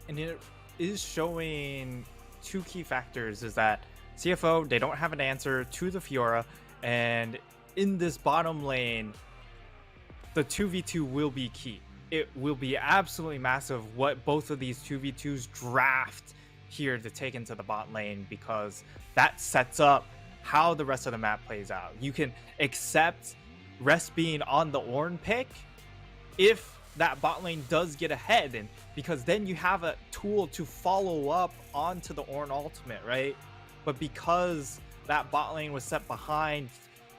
And it is showing 2 key factors, is that CFO, they don't have an answer to the Fiora, and in this bottom lane, the 2v2 will be key. It will be absolutely massive what both of these 2v2s draft here to take into the bot lane, because that sets up how the rest of the map plays out. You can accept Rest being on the Ornn pick if that bot lane does get ahead, and because then you have a tool to follow up onto the Ornn ultimate, right? But because that bot lane was set behind,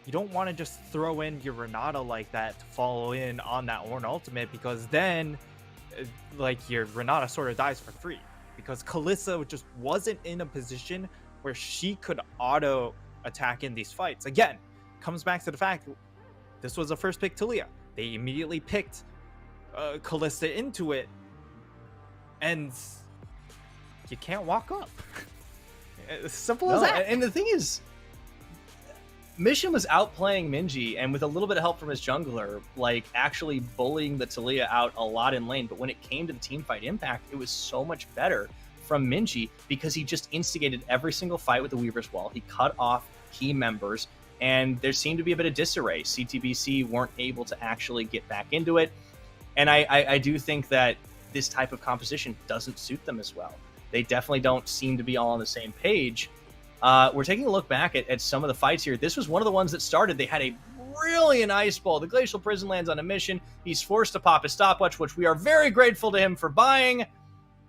you don't want to just throw in your Renata like that to follow in on that Ornn ultimate, because then like your Renata sort of dies for free, because Kalista just wasn't in a position where she could auto attack in these fights. Again, comes back to the fact this was a first pick Taliyah. They immediately picked Kalista into it, and you can't walk up. As simple as that. And the thing is, Mission was outplaying Minji, and with a little bit of help from his jungler, like actually bullying the Taliyah out a lot in lane. But when it came to the teamfight impact, it was so much better from Minji because he just instigated every single fight with the Weaver's Wall. He cut off key members, and there seemed to be a bit of disarray. CTBC weren't able to actually get back into it. And I do think that this type of composition doesn't suit them as well. They definitely don't seem to be all on the same page. We're taking a look back at some of the fights here. This was one of the ones that started. They had a brilliant ice ball. The Glacial Prison lands on a mission. He's forced to pop his stopwatch, which we are very grateful to him for buying.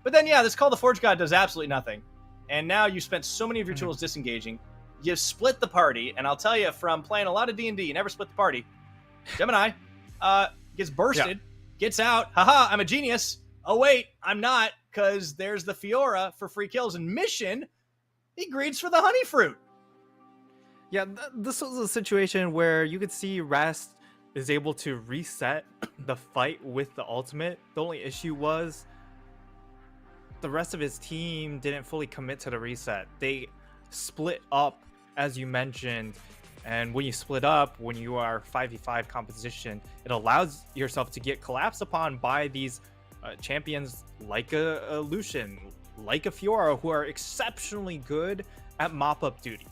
But then, yeah, this Call the Forge God does absolutely nothing. And now you spent so many of your tools disengaging. You split the party, and I'll tell you, from playing a lot of D&D, you never split the party. Gemini gets bursted, gets out. Haha, I'm a genius. Oh, wait, I'm not, because there's the Fiora for free kills. And Mission, he greets for the honey fruit. Yeah, this was a situation where you could see Rest is able to reset the fight with the ultimate. The only issue was the rest of his team didn't fully commit to the reset. They split up, as you mentioned, and when you split up, when you are 5v5 composition, it allows yourself to get collapsed upon by these champions like a Lucian, like a Fiora, who are exceptionally good at mop-up duty.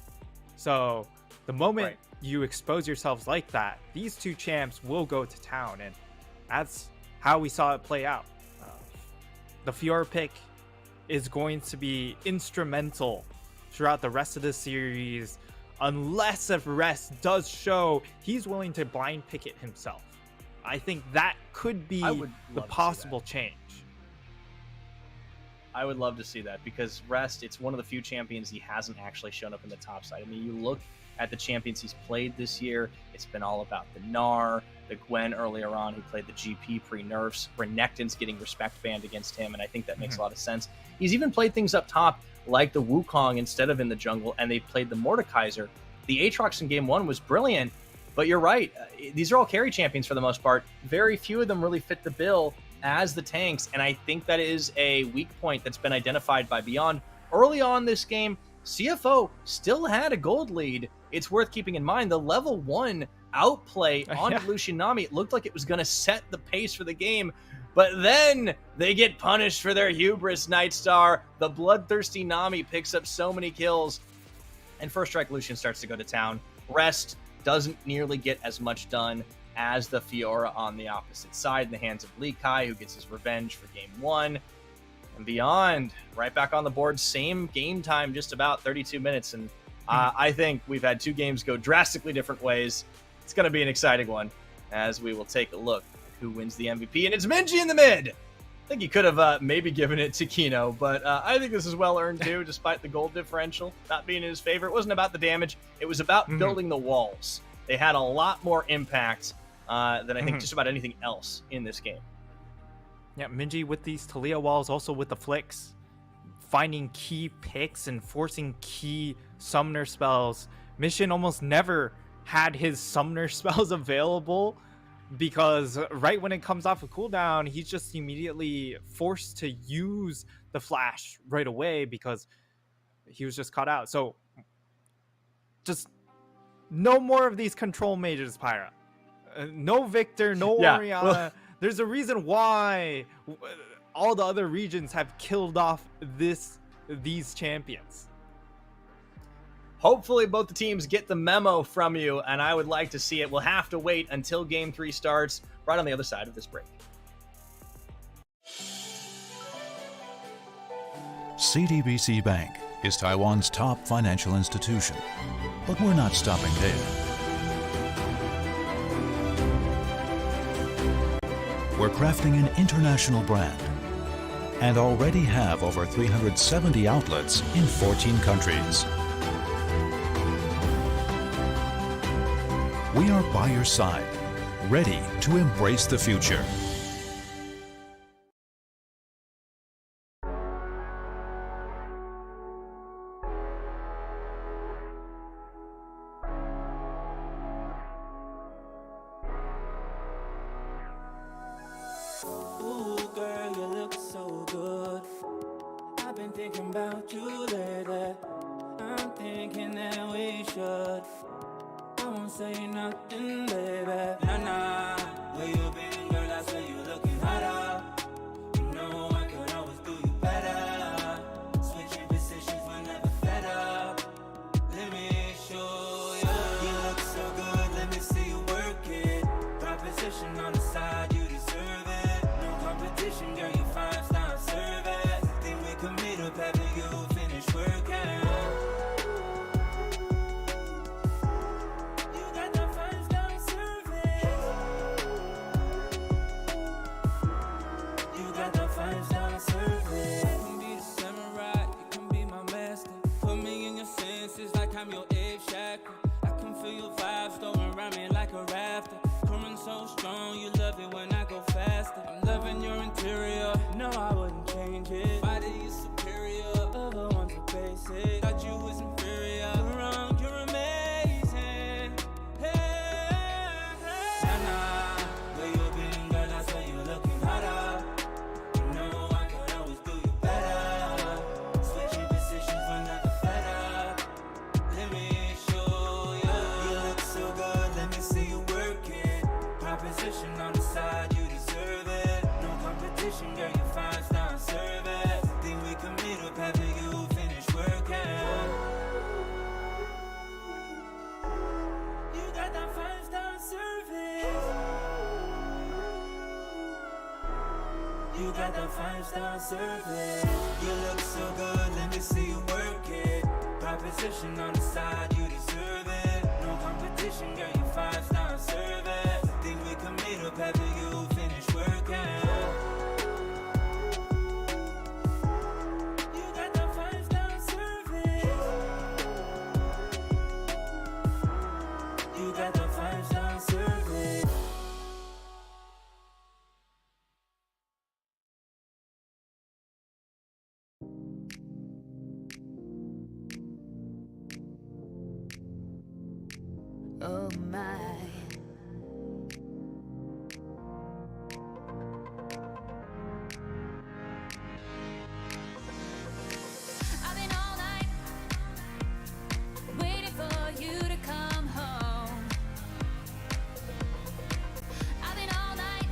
So the moment you expose yourselves like that, these two champs will go to town, and that's how we saw it play out. the Fiora pick is going to be instrumental throughout the rest of the series, unless if Rest does show he's willing to blind pick it himself. I think that could be the possible change. I would love to see that, because Rest, it's one of the few champions he hasn't actually shown up in the top side. I mean, you look at the champions he's played this year, it's been all about the Gnar, the Gwen earlier on, who played the GP pre-nerfs. Renekton's getting respect banned against him, and I think that makes a lot of sense. He's even played things up top, like the Wukong instead of in the jungle, and they've played the Mordekaiser. The Aatrox in Game 1 was brilliant, but you're right. These are all carry champions for the most part. Very few of them really fit the bill as the tanks, and I think that is a weak point that's been identified by Beyond. Early on this game, CFO still had a gold lead. It's worth keeping in mind the level 1 outplay on Lucian Nami. It looked like it was going to set the pace for the game, but then they get punished for their hubris. Nightstar, the bloodthirsty Nami, picks up so many kills, and First Strike Lucian starts to go to town. Rest doesn't nearly get as much done as the Fiora on the opposite side in the hands of Lee Kai, who gets his revenge for Game 1. And Beyond, right back on the board, same game time, just about 32 minutes, and I think we've had two games go drastically different ways. It's going to be an exciting one, as we will take a look at who wins the MVP, and it's Minji in the mid! I think he could have maybe given it to Kino, but I think this is well-earned too, despite the gold differential not being in his favor. It wasn't about the damage, it was about building the walls. They had a lot more impact than I think just about anything else in this game. Yeah, Minji with these Talia walls, also with the flicks, finding key picks and forcing key summoner spells. Mission almost never had his summoner spells available, because right when it comes off a cooldown, he's just immediately forced to use the flash right away because he was just caught out. So just no more of these control mages, Pyra. No Victor, no Orianna. There's a reason why all the other regions have killed off these champions. Hopefully both the teams get the memo from you, and I would like to see it. We'll have to wait until Game 3 starts, right on the other side of this break. CTBC Bank is Taiwan's top financial institution, but we're not stopping there. We're crafting an international brand and already have over 370 outlets in 14 countries. We are by your side, ready to embrace the future. Ooh, girl, you look so good. I've been thinking about you lately. I'm thinking that we should. I won't say nothing, baby. Nah, where you been, girl? I say you looking hotter. You know I could always do you better. Switching positions whenever fed up. Let me show you. You look so good, let me see you work it. Drop position on the side, you deserve it. No competition, girl, you 5-star service. Think we could meet up after you finish working. You got the 5-star service. You look so good, let me see you work it. Proposition on the side, you deserve it. No competition, girl, you 5-star service. Think we can meet up after you finish working. You got the 5-star service. You got the 5-star service. Oh my. I've been all night waiting for you to come home. I've been all night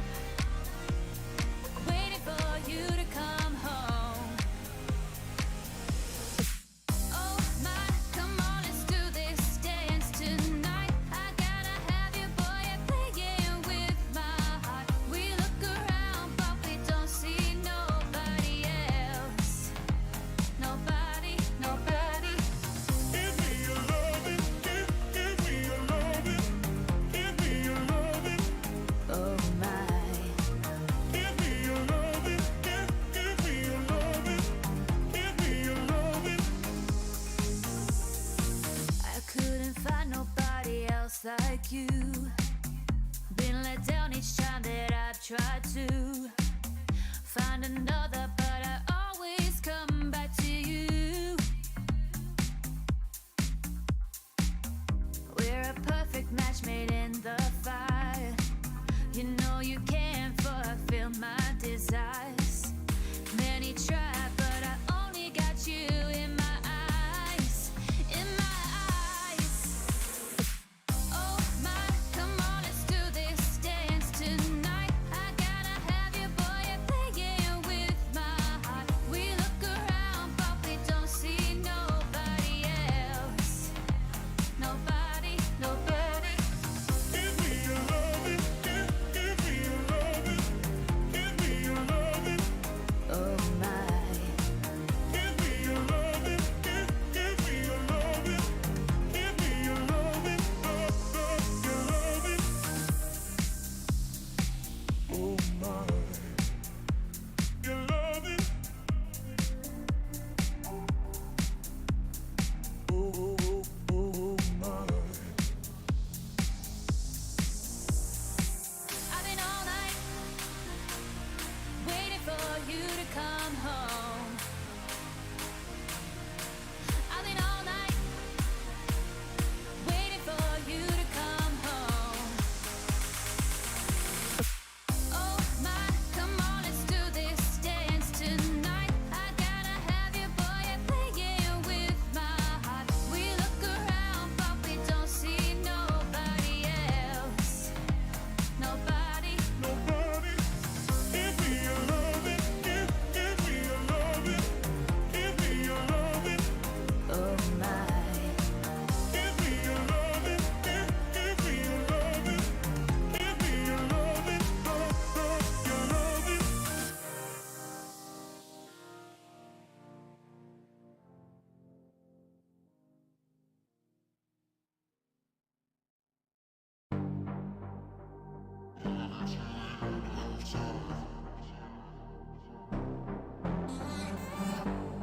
waiting for you to come home. Oh my, come on, let's do this dance tonight. I gotta have you, boy, you're playing with my heart. We look around, but we don't see nobody else. Nobody, nobody. Give me your loving, give me your loving, give me your loving, Oh my. give me your loving, give me your loving, give me your loving. I couldn't find nobody else like you. Been let down each time that I've tried to find another, but I always come back to you. We're a perfect match made in the fire. You know you can't fulfill my desires. Many try, but I only got you in my eyes. In my eyes. Oh my, come on, let's do this dance tonight. I gotta have you, boy, you're playing with my heart. We look around, but we don't see nobody else. Nobody, nobody. Give me your loving, give me your loving, give me your loving, Oh my. give me your loving, give me your loving, give me your loving, your loving. Oh my, your loving. Oh my. I've been all night waiting for you to come home. I've been all night waiting for you to come home. Oh my, come on, let's do this dance tonight. I gotta have you, boy, you're playing with my heart. We look around, but we don't see nobody else. Nobody. Nobody. Give me your loving, give me your loving, give me your loving, Oh my. give me your loving, give me your loving, give me your loving, your loving.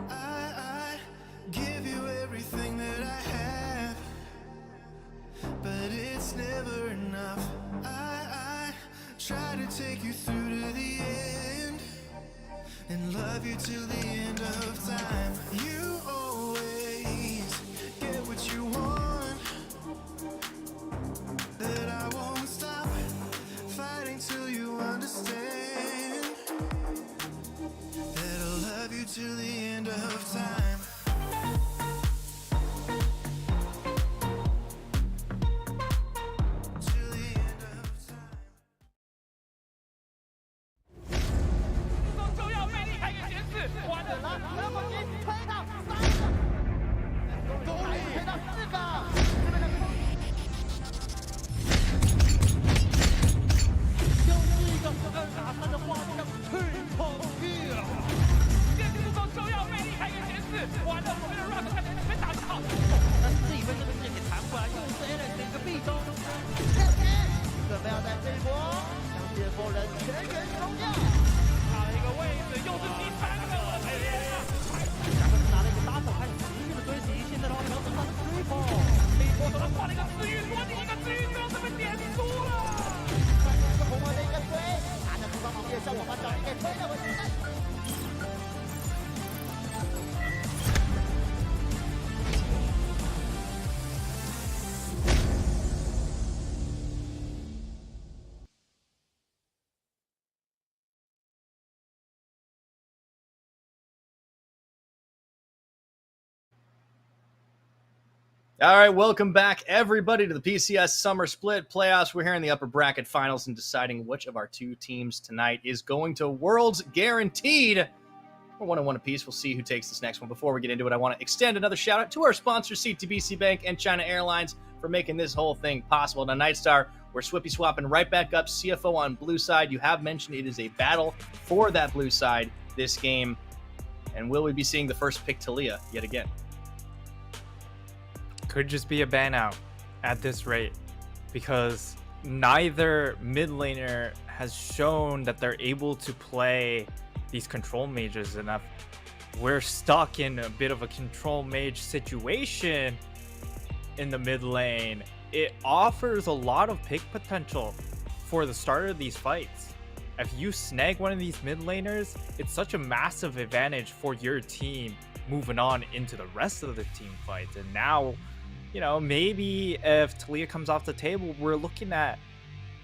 I give you everything that I have, but it's never enough. I try to take you through to the end and love you till the end of time. You always get what you want, that I won't stop fighting till you understand that I'll love you till the end of time. Till the end of time. 就要被离开一个显示，完了，来不及推到3准备要在这一波将先锋人全员收掉。差一个位置，又是第3个，我的天啊！然后拿了一个打手，还有持续的追击，现在的话要得到追风。美国手上挂了一个治愈，说你一个治愈就要这么点输了。这红魔的一个推，拿着服装盲pier向我把小林给推了回去。All right, welcome back, everybody, to the PCS Summer Split Playoffs. We're here in the upper bracket finals and deciding which of our two teams tonight is going to Worlds Guaranteed. We're 1-1 apiece. We'll see who takes this next one. Before we get into it, I want to extend another shout out to our sponsors, CTBC Bank and China Airlines, for making this whole thing possible. Now, Nightstar, we're swippy swapping right back up. CFO on blue side. You have mentioned it is a battle for that blue side this game. And will we be seeing the first pick Talia yet again? Could just be a ban out at this rate, because neither mid laner has shown that they're able to play these control mages enough. We're stuck in a bit of a control mage situation in the mid lane. It offers a lot of pick potential for the start of these fights. If you snag one of these mid laners, it's such a massive advantage for your team moving on into the rest of the team fights. And now, you know, maybe if Talia comes off the table, we're looking at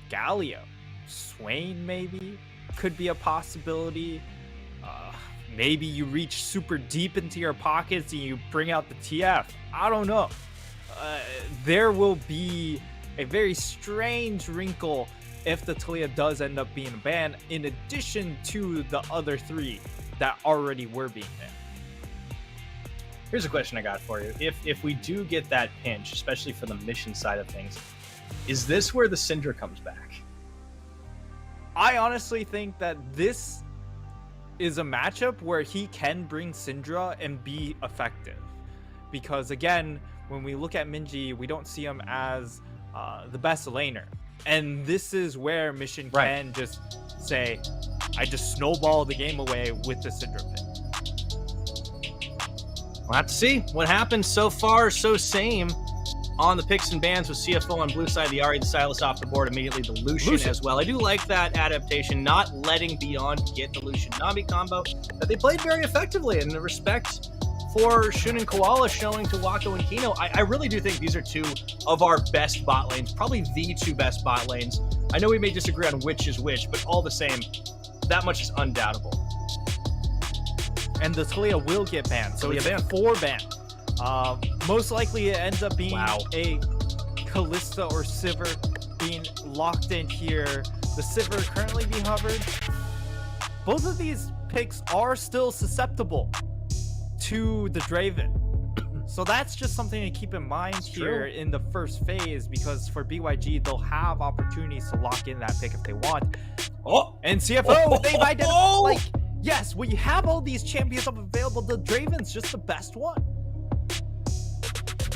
Galio. Swain maybe could be a possibility. Maybe you reach super deep into your pockets and you bring out the TF. I don't know. There will be a very strange wrinkle if the Talia does end up being banned, in addition to the other 3 that already were being banned. Here's a question I got for you. If we do get that pinch, especially for the mission side of things, is this where the Syndra comes back? I honestly think that this is a matchup where he can bring Syndra and be effective. Because again, when we look at Minji, we don't see him as the best laner. And this is where Mission can just say, I just snowball the game away with the Syndra pick. We'll have to see what happens. So far, so same on the picks and bans with CFO on blue side, the Ahri, the Sylas off the board, immediately the Lucian as well. I do like that adaptation, not letting Beyond get the Lucian Nami combo that they played very effectively, and the respect for Shun and Koala showing to Wako and Kino. I really do think these are 2 of our best bot lanes, probably the 2 best bot lanes. I know we may disagree on which is which, but all the same, that much is undoubtable. And the Talia will get banned, so it's 4 banned. Most likely it ends up being a Kalista or Sivir being locked in here. The Sivir currently being hovered. Both of these picks are still susceptible to the Draven. So that's just something to keep in mind here in the first phase, because for BYG, they'll have opportunities to lock in that pick if they want. And CFO, they've identified, like, yes, we have all these champions up available. The Draven's just the best one.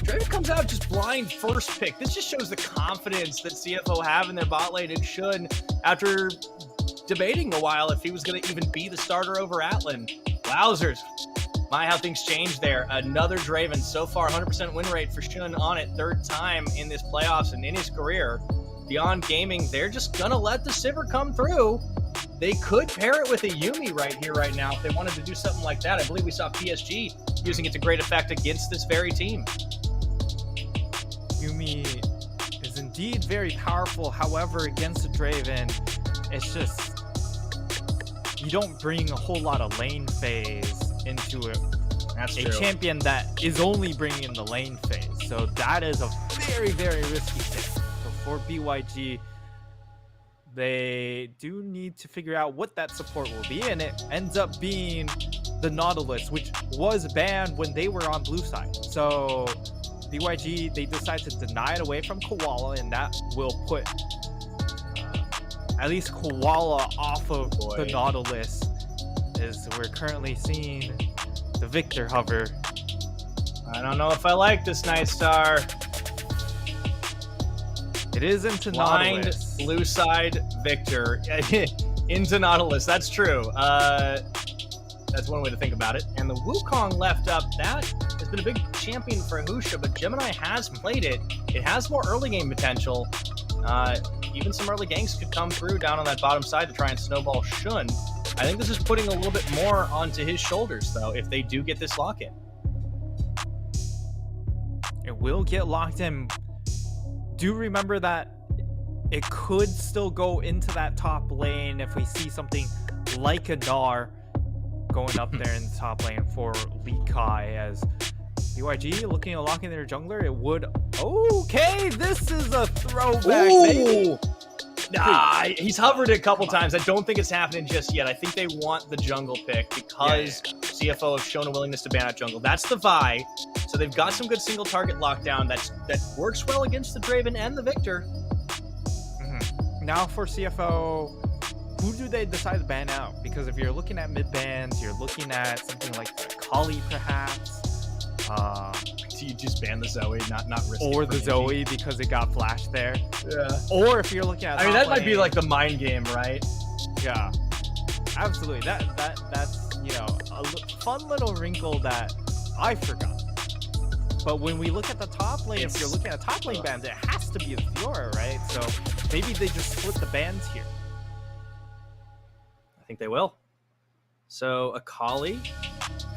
Draven comes out just blind first pick. This just shows the confidence that CFO have in their bot lane and Shun, after debating a while if he was going to even be the starter over Atlan. Wowzers. My, how things changed there. Another Draven. So far, 100% win rate for Shun on it. 3rd time in this playoffs and in his career. Beyond Gaming, they're just going to let the Sivir come through. They could pair it with a Yuumi right here, right now, if they wanted to do something like that. I believe we saw PSG using it to great effect against this very team. Yuumi is indeed very powerful. However, against a Draven, it's just, you don't bring a whole lot of lane phase into it. That's a true. Champion that is only bringing in the lane phase. So that is a very, very risky pick. So for BYG, they do need to figure out what that support will be, and it ends up being the Nautilus, which was banned when they were on blue side. So BYG, they decide to deny it away from Koala, and that will put at least Koala off of the Nautilus, as we're currently seeing the Victor hover. I don't know if I like this, Nightstar. It is into Blind Nautilus. blue side Victor into Nautilus. That's true. That's one way to think about it. And the Wukong left up, that has been a big champion for Husha, but Gemini has played it. It has more early game potential. Even some early ganks could come through down on that bottom side to try and snowball Shun. I think this is putting a little bit more onto his shoulders, though, if they do get this lock-in. It will get locked in. Do remember that it could still go into that top lane if we see something like a Gnar going up there in the top lane for Lee Kai, as BYG looking at locking their jungler. It would. Okay, this is a throwback. Maybe. Nah, he's hovered it a couple times. I don't think it's happening just yet. I think they want the jungle pick because CFO have shown a willingness to ban out jungle. That's the Vi. So they've got some good single target lockdown that works well against the Draven and the Victor. Now for CFO, who do they decide to ban out? Because if you're looking at mid bans, you're looking at something like Kali perhaps. So you just ban the Zoe, not risk or it the for Zoe because it got flashed there. Yeah. Or if you're looking at, I mean, that might be like the mind game, right? Yeah, absolutely. That's a fun little wrinkle that I forgot. But when we look at the top lane, if you're looking at top lane bans, it has to be the Fiora, right? So maybe they just split the bans here. I think they will. So Akali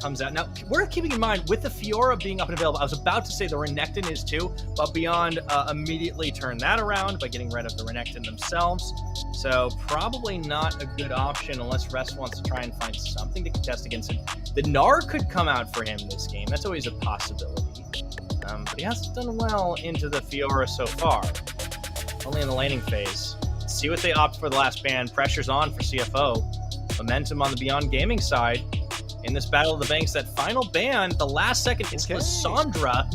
comes out. Now, we're keeping in mind, with the Fiora being up and available, I was about to say the Renekton is too, but Beyond immediately turned that around by getting rid of the Renekton themselves. So probably not a good option unless Rest wants to try and find something to contest against him. The Gnar could come out for him this game. That's always a possibility. But he hasn't done well into the Fiora so far. Only in the laning phase. Let's see what they opt for the last ban. Pressure's on for CFO. Momentum on the Beyond Gaming side. In this Battle of the Banks, that final ban, the last second is Lissandra,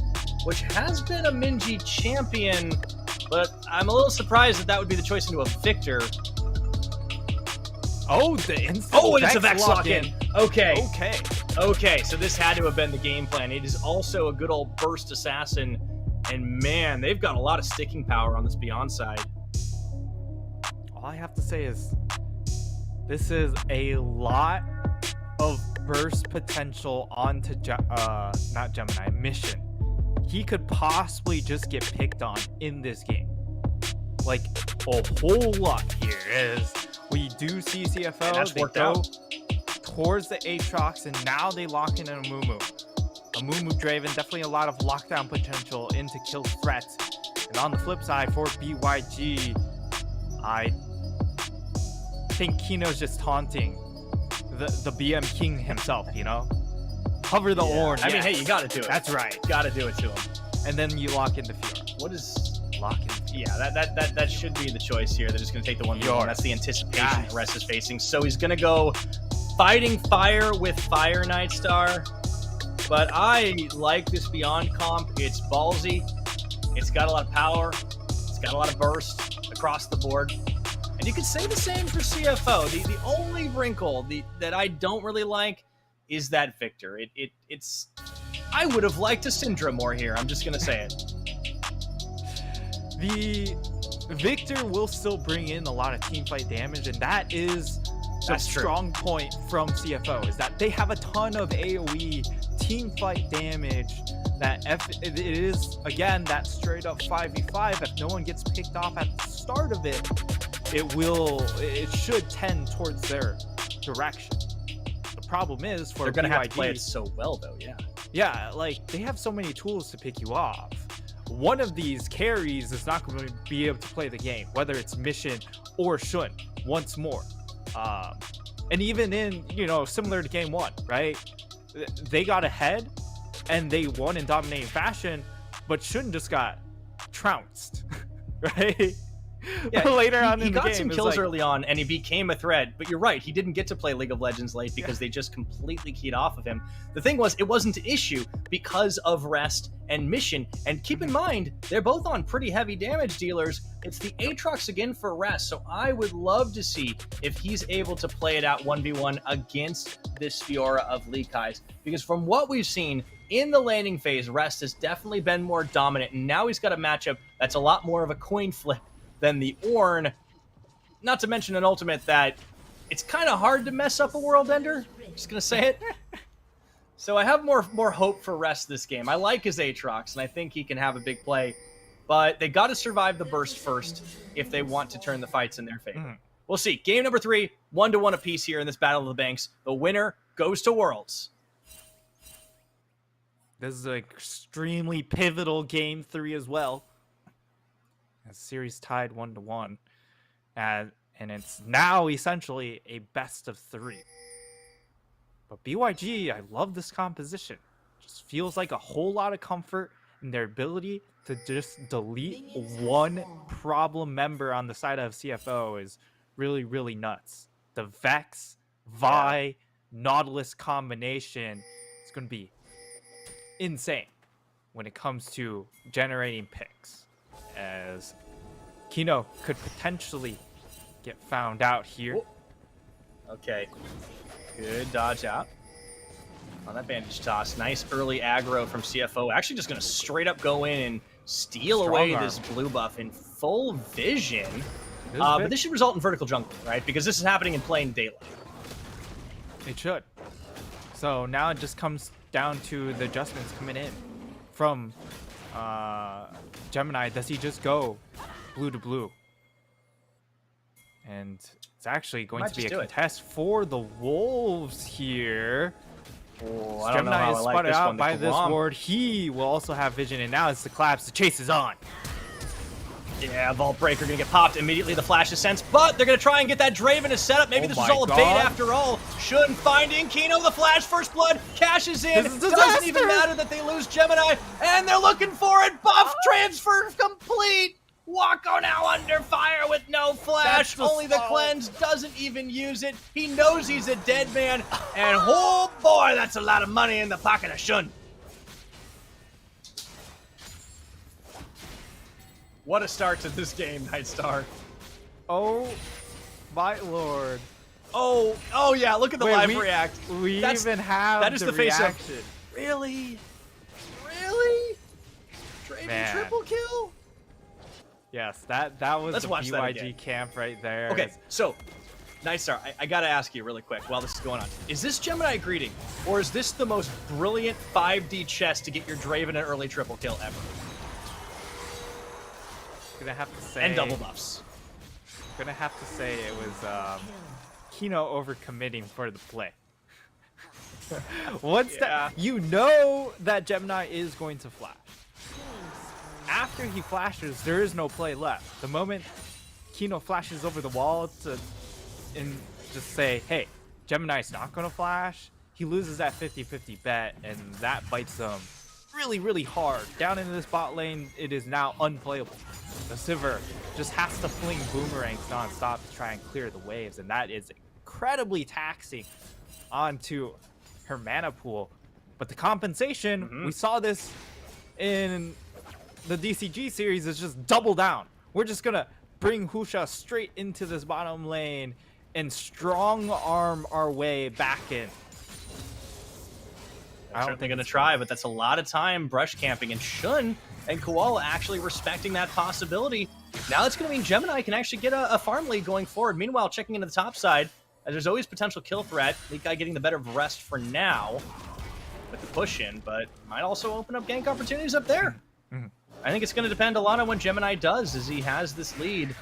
which has been a Minji champion, but I'm a little surprised that would be the choice into a Victor. Oh, the instant and it's a Vex lock-in. Okay. Okay, so this had to have been the game plan. It is also a good old burst assassin, and man, they've got a lot of sticking power on this Beyond side. All I have to say is this is a lot of burst potential onto not Gemini, Mission. He could possibly just get picked on in this game. Like a whole lot here is we do see CFO, and that's they worked go out towards the Aatrox, and now they lock in a Amumu. Amumu Draven, definitely a lot of lockdown potential into kill threats. And on the flip side for BYG, I think Kino's just taunting the BM King himself, Cover the Ornn. I mean, hey, you gotta do it. That's right. Gotta do it to him. And then you lock in the Fiora. What is lock in? Yeah, that should be the choice here. They're just gonna take the 1v1. That's the anticipation that Rest is facing. So he's gonna go fighting fire with Fire Nightstar. But I like this Beyond comp. It's ballsy. It's got a lot of power. It's got a lot of burst across the board. And you could say the same for CFO. The only wrinkle that I don't really like is that Victor. It's I would have liked a Syndra more here. I'm just gonna say it. The Victor will still bring in a lot of teamfight damage, and that is the strong point from CFO, is that they have a ton of AoE teamfight damage. That it is, again, that straight up 5v5. If no one gets picked off at the start of it, it should tend towards their direction. The problem is for they're gonna BYG, have to play it so well, though. Yeah, like they have so many tools to pick you off. One of these carries is not going to be able to play the game, whether it's Mission or Shun once more. And even in, similar to game one, right? They got ahead and they won in dominating fashion, but Shun just got trounced, right? Yeah, later on he in the game. He got some kills early on, and he became a threat. But you're right, he didn't get to play League of Legends late because they just completely keyed off of him. The thing was, it wasn't an issue because of Rest and Mission. And keep in mind, they're both on pretty heavy damage dealers. It's the Aatrox again for Rest, so I would love to see if he's able to play it out 1v1 against this Fiora of Lee Kai's. Because from what we've seen in the laning phase, Rest has definitely been more dominant, and now he's got a matchup That's a lot more of a coin flip than the Ornn. Not to mention an ultimate that it's kind of hard to mess up a World Ender. Just going to say it. So I have more hope for Rest this game. I like his Aatrox, and I think he can have a big play. But they got to survive the burst first if they want to turn the fights in their favor. We'll see. Game number 3, 1-1 apiece here in this Battle of the Banks. The winner goes to Worlds. This is an extremely pivotal game 3 as well. A series tied 1-1. And it's now essentially a best of 3. But BYG, I love this composition. Just feels like a whole lot of comfort in their ability to just delete one problem member on the side of CFO is really, really nuts. The Vex, Vi, Nautilus combination is going to be insane when it comes to generating picks, as Kino could potentially get found out here. Okay, good dodge out on that bandage toss. Nice early aggro from CFO. Actually just going to straight up go in and steal away this blue buff in full vision. But this should result in vertical jungle, right? Because this is happening in plain daylight. It should. So now it just comes down to the adjustments coming in from Gemini. Does he just go blue to blue? And it's actually going to be a contest for the Wolves here. Oh, I don't know Gemini how is I like spotted this out one. by this ward. He will also have vision, and now it's the collapse. The chase is on. Yeah, Vault Breaker gonna get popped immediately. The flash is sensed, but they're gonna try and get that Draven to set up. Maybe this was all a bait after all. Shouldn't finding Kino. The flash, first blood, cashes in. It doesn't even matter that they lose Gemini, and they're looking for it. Buff transfer complete. Wako now under fire with no flash. Only the cleanse, doesn't even use it. He knows he's a dead man, and oh boy, that's a lot of money in the pocket of Shun. What a start to this game, Nightstar. Oh my lord. Oh yeah, look at the live react. We even have that is the face reaction. Of, really? Draven triple kill? Yes, that was Let's the watch BYG camp right there. Okay, so, Nightstar, I gotta ask you really quick while this is going on. Is this Gemini greeting, or is this the most brilliant 5D chess to get your Draven an early triple kill ever? Gonna have to say, and double buffs. Gonna have to say it was Kino overcommitting for the play. Once that you know that Gemini is going to flash. After he flashes, there is no play left. The moment Kino flashes over the wall and just say, hey, Gemini's not gonna flash, he loses that 50-50 bet, and that bites him really, really hard. Down into this bot lane, it is now unplayable. The Sivir just has to fling boomerangs nonstop to try and clear the waves, and that is incredibly taxing onto her mana pool. But the compensation, we saw this in the DCG series, is just double down. We're just gonna bring Husha straight into this bottom lane and strong arm our way back in. I'm certainly going to try, but that's a lot of time brush camping, and Shun and Koala actually respecting that possibility. Now that's going to mean Gemini can actually get a farm lead going forward. Meanwhile, checking into the top side, as there's always potential kill threat. League Guy getting the better of Rest for now with the push in, but might also open up gank opportunities up there. I think it's going to depend a lot on what Gemini does, as he has this lead.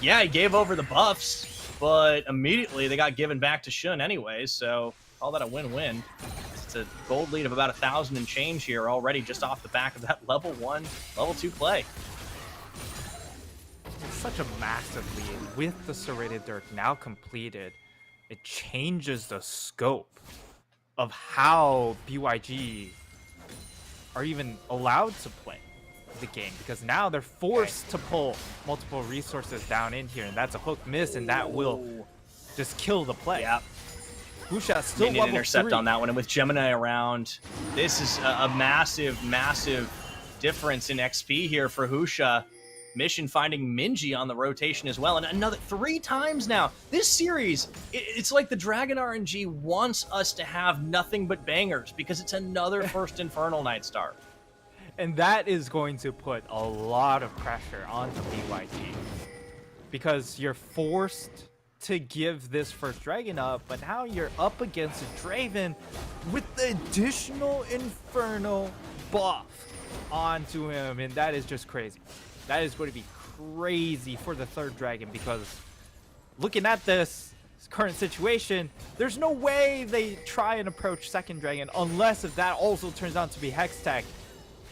Yeah, he gave over the buffs, but immediately they got given back to Shun anyway, so call that a win-win. It's a gold lead of about 1,000 and change here already, just off the back of that level 1, level 2 play. It's such a massive lead. With the Serrated Dirk now completed, it changes the scope of how BYG are even allowed to play the game, because now they're forced to pull multiple resources down in here, and that's a hook miss, and that will just kill the play. Yeah. Husha still level intercept 3 on that one, and with Gemini around, this is a massive, massive difference in XP here for Husha. Mission finding Minji on the rotation as well, and another 3 times now. This series, it's like the Dragon RNG wants us to have nothing but bangers, because it's another first Infernal Nightstar. And that is going to put a lot of pressure onto BYG. Because you're forced to give this first dragon up, but now you're up against a Draven with the additional Inferno buff onto him, and that is just crazy. That is going to be crazy for the third dragon, because looking at this current situation, there's no way they try and approach second dragon unless if that also turns out to be Hextech,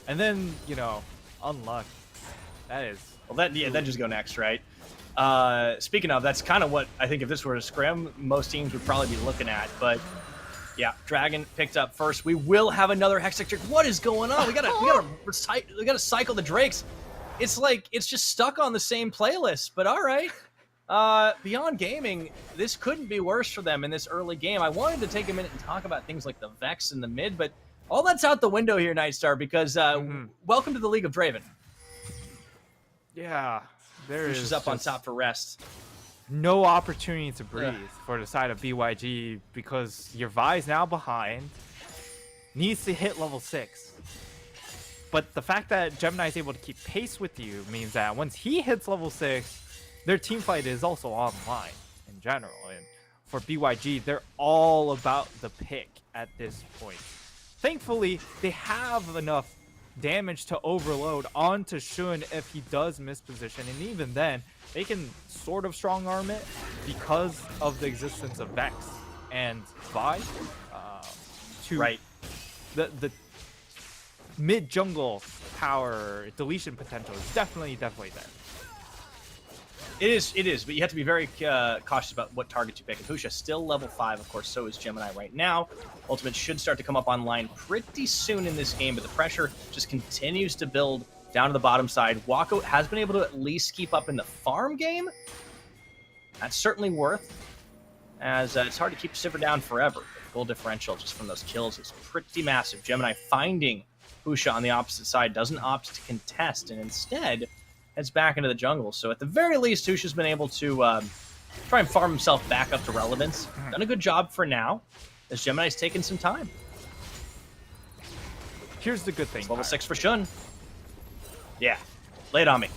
and then, you know, unlucky. That is... Well, that just go next, right? Speaking of, that's kind of what I think if this were a scrim, most teams would probably be looking at. But yeah, Dragon picked up first. We will have another Hextech Drake. What is going on? We gotta cycle the Drakes. It's like it's just stuck on the same playlist. But all right, Beyond Gaming, this couldn't be worse for them in this early game. I wanted to take a minute and talk about things like the Vex in the mid, but all that's out the window here, Nightstar, because welcome to the League of Draven. Yeah. There is up on top for rest. No opportunity to breathe for the side of BYG, because your Vi's now behind, needs to hit level 6. But the fact that Gemini is able to keep pace with you means that once he hits level 6, their team fight is also online in general. And for BYG, they're all about the pick at this point. Thankfully, they have enough damage to overload onto Shun if he does miss position, and even then they can sort of strong arm it because of the existence of Vex and Vi. The mid jungle power deletion potential is definitely there. It is, but you have to be very cautious about what targets you pick. And Husha still level 5, of course, so is Gemini right now. Ultimate should start to come up online pretty soon in this game, but the pressure just continues to build down to the bottom side. Wako has been able to at least keep up in the farm game. That's certainly worth, as it's hard to keep Sivir down forever. The goal differential just from those kills is pretty massive. Gemini finding Husha on the opposite side, doesn't opt to contest, and instead heads back into the jungle. So at the very least, Husha's been able to try and farm himself back up to relevance. Done a good job for now, as Gemini's taken some time. Here's the good thing. It's level 6 for Shun. Yeah, lay it on me.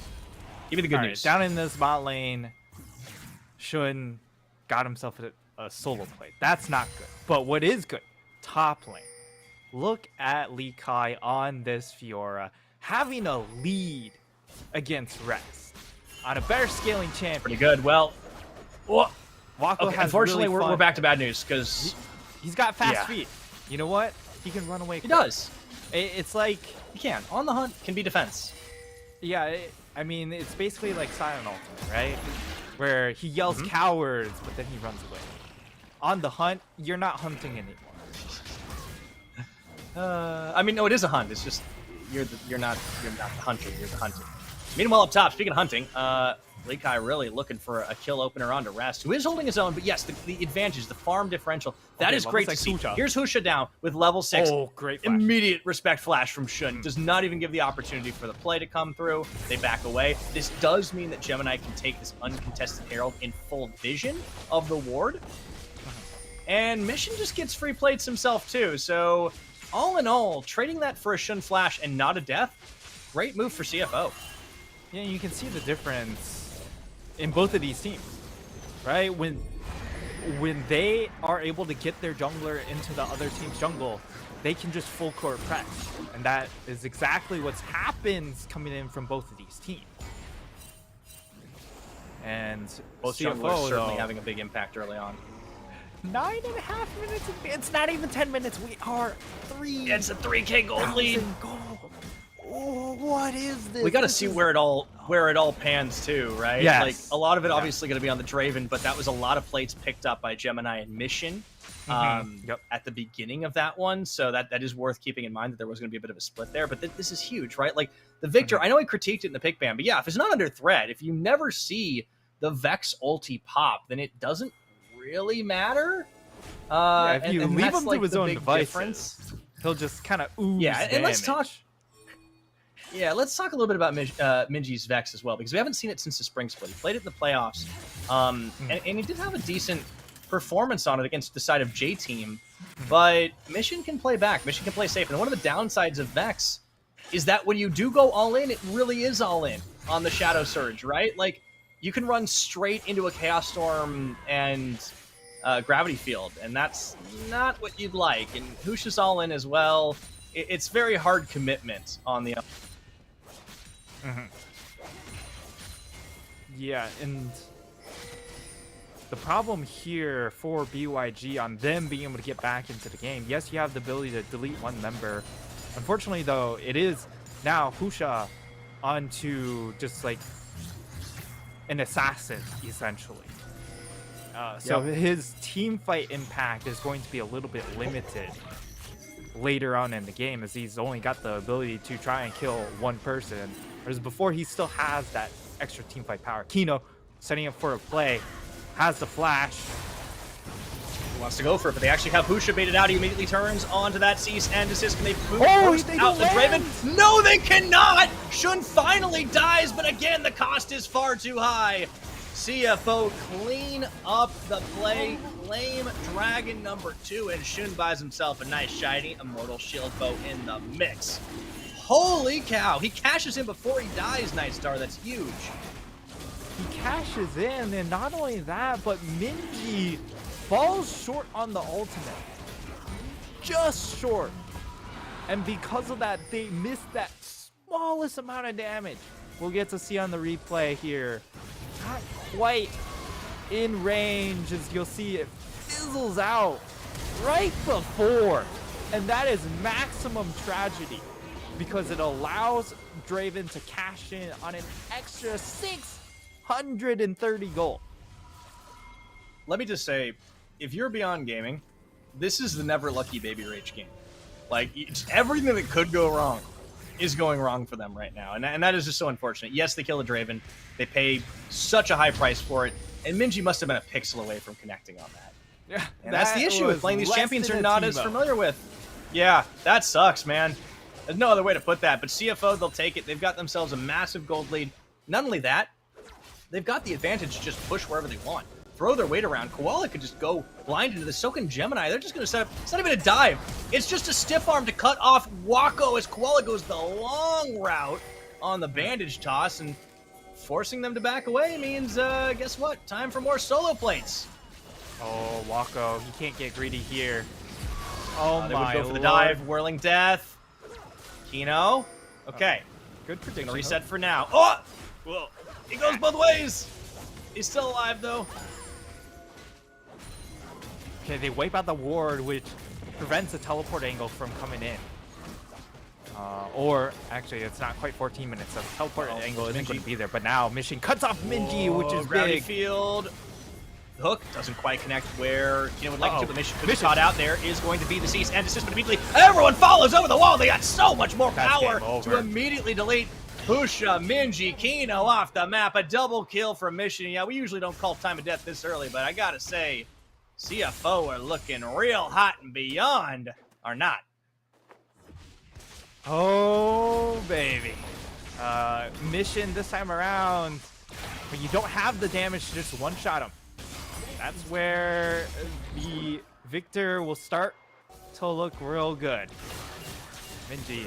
Give me the good news. Down in this bot lane, Shun got himself a solo play. That's not good. But what is good, top lane. Look at Lee Kai on this Fiora, having a lead against Rex on a better scaling champion. Pretty good. Well, Wako has unfortunately, really we're back to bad news, because he's got fast feet. You know what? He can run away quick. He does. It's like he can. On the hunt can be defense. Yeah, I mean, it's basically like Silent Ultimate, right? Where he yells cowards, but then he runs away. On the hunt, you're not hunting anymore. I mean, no, it is a hunt. It's just you're not the hunter. You're the hunted. Meanwhile, up top, speaking of hunting, Lee Kai really looking for a kill opener onto Rest, who is holding his own, but yes, the advantage, the farm differential, that is great to see. Here's Husha down with level 6. Oh, great flash. Immediate respect flash from Shun. Does not even give the opportunity for the play to come through. They back away. This does mean that Gemini can take this uncontested Herald in full vision of the ward. And Mission just gets free plates himself too, so all in all, trading that for a Shun flash and not a death, great move for CFO. Yeah, you can see the difference in both of these teams, right? When they are able to get their jungler into the other team's jungle, they can just full court press. And that is exactly what's happened coming in from both of these teams. And both CFO, junglers certainly having a big impact early on. 9.5 minutes. It's not even 10 minutes. We are 3. It's a 3K gold lead. Oh, what is this? We got to see where it all pans too, right? Yes. Like a lot of it obviously going to be on the Draven, but that was a lot of plates picked up by Gemini and Mission at the beginning of that one. So that is worth keeping in mind that there was going to be a bit of a split there. But this is huge, right? Like the Victor, I know he critiqued it in the pick ban, but yeah, if it's not under threat, if you never see the Vex ulti pop, then it doesn't really matter. If you leave him to his own devices, difference. He'll just kind of ooze and damage. let's talk a little bit about Minji's Vex as well, because we haven't seen it since the spring split. He played it in the playoffs, and he did have a decent performance on it against the side of J-Team, but Mission can play back. Mission can play safe, and one of the downsides of Vex is that when you do go all in, it really is all in on the Shadow Surge, right? Like, you can run straight into a Chaos Storm and Gravity Field, and that's not what you'd like. And Husha's all in as well. It's very hard commitment on the... Yeah, and the problem here for BYG on them being able to get back into the game, yes, you have the ability to delete one member. Unfortunately, though, it is now Husha onto just like an assassin, essentially. So his team fight impact is going to be a little bit limited later on in the game, as he's only got the ability to try and kill one person, whereas before he still has that extra team fight power. Kino setting up for a play, has the flash. He wants to go for it, but they actually have Husha baited out. He immediately turns onto that cease and desist. Can they boost out the Draven? No, they cannot! Shun finally dies, but again, the cost is far too high. CFO clean up the play, claim Dragon number 2, and Shun buys himself a nice shiny Immortal Shield bow in the mix. Holy cow, he cashes in before he dies, Nightstar. That's huge. He cashes in, and not only that, but Minji falls short on the ultimate. Just short. And because of that, they missed that smallest amount of damage. We'll get to see on the replay here. Not quite in range, as you'll see it fizzles out right before. And that is maximum tragedy, because it allows Draven to cash in on an extra 630 gold. Let me just say, if you're Beyond Gaming, this is the never lucky baby rage game. Like, everything that could go wrong is going wrong for them right now, and that is just so unfortunate. Yes, they kill a Draven. They pay such a high price for it, and Minji must have been a pixel away from connecting on that. Yeah, and that's the issue with playing these champions you're not as familiar with. Yeah, that sucks, man. There's no other way to put that, but CFO, they'll take it. They've got themselves a massive gold lead. Not only that, they've got the advantage to just push wherever they want. Throw their weight around. Koala could just go blind into the Soken Gemini. They're just going to set up. It's not even a dive. It's just a stiff arm to cut off Wako as Koala goes the long route on the bandage toss, and forcing them to back away means, guess what? Time for more solo plates. Oh, Wako, he can't get greedy here. Oh they my would go for the lord. dive. Whirling Death. Kino. Okay. Good prediction. Gonna reset for now. Oh! Well, he goes both ways. He's still alive, though. Okay, they wipe out the ward, which prevents the teleport angle from coming in. Or, actually, it's not quite 14 minutes, so the teleport angle isn't going to be there. But now, Mission cuts off Minji, which is Gravity big. Field. The hook doesn't quite connect where Kino would like it to, but Mission could be caught out there. Is going to be the cease and desist, but immediately everyone follows over the wall. They got so much more power to immediately delete Husha, Minji, Kino off the map. A double kill from Mission. Yeah, we usually don't call time of death this early, but I gotta say, CFO are looking real hot and Beyond are not. Oh, baby. Mission this time around, but you don't have the damage to just one-shot him. That's where the Victor will start to look real good. Minji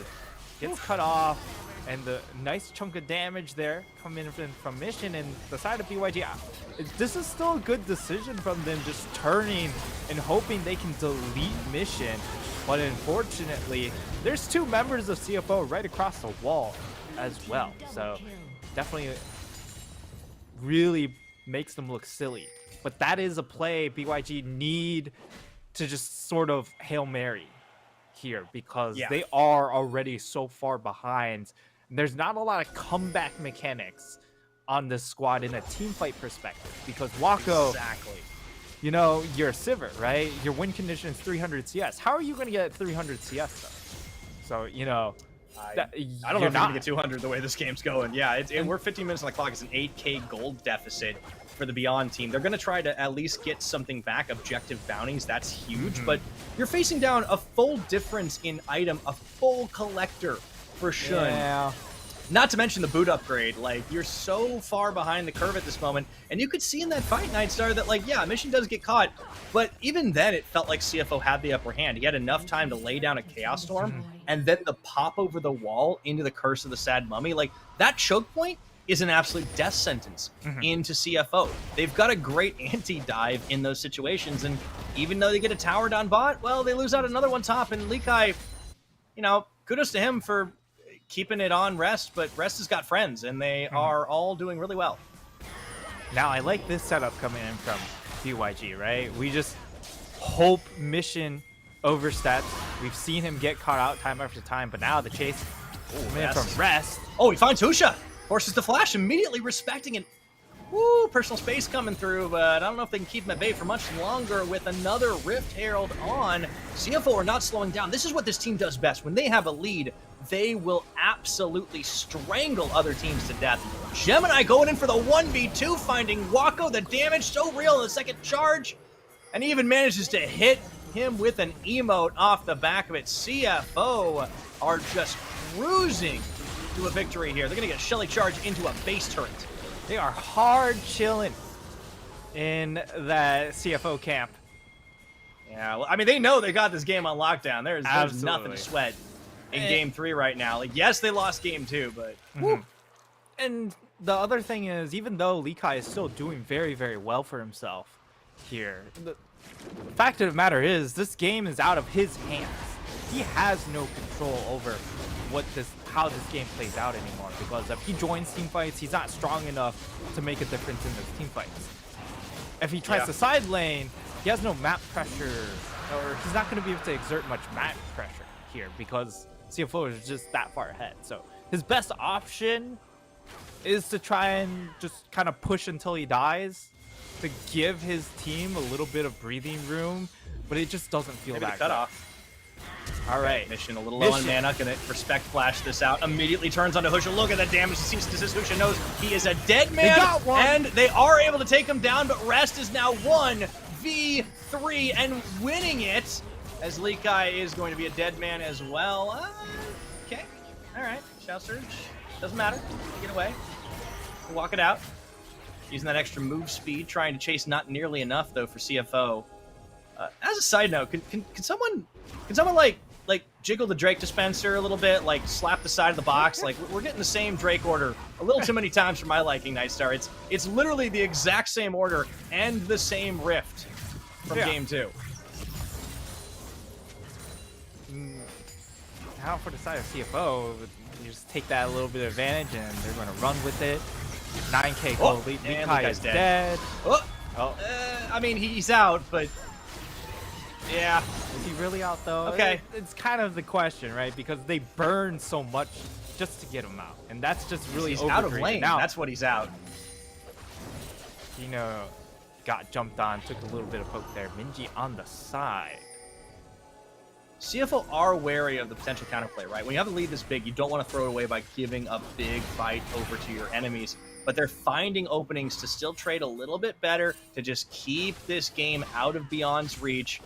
gets cut off, and the nice chunk of damage there coming in from Mission, and the side of BYG. This is still a good decision from them, just turning and hoping they can delete Mission. But unfortunately, there's two members of CFO right across the wall as well. So definitely really makes them look silly. But that is a play BYG need to just sort of Hail Mary here, because they are already so far behind. There's not a lot of comeback mechanics on this squad in a team fight perspective, because Wako, you know, you're a Sivir, right? Your win condition is 300 CS. How are you going to get 300 CS though? So, you know, I don't know if you're going to get 200 the way this game's going. Yeah, we're 15 minutes on the clock. It's an 8k gold deficit for the Beyond team. They're going to try to at least get something back, objective bounties. That's huge, but you're facing down a full difference in item, a full collector for Shun. Yeah. Not to mention the boot upgrade. Like, you're so far behind the curve at this moment, and you could see in that fight, Nightstar, that, like, yeah, Mission does get caught, but even then it felt like CFO had the upper hand. He had enough time to lay down a Chaos Storm and then the pop over the wall into the Curse of the Sad Mummy, like that choke point is an absolute death sentence into CFO. They've got a great anti-dive in those situations, and even though they get a tower down bot, well, they lose out another one top, and Likai, you know, kudos to him for keeping it on Rest, but Rest has got friends, and they are all doing really well. Now, I like this setup coming in from BYG, right? We just hope mission oversteps. We've seen him get caught out time after time, but now the chase coming in from Rest. Oh, he finds Husha. Forces the flash, immediately respecting it. Woo, personal space coming through, but I don't know if they can keep him at bay for much longer with another Rift Herald on. CFO are not slowing down. This is what this team does best. When they have a lead, they will absolutely strangle other teams to death. Gemini going in for the 1v2, finding Wako. The damage so real in the second charge, and he even manages to hit him with an emote off the back of it. CFO are just cruising to a victory here. They're going to get Shelly Charge into a base turret. They are hard chilling in that CFO camp. Yeah, well, I mean, they know they got this game on lockdown. There's nothing to sweat in Game 3 right now. Like, yes, they lost Game 2, but... And the other thing is, even though Likai is still doing very, very well for himself here, the fact of the matter is, this game is out of his hands. He has no control over how this game plays out anymore, because if he joins team fights, he's not strong enough to make a difference in those team fights. If he tries to side lane, he has no map pressure, or he's not going to be able to exert much map pressure here because CFO is just that far ahead. So his best option is to try and just kind of push until he dies to give his team a little bit of breathing room, but it just doesn't feel that good. Off. All right. Mission a little low on mana. Gonna respect flash this out. Immediately turns onto Husha. Look at the damage. Cease and desist. Husha knows he is a dead man. They got one. And they are able to take him down, but Rest is now 1v3 and winning it, as Likai is going to be a dead man as well. Okay. All right. Shout Surge. Doesn't matter. Get away. Walk it out. Using that extra move speed, trying to chase not nearly enough, though, for CFO. As a side note, can someone like jiggle the Drake dispenser a little bit, like slap the side of the box? Like, we're getting the same Drake order a little too many times for my liking, Nightstar. It's literally the exact same order and the same rift from Game 2. Now for the side of CFO, you just take that a little bit of advantage, and they're going to run with it. 9k gold. Likai is dead. I mean, he's out, but yeah. Is he really out, though? Okay. It's kind of the question, right? Because they burn so much just to get him out, and that's just really he's out of lane. Now, that's what he's out. Kino got jumped on, took a little bit of poke there. Minji on the side. CFO are wary of the potential counterplay, right? When you have a lead this big, you don't want to throw it away by giving a big fight over to your enemies. But they're finding openings to still trade a little bit better, to just keep this game out of Beyond's reach.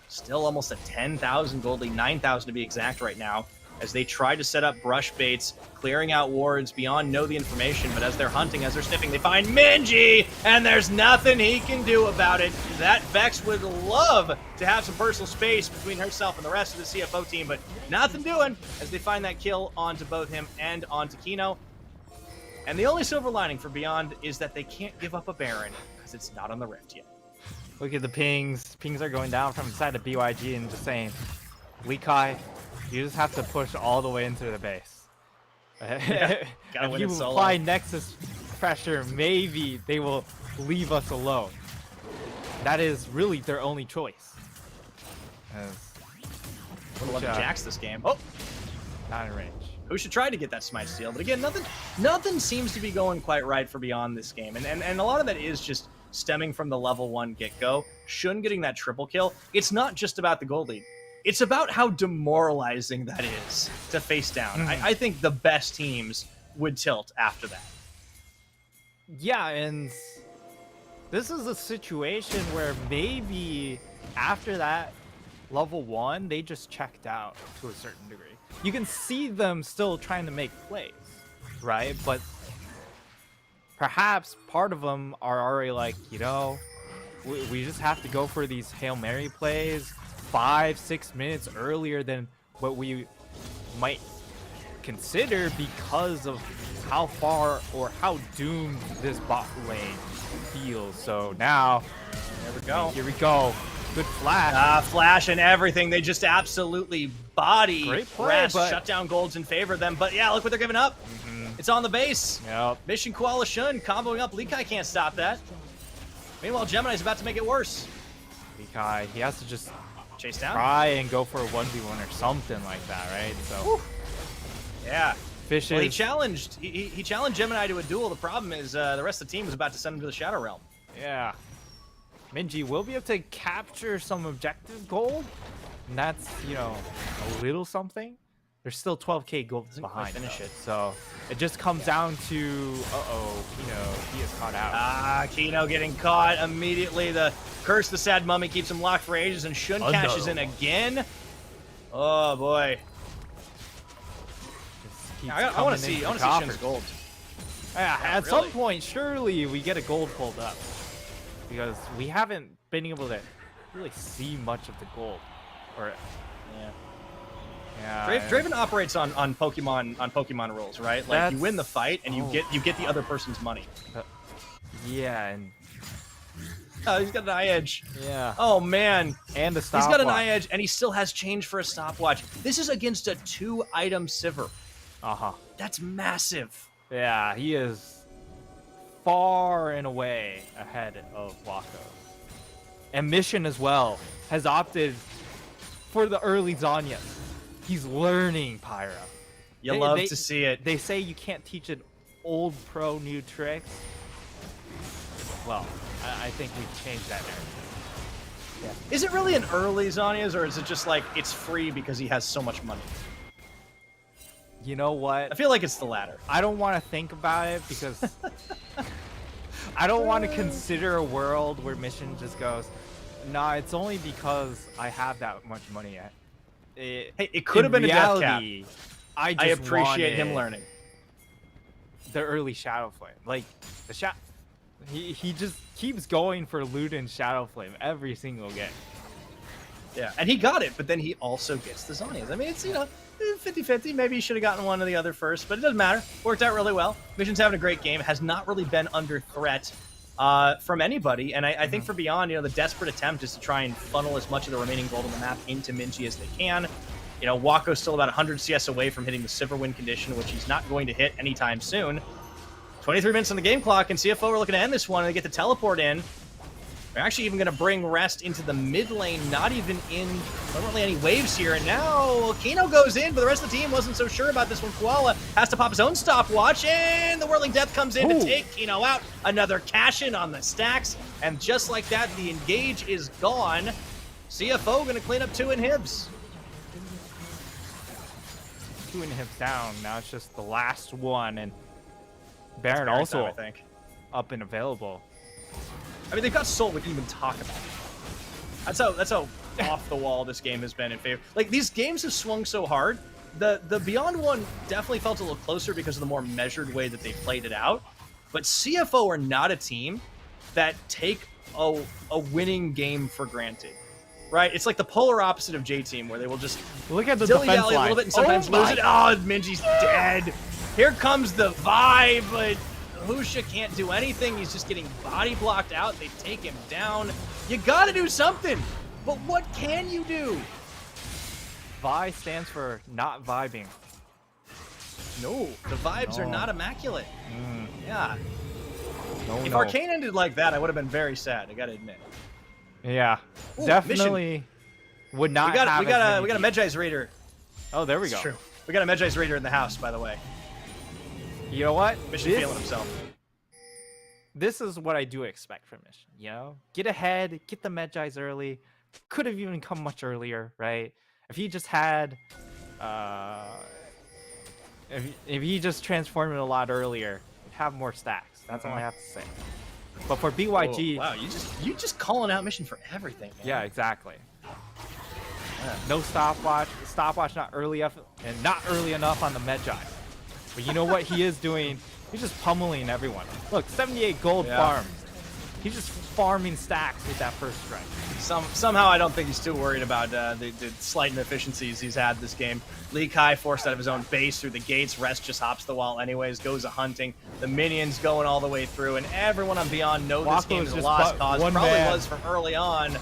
Still almost a 10,000 gold lead, 9,000 to be exact right now, as they try to set up brush baits, clearing out wards. Beyond know the information, but as they're hunting, as they're sniffing, they find Minji, and there's nothing he can do about it. That Vex would love to have some personal space between herself and the rest of the CFO team, but nothing doing as they find that kill onto both him and onto Kino. And the only silver lining for Beyond is that they can't give up a Baron, because it's not on the Rift yet. Look at the pings. Pings are going down from inside of BYG and just saying, Likai, you just have to push all the way into the base. Gotta if you apply Nexus pressure, maybe they will leave us alone. That is really their only choice. Would love to Jax this game. Oh, not in range. Husha tried to get that smite steal, but again, nothing seems to be going quite right for Beyond this game, and a lot of that is just stemming from the level 1 get-go. Shun getting that triple kill. It's not just about the gold lead. It's about how demoralizing that is to face down. I think the best teams would tilt after that. Yeah, and this is a situation where maybe after that level 1, they just checked out to a certain degree. You can see them still trying to make plays, right? But perhaps part of them are already like, you know, we just have to go for these Hail Mary plays 5-6 minutes earlier than what we might consider because of how far or how doomed this bot lane feels. So now, there we go. Here we go. Good flash. Flash and everything. They just absolutely body Great play, press. but... Shutdown Gold's in favor of them. But yeah, look what they're giving up. It's on the base. Yep. Mission Koala Shun comboing up. Likai can't stop that. Meanwhile, Gemini's about to make it worse. Likai, he has to just chase down, try and go for a 1v1 or something like that, right? So, yeah. Fishes. Well, he challenged Gemini to a duel. The problem is the rest of the team is about to send him to the Shadow Realm. Yeah. Minji will be able to capture some objective gold, and that's, you know, a little something. There's still 12k gold behind. Finish it. So it just comes down to, Kino, he is caught out. Kino getting caught immediately. The curse, the sad mummy, keeps him locked for ages, and Shun cashes in again. Oh boy. I want to see Shun's gold. Yeah, at some point, surely we get a gold pulled up, because we haven't been able to really see much of the gold. Or yeah. Draven operates on Pokemon rules, right? Like you win the fight and you get the other person's money. Yeah, and he's got an eye edge. Yeah. Oh man. And a stopwatch. He's got an eye edge and he still has change for a stopwatch. This is against a 2-item Sivir. That's massive. Yeah, he is far and away ahead of Wako. And Mission as well has opted for the early Zanya. He's learning Pyra. You love to see it. They say you can't teach an old pro new tricks. Well, I think we've changed that narrative. Yeah. Is it really an early Zanya's, or is it just like it's free because he has so much money? You know what? I feel like it's the latter. I don't want to think about it because I don't want to consider a world where Mission just goes, nah, it's only because I have that much money. It could have been reality, a death cap. I appreciate him learning. The early Shadow Flame. Like, he just keeps going for loot and Shadow Flame every single game. Yeah, and he got it, but then he also gets the Zanyas. I mean, it's, 50-50. Maybe he should have gotten one or the other first, but it doesn't matter. Worked out really well. Mission's having a great game. Has not really been under threat from anybody, and I think for Beyond, the desperate attempt is to try and funnel as much of the remaining gold on the map into Minji as they can. Wako's still about 100 CS away from hitting the Sivir win condition, which he's not going to hit anytime soon. 23 minutes on the game clock, and CFO are looking to end this one, and they get the teleport in. They're actually even going to bring Rest into the mid lane, not really any waves here, and now Kino goes in, but the rest of the team wasn't so sure about this one. Koala has to pop his own stopwatch, and the Whirling Death comes in to take Kino out. Another cash-in on the stacks, and just like that, the engage is gone. CFO going to clean up 2 inhibs. 2 inhibs down, now it's just the last one, and Baron also I think up and available. I mean, they've got Soul we can even talk about. That's how off the wall this game has been in favor. Like, these games have swung so hard. The Beyond one definitely felt a little closer because of the more measured way that they played it out. But CFO are not a team that take a winning game for granted. Right? It's like the polar opposite of J-Team, where they will just look at the defense line a little bit and sometimes lose it. Oh, Minji's dead. Here comes the vibe, but Husha can't do anything. He's just getting body blocked out. They take him down. You gotta do something. But what can you do? Vi stands for not vibing. No, the vibes are not immaculate. Yeah. If No. Arcane ended like that, I would have been very sad, I gotta admit. Yeah. Ooh, definitely would not we got have a Medjai's Raider. Oh, there we It's go. true. We got a Medjai's Raider in the house, by the way. You know what? Mission feeling himself. This is what I do expect from Mission, Get ahead, get the Medjai's early. Could have even come much earlier, right? If he just had if he just transformed it a lot earlier, he'd have more stacks. That's all I have to say. But for BYG, wow, you just calling out Mission for everything, man. Yeah, exactly. No stopwatch. Stopwatch not early enough, and not early enough on the Medjai. But you know what he is doing? He's just pummeling everyone. Look, 78 gold farms. He's just farming stacks with that first strike. Somehow I don't think he's too worried about the slight inefficiencies he's had this game. Lee Kai forced out of his own base through the gates. Rest just hops the wall anyways, goes a hunting. The minions going all the way through, and everyone on Beyond know this game is a lost cause. Probably was from early on.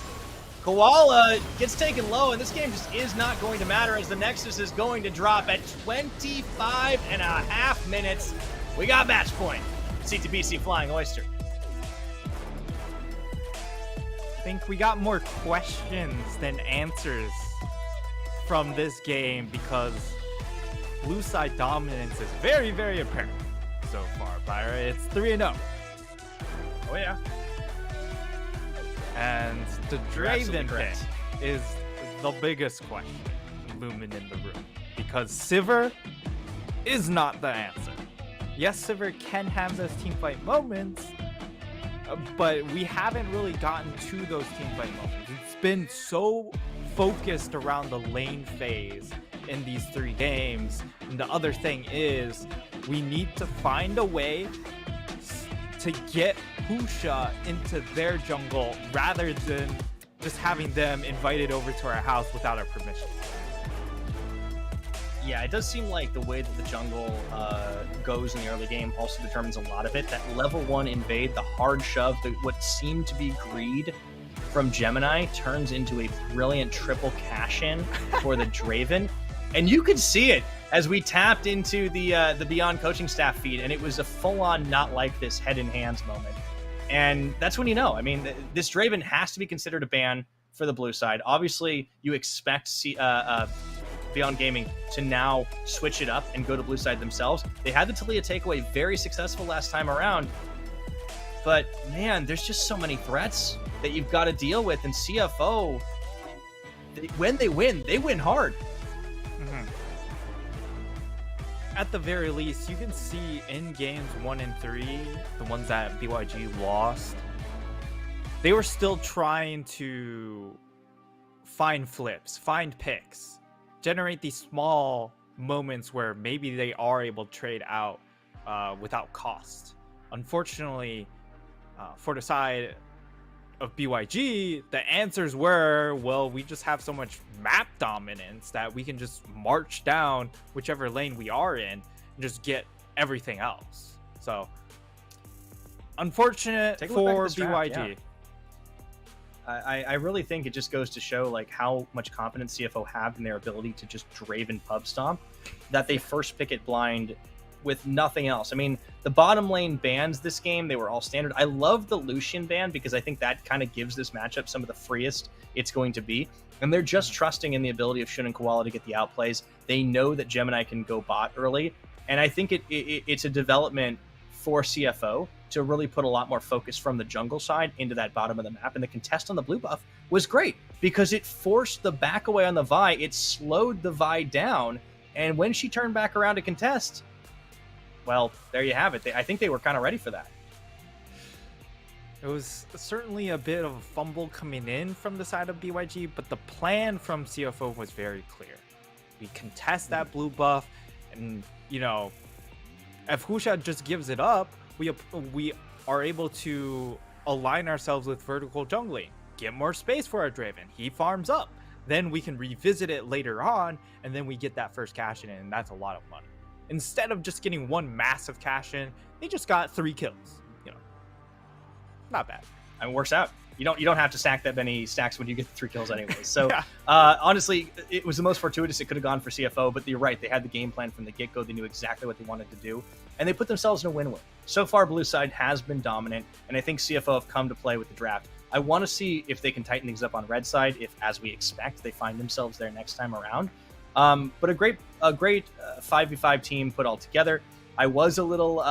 Koala gets taken low, and this game just is not going to matter as the Nexus is going to drop at 25.5 minutes. We got match point. CTBC Flying Oyster. I think we got more questions than answers from this game because blue side dominance is very, very apparent so far, Byra. It's 3-0. Oh, yeah. And the Draven pick is the biggest question looming in the room because Sivir is not the answer. Yes, Sivir can have those teamfight moments, but we haven't really gotten to those teamfight moments. It's been so focused around the lane phase in these 3 games. And the other thing is we need to find a way to get Husha into their jungle rather than just having them invited over to our house without our permission. Yeah, it does seem like the way that the jungle goes in the early game also determines a lot of it. That level 1 invade, the hard shove, what seemed to be greed from Gemini turns into a brilliant triple cash-in for the Draven. And you could see it as we tapped into the Beyond coaching staff feed, and it was a full-on not like this head in hands moment. And that's when you know. I mean, this Draven has to be considered a ban for the blue side. Obviously, you expect Beyond Gaming to now switch it up and go to blue side themselves. They had the Talia takeaway very successful last time around. But, man, there's just so many threats that you've got to deal with. And CFO, when they win hard. Mm-hmm. At the very least, you can see in games 1 and 3, the ones that BYG lost, they were still trying to find flips, find picks, generate these small moments where maybe they are able to trade out without cost. Unfortunately, for the side of BYG, the answers were, well, we just have so much map dominance that we can just march down whichever lane we are in and just get everything else. So, unfortunate for BYG. Yeah. I really think it just goes to show like how much confidence CFO have in their ability to just Draven pub stomp that they first pick it blind with nothing else. I mean, the bottom lane bans this game, they were all standard. I love the Lucian ban because I think that kind of gives this matchup some of the freest it's going to be. And they're just trusting in the ability of Shun and Koala to get the outplays. They know that Gemini can go bot early. And I think it's a development for CFO to really put a lot more focus from the jungle side into that bottom of the map. And the contest on the blue buff was great because it forced the back away on the Vi. It slowed the Vi down. And when she turned back around to contest, well, there you have it. I think they were kind of ready for that. It was certainly a bit of a fumble coming in from the side of BYG, but the plan from CFO was very clear. We contest that blue buff, and, you know, if Husha just gives it up, we are able to align ourselves with vertical jungling, get more space for our Draven. He farms up. Then we can revisit it later on, and then we get that first cash in, and that's a lot of money. Instead of just getting one massive cash in, they just got 3 kills. You know, not bad. I mean, it works out. You don't have to stack that many stacks when you get the 3 kills anyways. So honestly, it was the most fortuitous it could have gone for CFO, but you're right. They had the game plan from the get-go. They knew exactly what they wanted to do, and they put themselves in a win-win. So far, blue side has been dominant, and I think CFO have come to play with the draft. I want to see if they can tighten things up on red side, if, as we expect, they find themselves there next time around. But a great 5v5 team put all together. I was a little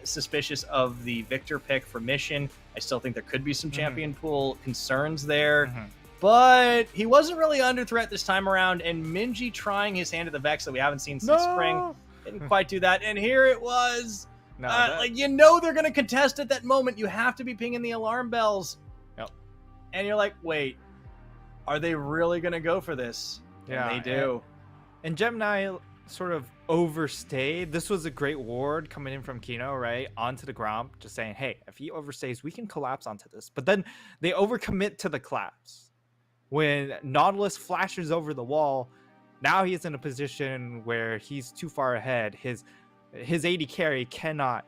suspicious of the Victor pick for Mission. I still think there could be some champion pool concerns there. But he wasn't really under threat this time around, and Minji trying his hand at the Vex that we haven't seen since spring didn't quite do that. And here it was. Like, you know they're going to contest at that moment. You have to be pinging the alarm bells. Yep. And you're like, wait, are they really going to go for this? Yeah, and they do. And Gemini, sort of overstayed. This was a great ward coming in from Kino, right? Onto the ground, just saying, hey, if he overstays, we can collapse onto this. But then they overcommit to the collapse. When Nautilus flashes over the wall, now he's in a position where he's too far ahead. His AD carry cannot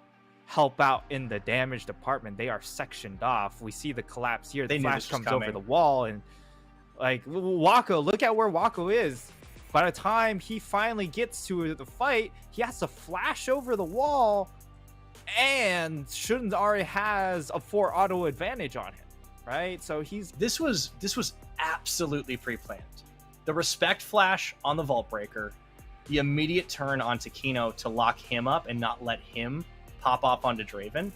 help out in the damage department. They are sectioned off. We see the collapse here. The flash comes over the wall, and like Wako, look at where Wako is. By the time he finally gets to the fight, he has to flash over the wall, and Shun already has a 4 auto advantage on him, right? So this was absolutely pre-planned. The respect flash on the Vault Breaker, the immediate turn onto Kino to lock him up and not let him pop off onto Draven.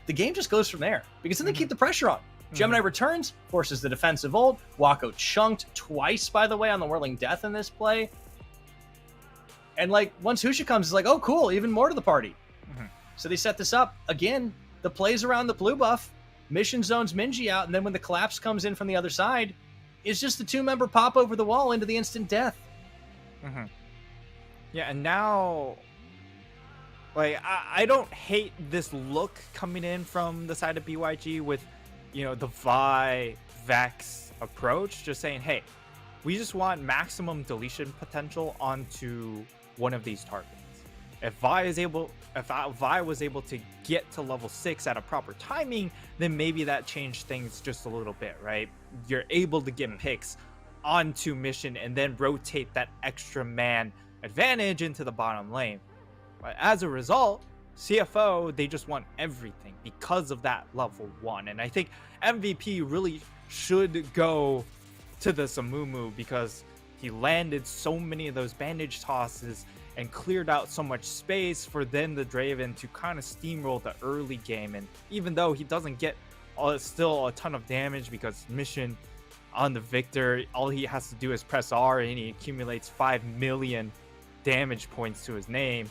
The game just goes from there because then they keep the pressure on. Gemini returns, forces the defensive ult. Wako chunked twice, by the way, on the Whirling Death in this play. And like once Husha comes, it's like, oh, cool, even more to the party. So they set this up. Again, the plays around the blue buff, mission zones Minji out, and then when the collapse comes in from the other side, it's just the 2-member pop over the wall into the instant death. Yeah, and now, like, I don't hate this look coming in from the side of BYG with, you know, the Vi Vex approach, just saying, hey, we just want maximum deletion potential onto one of these targets. If Vi was able to get to level 6 at a proper timing, then maybe that changed things just a little bit, right? You're able to get picks onto mission and then rotate that extra man advantage into the bottom lane. But as a result, CFO, they just want everything because of that level 1. And I think MVP really should go to the Samumu because he landed so many of those bandage tosses and cleared out so much space for then the Draven to kind of steamroll the early game. And even though he doesn't get still a ton of damage because mission on the Victor, all he has to do is press R and he accumulates 5 million damage points to his name.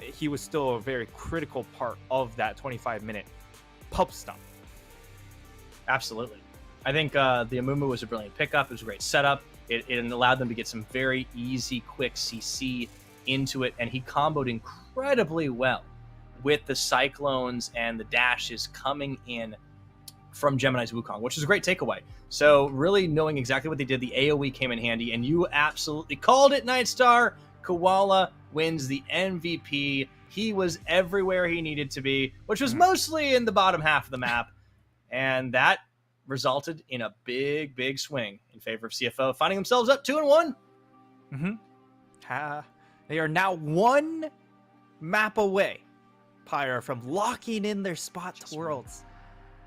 He was still a very critical part of that 25-minute pup stop. Absolutely. I think the Amumu was a brilliant pickup. It was a great setup. It allowed them to get some very easy, quick CC into it, and he comboed incredibly well with the Cyclones and the dashes coming in from Gemini's Wukong, which is a great takeaway. So really knowing exactly what they did, the AoE came in handy, and you absolutely called it, Nightstar. Koala wins the MVP. He was everywhere he needed to be, which was mostly in the bottom half of the map, and that resulted in a big swing in favor of CFO, finding themselves up 2-1. They are now 1 map away, Pyre, from locking in their spot to Worlds.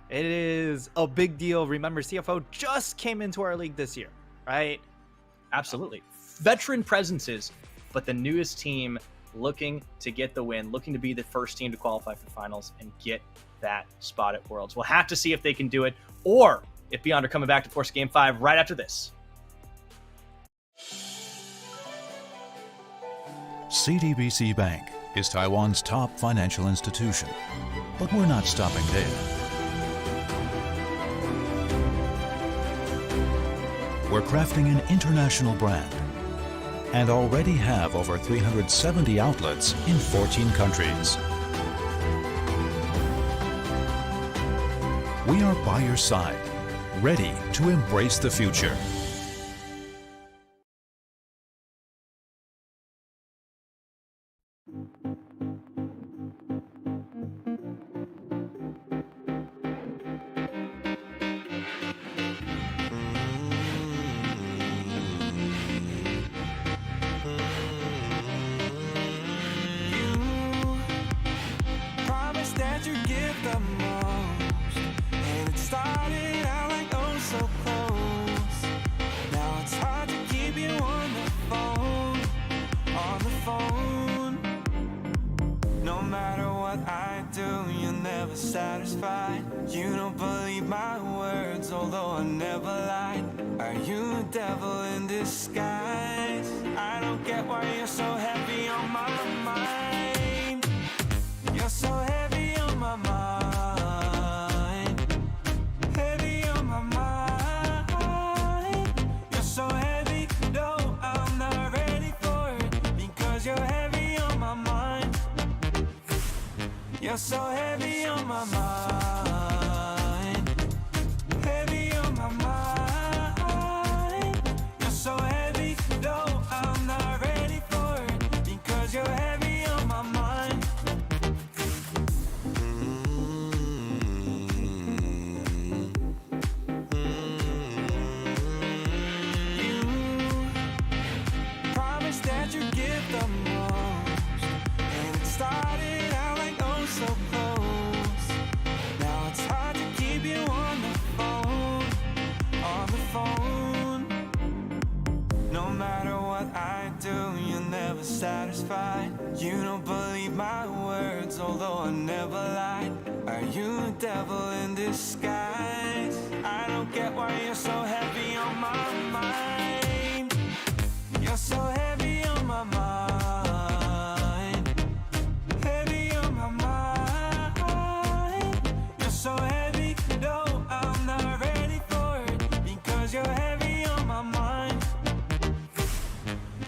It is a big deal. Remember, CFO just came into our league this year, right? Absolutely. Veteran presences, but the newest team looking to get the win, looking to be the first team to qualify for finals and get that spot at Worlds. We'll have to see if they can do it, or if Beyond are coming back to force Game 5 right after this. CTBC Bank is Taiwan's top financial institution, but we're not stopping there. We're crafting an international brand and already have over 370 outlets in 14 countries. We are by your side, ready to embrace the future. Satisfied, you don't believe my words, although I never lied. Are you a devil in disguise? I don't get why you're so heavy on my mind. You're so heavy on my mind. Heavy on my mind. You're so heavy, no, I'm not ready for it. You're so heavy on my mind. Heavy on my mind. You're so heavy, no, I'm not ready for it. Because you're heavy on my mind. You promised that you'd give the most, and it started out like oh so close. Now it's hard to keep you on the phone, on the phone. No matter what I do, you're never satisfied. You don't believe my words, although I never lied. Are you the devil in disguise? I don't get why you're so heavy on my mind. You're so heavy on my mind. Heavy on my mind. You're so heavy, no, I'm not ready for it. Because you're heavy on my mind.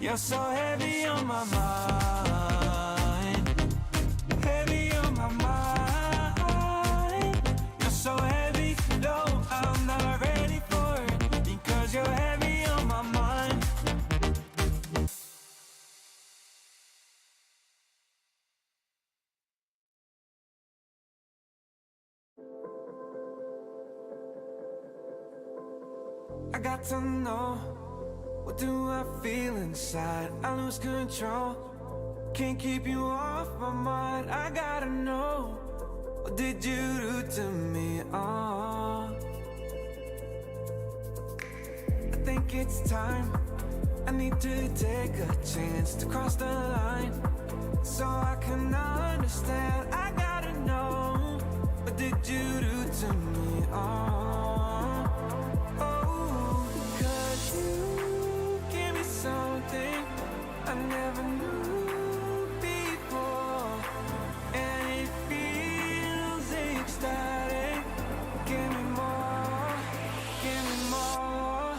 You're so heavy on my mind. Heavy on my mind. You're so heavy, no, I'm not ready for it. Because you're heavy on my mind. I got to know, what do I feel inside? I lose control, can't keep you off my mind. I gotta know, what did you do to me? Oh, I think it's time, I need to take a chance to cross the line, so I can understand. I gotta know, what did you do to me? Cause you gave me something I never knew before, and it feels ecstatic. Give me more, give me more.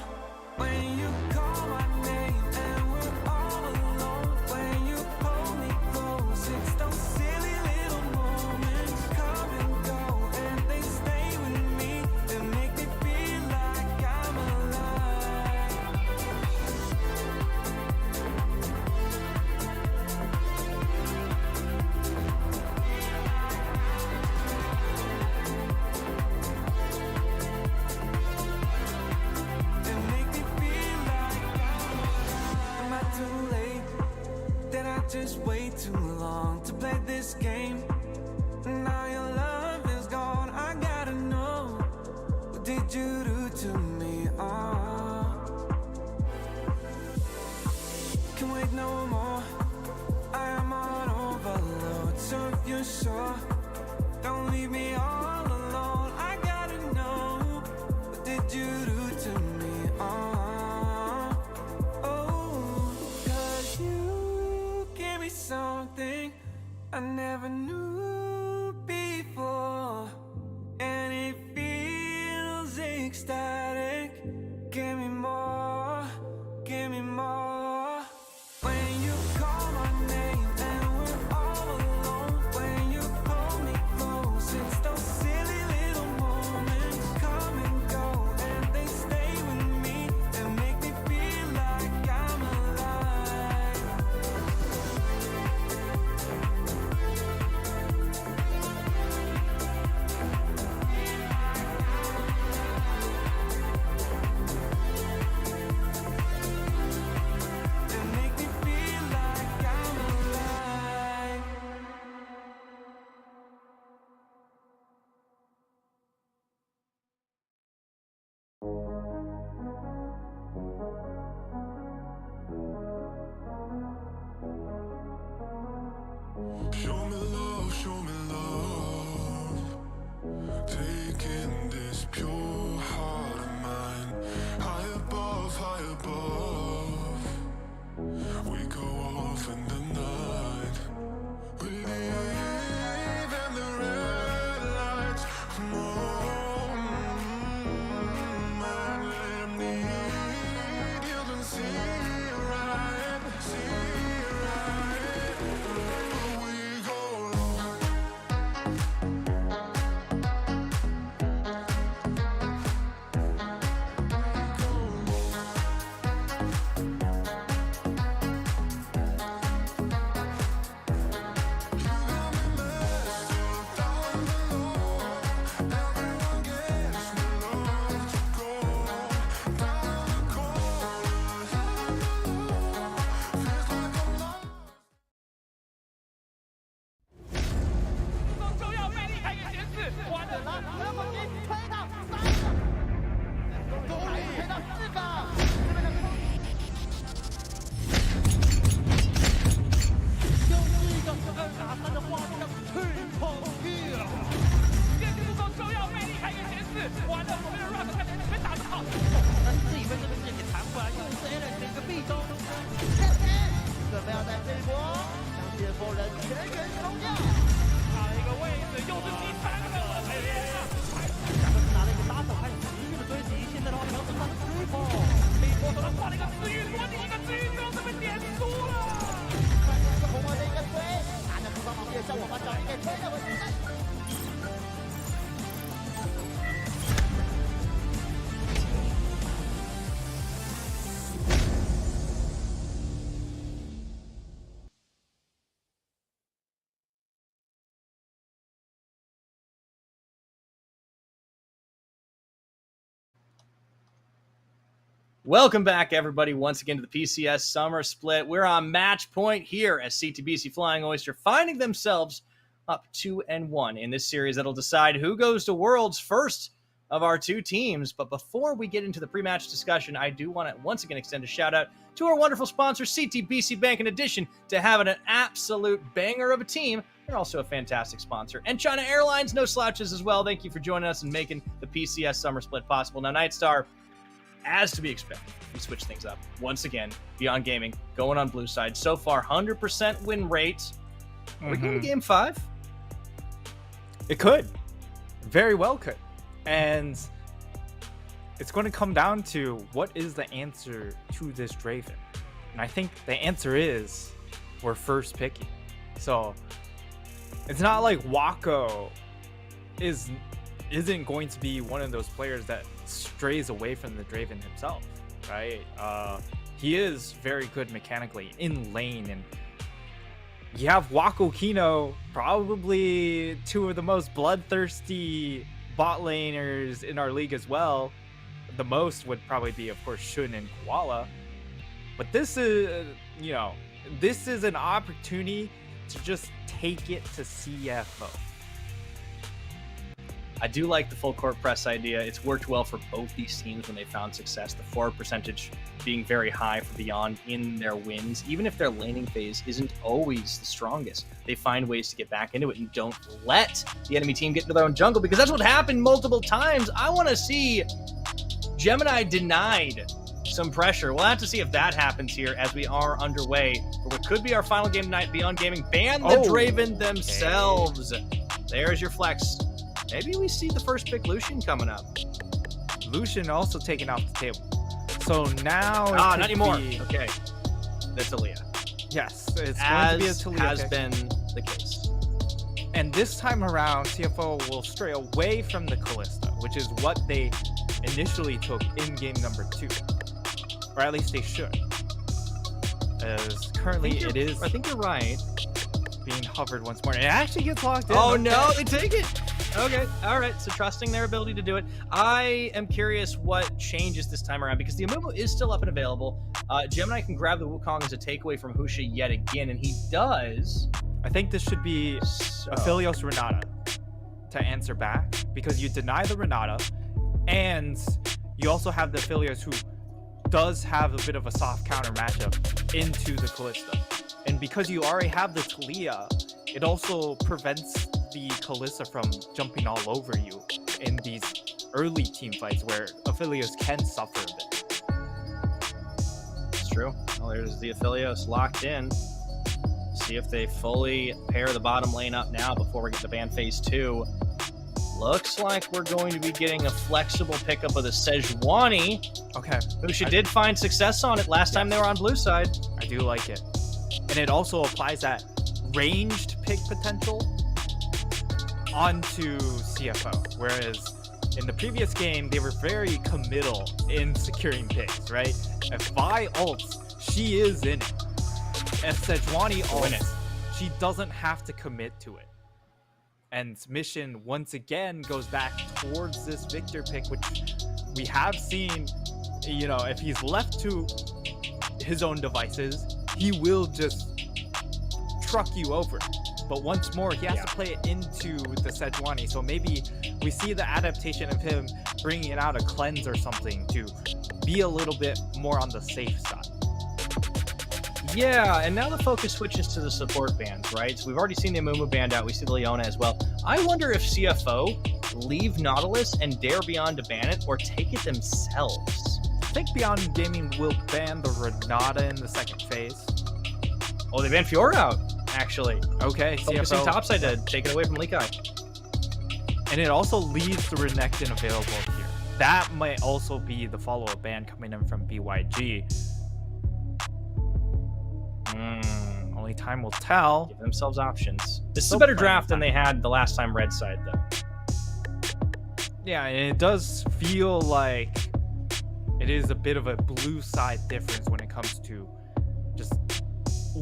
When you call my name and we're all alone, when you hold me close, it's those silly little moments come and go, and they stay with me and make me feel like I'm alive. And make me feel like I'm not too late. Did I just wait too long to play this game? Now your love is gone. I gotta know, what did you do to me? Can wait no more. I am on overload. So if you're sure, don't leave me all alone. I gotta know, what did you do to me? Cause you gave me something I never knew before, and it feels ecstatic. Give me more, give me more. When you call my name and we're all alone, when you hold me close, it's those silly little moments come and go, and they stay with me and make me feel like I'm alive. And make me feel like I'm alive. Show me love, show me love. Taking this pure heart of mine high above, high above. We go off in the night. We leave in the red lights. Man, let 'em need you, then see right, see right. We go long. Welcome back, everybody, once again to the PCS Summer Split. We're on match point here as CTBC Flying Oyster finding themselves up 2-1 in this series that'll decide who goes to Worlds first of our two teams. But before we get into the pre-match discussion, I do want to once again extend a shout out to our wonderful sponsor, CTBC Bank. In addition to having an absolute banger of a team, they're also a fantastic sponsor. And China Airlines, no slouches as well. Thank you for joining us and making the PCS Summer Split possible. Now, Nightstar, as to be expected, we switch things up once again. Beyond Gaming going on blue side. So far, 100% win rate. Are we going to game 5? It could. Very well could. And it's going to come down to what is the answer to this Draven. And I think the answer is we're first picking. So it's not like Wako isn't going to be one of those players that strays away from the Draven himself, right? He is very good mechanically in lane, and you have Wako Kino, probably two of the most bloodthirsty bot laners in our league as well. The most would probably be, of course, Shun and Koala. But this is, this is an opportunity to just take it to CFO. I do like the full court press idea. It's worked well for both these teams when they found success. The forward percentage being very high for Beyond in their wins. Even if their laning phase isn't always the strongest, they find ways to get back into it and don't let the enemy team get into their own jungle, because that's what happened multiple times. I want to see Gemini denied some pressure. We'll have to see if that happens here as we are underway for what could be our final game tonight. Beyond Gaming ban the Draven themselves. There's your flex. Maybe we see the first pick Lucian coming up. Lucian also taken off the table. So now... not anymore. Okay. That's Aaliyah. Yes, it's going to be a Talia has pick. Been the case. And this time around, CFO will stray away from the Callista, which is what they initially took in game number 2. Or at least they should. As currently it is... I think you're right. Being hovered once more. And it actually gets locked in. Oh, no, they take it. Okay, all right. So trusting their ability to do it. I am curious what changes this time around, because the Amumu is still up and available. Gemini can grab the Wukong as a takeaway from Husha yet again, and he does. I think this should be Aphelios Renata to answer back, because you deny the Renata, and you also have the Aphelios who does have a bit of a soft counter matchup into the Callista. And because you already have the Talia, it also prevents the Callista from jumping all over you in these early team fights where Aphelios can suffer a bit. It's true. Well, there's the Aphelios locked in. See if they fully pair the bottom lane up now before we get to ban phase 2. Looks like we're going to be getting a flexible pickup of the Sejuani. Okay. Husha did find success on it last time they were on blue side. I do like it. And it also applies that ranged pick potential onto CFO, whereas in the previous game they were very committal in securing picks, right? If Vi ults, she is in it. If Sejuani ults, she doesn't have to commit to it. And Mission once again goes back towards this Victor pick, which we have seen, if he's left to his own devices, he will just truck you over. But once more, he has to play it into the Sejuani. So maybe we see the adaptation of him bringing out a cleanse or something to be a little bit more on the safe side. Yeah, and now the focus switches to the support bands, right? So we've already seen the Amumu band out. We see the Leona as well. I wonder if CFO leave Nautilus and dare Beyond to ban it, or take it themselves. I think Beyond Gaming will ban the Renata in the second phase. Oh, they banned Fiora out, actually. Okay, focusing topside to take it away from Leakai. And it also leaves the Renekton available here. That might also be the follow-up ban coming in from BYG. Only time will tell. Give themselves options. This is a better draft than they had the last time red side, though. Yeah, and it does feel like it is a bit of a blue side difference when it comes to just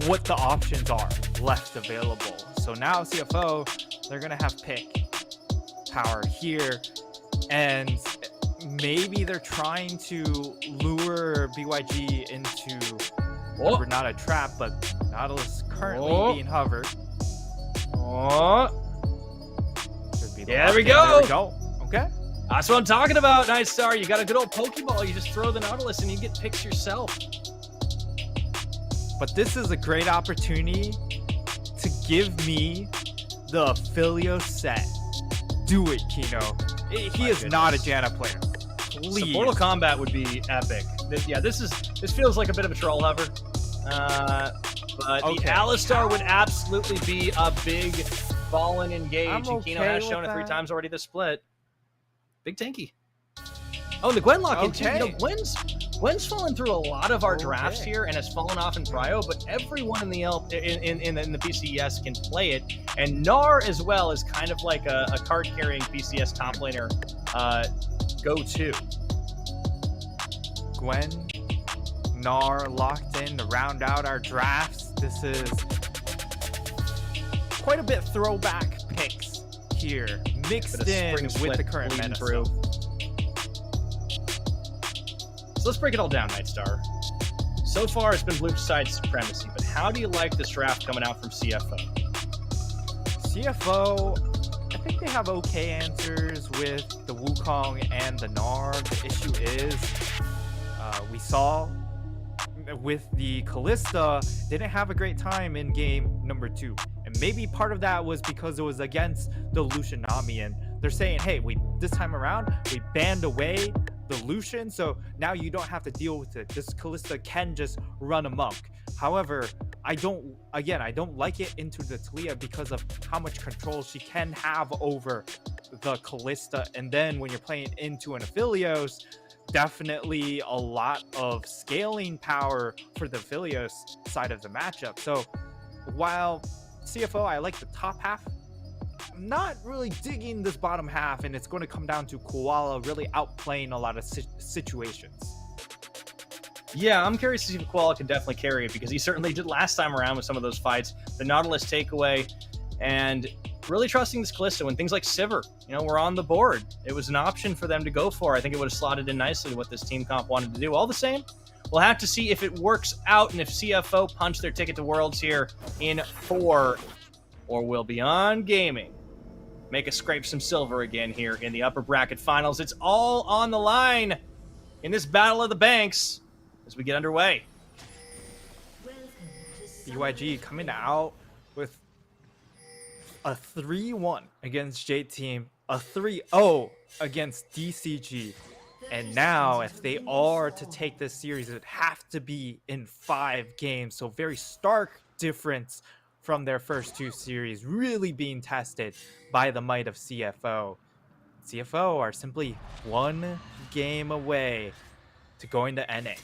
what the options are left available. So now CFO, they're going to have pick power here, and maybe they're trying to lure BYG into not a trap, but Nautilus currently being hovered. There we go. Okay. That's what I'm talking about, Night Star. You got a good old Pokeball. You just throw the Nautilus and you get picks yourself. But this is a great opportunity to give me the Philio set. Do it, Kino. He is not a Janna player. Please. So Portal Combat would be epic. This feels like a bit of a troll hover. But the Alistar would absolutely be a big fallen engage. And Kino has shown it 3 times already this split. Big tanky. Oh, and the Gwen lock in too. You know, Gwen's fallen through a lot of our drafts here and has fallen off in Prio, but everyone in the in the PCS can play it. And Gnar as well is kind of like a card carrying PCS top laner go-to. Gwen, Gnar locked in to round out our drafts. This is quite a bit throwback picks here, mixed in with the current meta. So let's break it all down, Nightstar. So far, it's been blue side supremacy, but how do you like this draft coming out from CFO? CFO, I think they have okay answers with the Wukong and the Gnar. The issue is, we saw with the Callista, didn't have a great time in game number 2. And maybe part of that was because it was against the Lucian Nami, and they're saying, hey, this time around, we banned away the Lucian, so now you don't have to deal with it. This Callista can just run amok. However, I don't like it into the Talia because of how much control she can have over the Callista. And then when you're playing into an Aphelios, definitely a lot of scaling power for the Aphelios side of the matchup. So while CFO, I like the top half, I'm not really digging this bottom half, and it's going to come down to Koala really outplaying a lot of situations. Yeah, I'm curious to see if Koala can definitely carry it, because he certainly did last time around with some of those fights. The Nautilus takeaway, and really trusting this Callista when things like Sivir, were on the board. It was an option for them to go for. I think it would have slotted in nicely what this team comp wanted to do. All the same, we'll have to see if it works out and if CFO punch their ticket to Worlds here in 4, or will Beyond Gaming make us scrape some silver again here in the upper bracket finals. It's all on the line in this battle of the banks as we get underway. BYG coming out with a 3-1 against J-Team, a 3-0 against DCG. And now, if they are to take this series, it would have to be in 5 games. So very stark difference from their first 2 series, really being tested by the might of CFO. CFO are simply 1 game away to going to NA.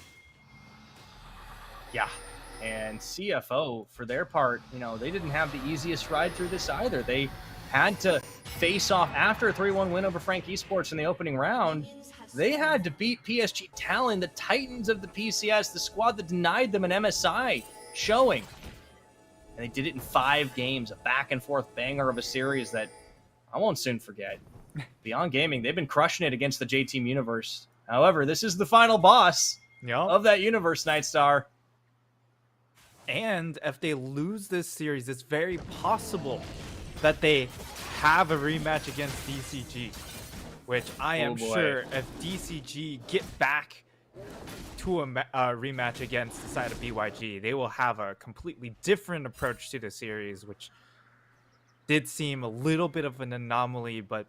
Yeah, and CFO, for their part, they didn't have the easiest ride through this either. They had to face off after a 3-1 win over Frank Esports in the opening round. They had to beat PSG Talon, the Titans of the PCS, the squad that denied them an MSI showing. And they did it in 5 games, a back-and-forth banger of a series that I won't soon forget. Beyond Gaming, they've been crushing it against the J-Team universe. However, this is the final boss of that universe, Nightstar. And if they lose this series, it's very possible that they have a rematch against DCG, which I am sure if DCG get back to a rematch against the side of BYG, they will have a completely different approach to the series, which did seem a little bit of an anomaly. But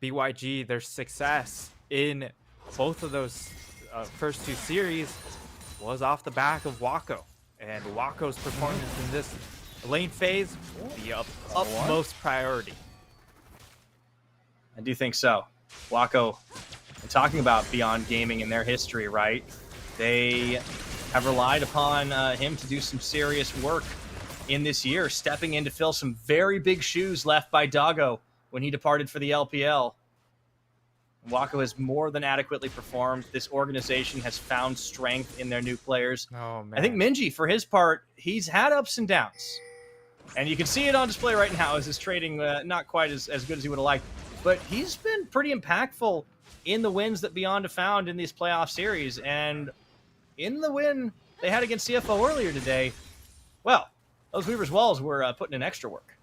BYG, their success in both of those first 2 series was off the back of Wako, and Wako's performance in this lane phase will be utmost priority. I do think so. Wako, talking about Beyond Gaming and their history, right? They have relied upon him to do some serious work in this year, stepping in to fill some very big shoes left by Doggo when he departed for the LPL. Wako has more than adequately performed. This organization has found strength in their new players. Oh, man. I think Minji, for his part, he's had ups and downs. And you can see it on display right now as his trading not quite as good as he would have liked. But he's been pretty impactful in the wins that Beyond have found in these playoff series. And in the win they had against CFO earlier today, well, those Weaver's Walls were putting in extra work.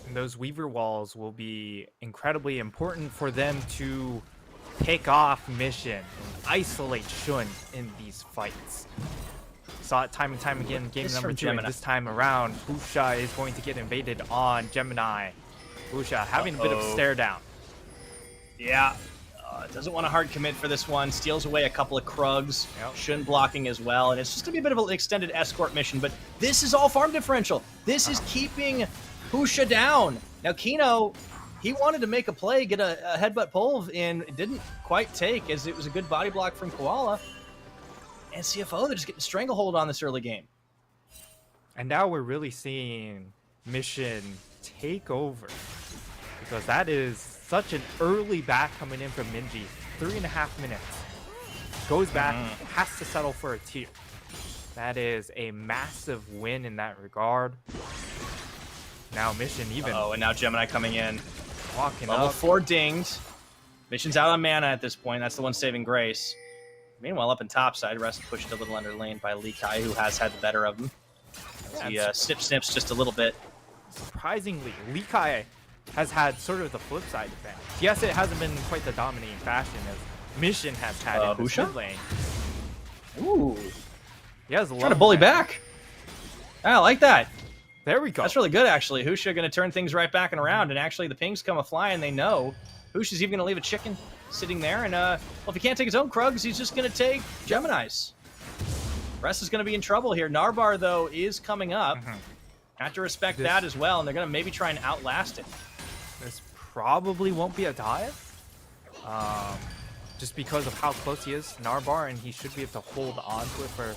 And those Weaver Walls will be incredibly important for them to pick off Mission and isolate Shun in these fights. Saw it time and time again in game number 2, and this time around, Husha is going to get invaded on Gemini. Husha having a bit of a stare down. Yeah, doesn't want a hard commit for this one. Steals away a couple of Krugs. Yep. Shun blocking as well, and it's just going to be a bit of an extended escort mission, but this is all farm differential. This is keeping Husha down. Now, Kino, he wanted to make a play, get a headbutt pull, and it didn't quite take, as it was a good body block from Koala. And CFO, they're just getting a stranglehold on this early game. And now we're really seeing Mission take over, because that is such an early back coming in from Minji. 3.5 minutes. Goes back, has to settle for a tier. That is a massive win in that regard. Now Mission even... and now Gemini coming in. Walking Level up. 4 dinged. Mission's out on mana at this point. That's the one saving grace. Meanwhile, up in topside, Rest pushed a little under lane by Lee Kai, who has had the better of him. He snips just a little bit. Surprisingly, Lee Kai has had sort of the flip side advantage. Yes, it hasn't been quite the dominating fashion as Mission has had in this mid lane. Ooh. He has trying to bully back. I like that. There we go. That's really good, actually. Husha going to turn things right back and around, and actually the pings come a-flying. They know Husha's even going to leave a chicken sitting there, and well, if he can't take his own Krugs, he's just going to take Gemini's. Rest is going to be in trouble here. Narbar, though, is coming up. Have to respect that as well, and they're going to maybe try and outlast it. This probably won't be a dive, just because of how close he is, Narbar, and he should be able to hold on to it for a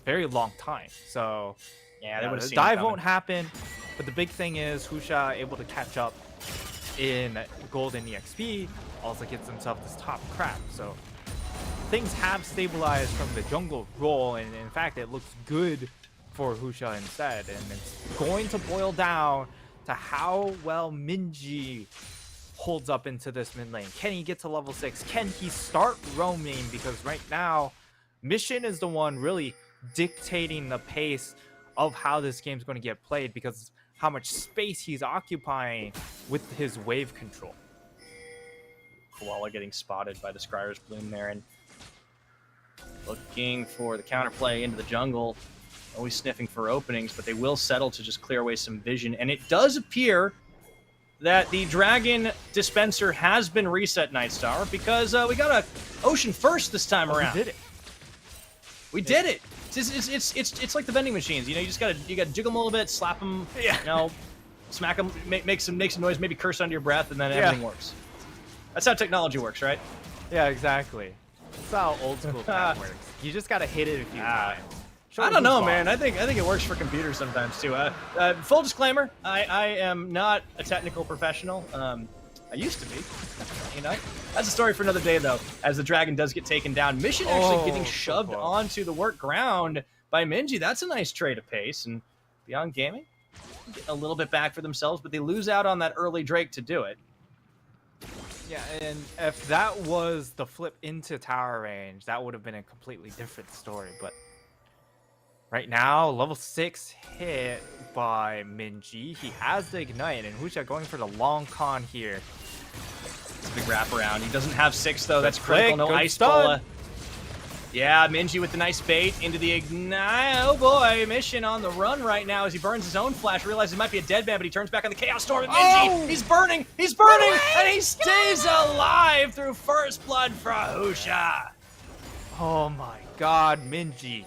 very long time. So, yeah, they would have the seen dive won't happen, but the big thing is Husha able to catch up in Golden EXP, also gets himself this top crap. So things have stabilized from the jungle role, and in fact, it looks good for Husha instead. And it's going to boil down to how well Minji holds up into this mid lane. Can he get to level 6? Can he start roaming? Because right now, Mission is the one really dictating the pace of how this game's going to get played, because how much space he's occupying with his wave control. Koala getting spotted by the Scryer's Bloom there, and looking for the counterplay into the jungle. Always sniffing for openings, but they will settle to just clear away some vision. And it does appear that the Dragon Dispenser has been reset, Nightstar, because we got a Ocean First this time around. We did it. We did it. It's like the vending machines. You know, you gotta jiggle them a little bit, slap them, you know, smack them, make some noise, maybe curse under your breath, and then everything works. That's how technology works, right? Yeah, exactly. That's how old school tech works. You just gotta hit it a few times. I don't know, man. I think it works for computers sometimes too. Full disclaimer: I am not a technical professional. I used to be. You know, that's a story for another day, though. As the dragon does get taken down, Mission actually getting shoved onto the work ground by Minji. That's a nice trade of pace. And Beyond Gaming getting a little bit back for themselves, but they lose out on that early Drake to do it. Yeah, and if that was the flip into tower range, that would have been a completely different story. But right now, level 6 hit by Minji. He has the Ignite, and Husha going for the long con here. It's a big wraparound. He doesn't have 6, though. That's quick, critical. No Ice Bola. Yeah, Minji with the nice bait into the Ignite. Oh, boy. Mission on the run right now as he burns his own flash. Realizes it might be a dead man, but he turns back on the Chaos Storm. And Minji, he's burning. He's burning. And he stays alive through first blood for Husha. Oh, my God. Minji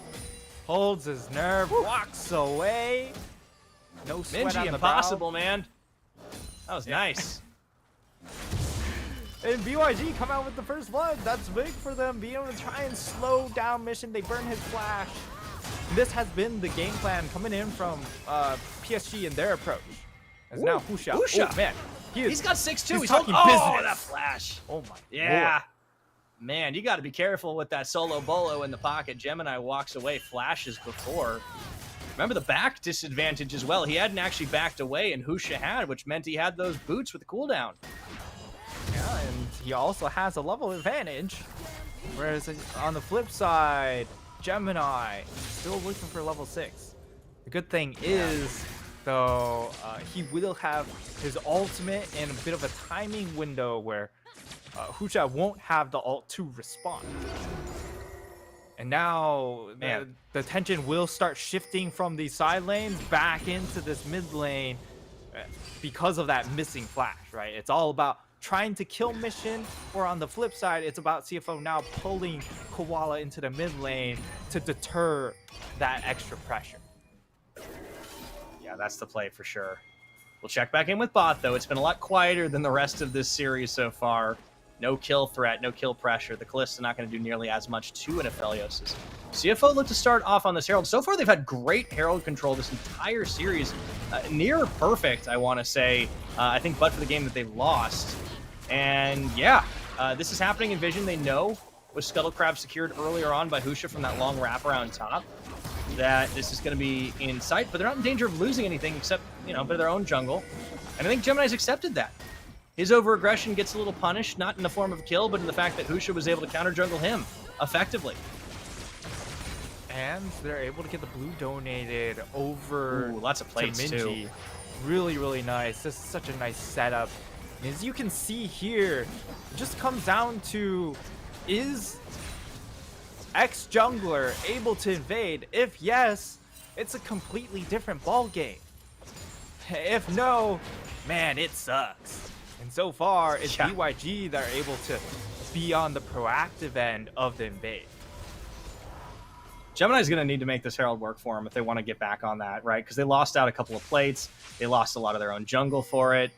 holds his nerve, walks away. No sweat Minji, on the impossible, brow. man. That was nice. And BYG come out with the first blood. That's big for them, being able to try and slow down Mission. They burn his flash. This has been the game plan coming in from PSG and their approach. As now Husha. Oh, man. He's got 6 too. He's talking business. Oh, that flash. Oh, my Yeah. Lord. Man, you got to be careful with that solo bolo in the pocket. Gemini walks away, flashes before. Remember the back disadvantage as well. He hadn't actually backed away, and Husha had, which meant he had those boots with the cooldown. Yeah, and he also has a level advantage. Whereas on the flip side, Gemini still looking for level 6. The good thing is, though, he will have his ultimate and a bit of a timing window where Husha won't have the ult to respond. And now the tension will start shifting from the side lanes back into this mid lane because of that missing flash, right? It's all about trying to kill Mission, or on the flip side, it's about CFO now pulling Koala into the mid lane to deter that extra pressure. Yeah, that's the play for sure. We'll check back in with bot, though. It's been a lot quieter than the rest of this series so far. No kill threat, no kill pressure. The Kalista not going to do nearly as much to an Aphelios. CFO look to start off on this Herald. So far, they've had great Herald control this entire series. Near perfect, I want to say. I think but for the game that they lost. And yeah, this is happening in Vision. They know with Scuttle Crab secured earlier on by Husha from that long wraparound top that this is going to be in sight, but they're not in danger of losing anything except, you know, a bit of their own jungle. And I think Gemini's accepted that. His over-aggression gets a little punished, not in the form of a kill, but in the fact that Husha was able to counter-jungle him effectively. And they're able to get the blue donated over. Ooh, lots of plates to Minji. too. Really, really nice. This is such a nice setup. And as you can see here, it just comes down to, is X jungler able to invade? If yes, it's a completely different ball game. If no, man, it sucks. And so far, it's BYG that are able to be on the proactive end of the invade. Gemini's going to need to make this Herald work for them if they want to get back on that, right? Because they lost out a couple of plates. They lost a lot of their own jungle for it.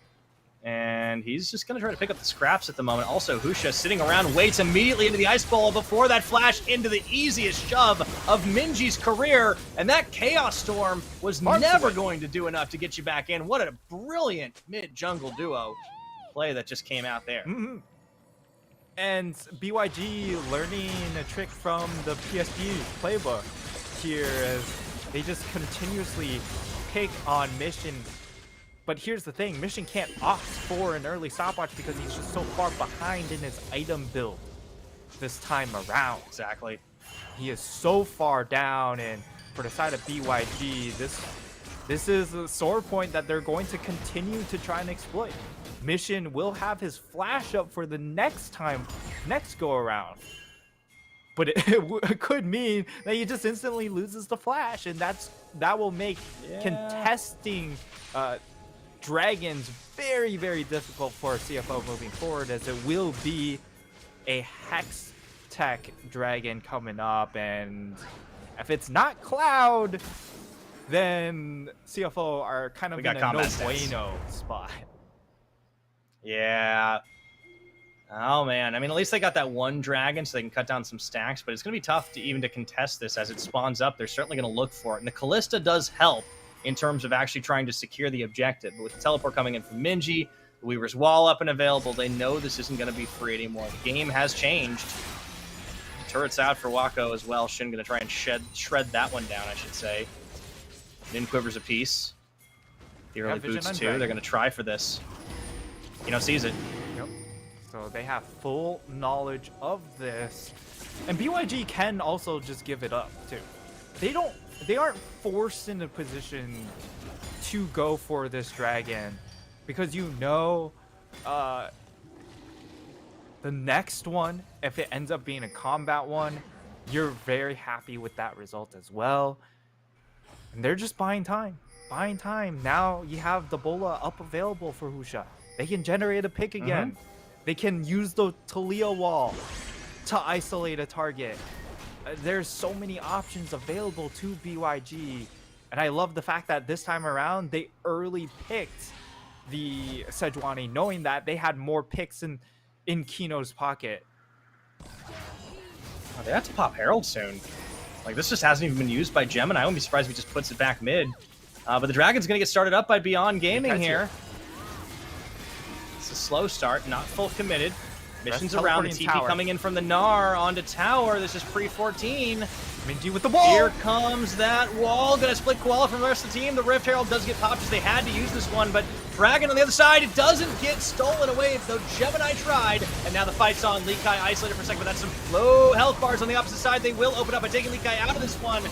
And he's just going to try to pick up the scraps at the moment. Also, Husha sitting around, waits immediately into the ice ball before that flash into the easiest shove of Minji's career. And that Chaos Storm was never going to do enough to get you back in. What a brilliant mid-jungle duo play that just came out there. Mm-hmm. And BYG learning a trick from the PSG playbook here as they just continuously pick on Mission. But here's the thing, Mission can't opt for an early stopwatch because he's just so far behind in his item build this time around. Exactly. He is so far down, and for the side of BYG, this is a sore point that they're going to continue to try and exploit. Mission will have his flash up for the next go around. But it could mean that he just instantly loses the flash, and that will make contesting dragons very, very difficult for CFO moving forward, as it will be a Hex Tech dragon coming up, and if it's not Cloud, then CFO are kind of in a no bueno spot. Yeah. Oh, man. I mean, at least they got that one dragon so they can cut down some stacks, but it's going to be tough to contest this as it spawns up. They're certainly going to look for it. And the Kalista does help in terms of actually trying to secure the objective. But with the teleport coming in from Minji, the Weaver's Wall up and available, they know this isn't going to be free anymore. The game has changed. Turret's out for Wako as well. Shin going to try and shred that one down, I should say. Min quivers a piece. The early boots, too. They're going to try for this. Sees it. Yep. So they have full knowledge of this. And BYG can also just give it up, too. They aren't forced in a position to go for this dragon because the next one, if it ends up being a combat one, you're very happy with that result as well. And they're just buying time. Now you have the Bola up available for Husha. They can generate a pick again. Mm-hmm. They can use the Talia wall to isolate a target. There's so many options available to BYG. And I love the fact that this time around, they early picked the Sejuani, knowing that they had more picks in Kino's pocket. Oh, they have to pop Herald soon. Like, this just hasn't even been used by Gemini. I wouldn't be surprised if he just puts it back mid. But the Dragon's going to get started up by Beyond Gaming here. It's a slow start, not full committed. Mission's around the TP tower. coming in from the Gnar onto tower. This is pre-14. Minji with the ball. Here comes that wall. Gonna split Koala from the rest of the team. The Rift Herald does get popped as they had to use this one, but Dragon on the other side, it doesn't get stolen away, though Gemini tried. And now the fight's on. Likai isolated for a second, but that's some low health bars on the opposite side. They will open up by taking Likai out of this one.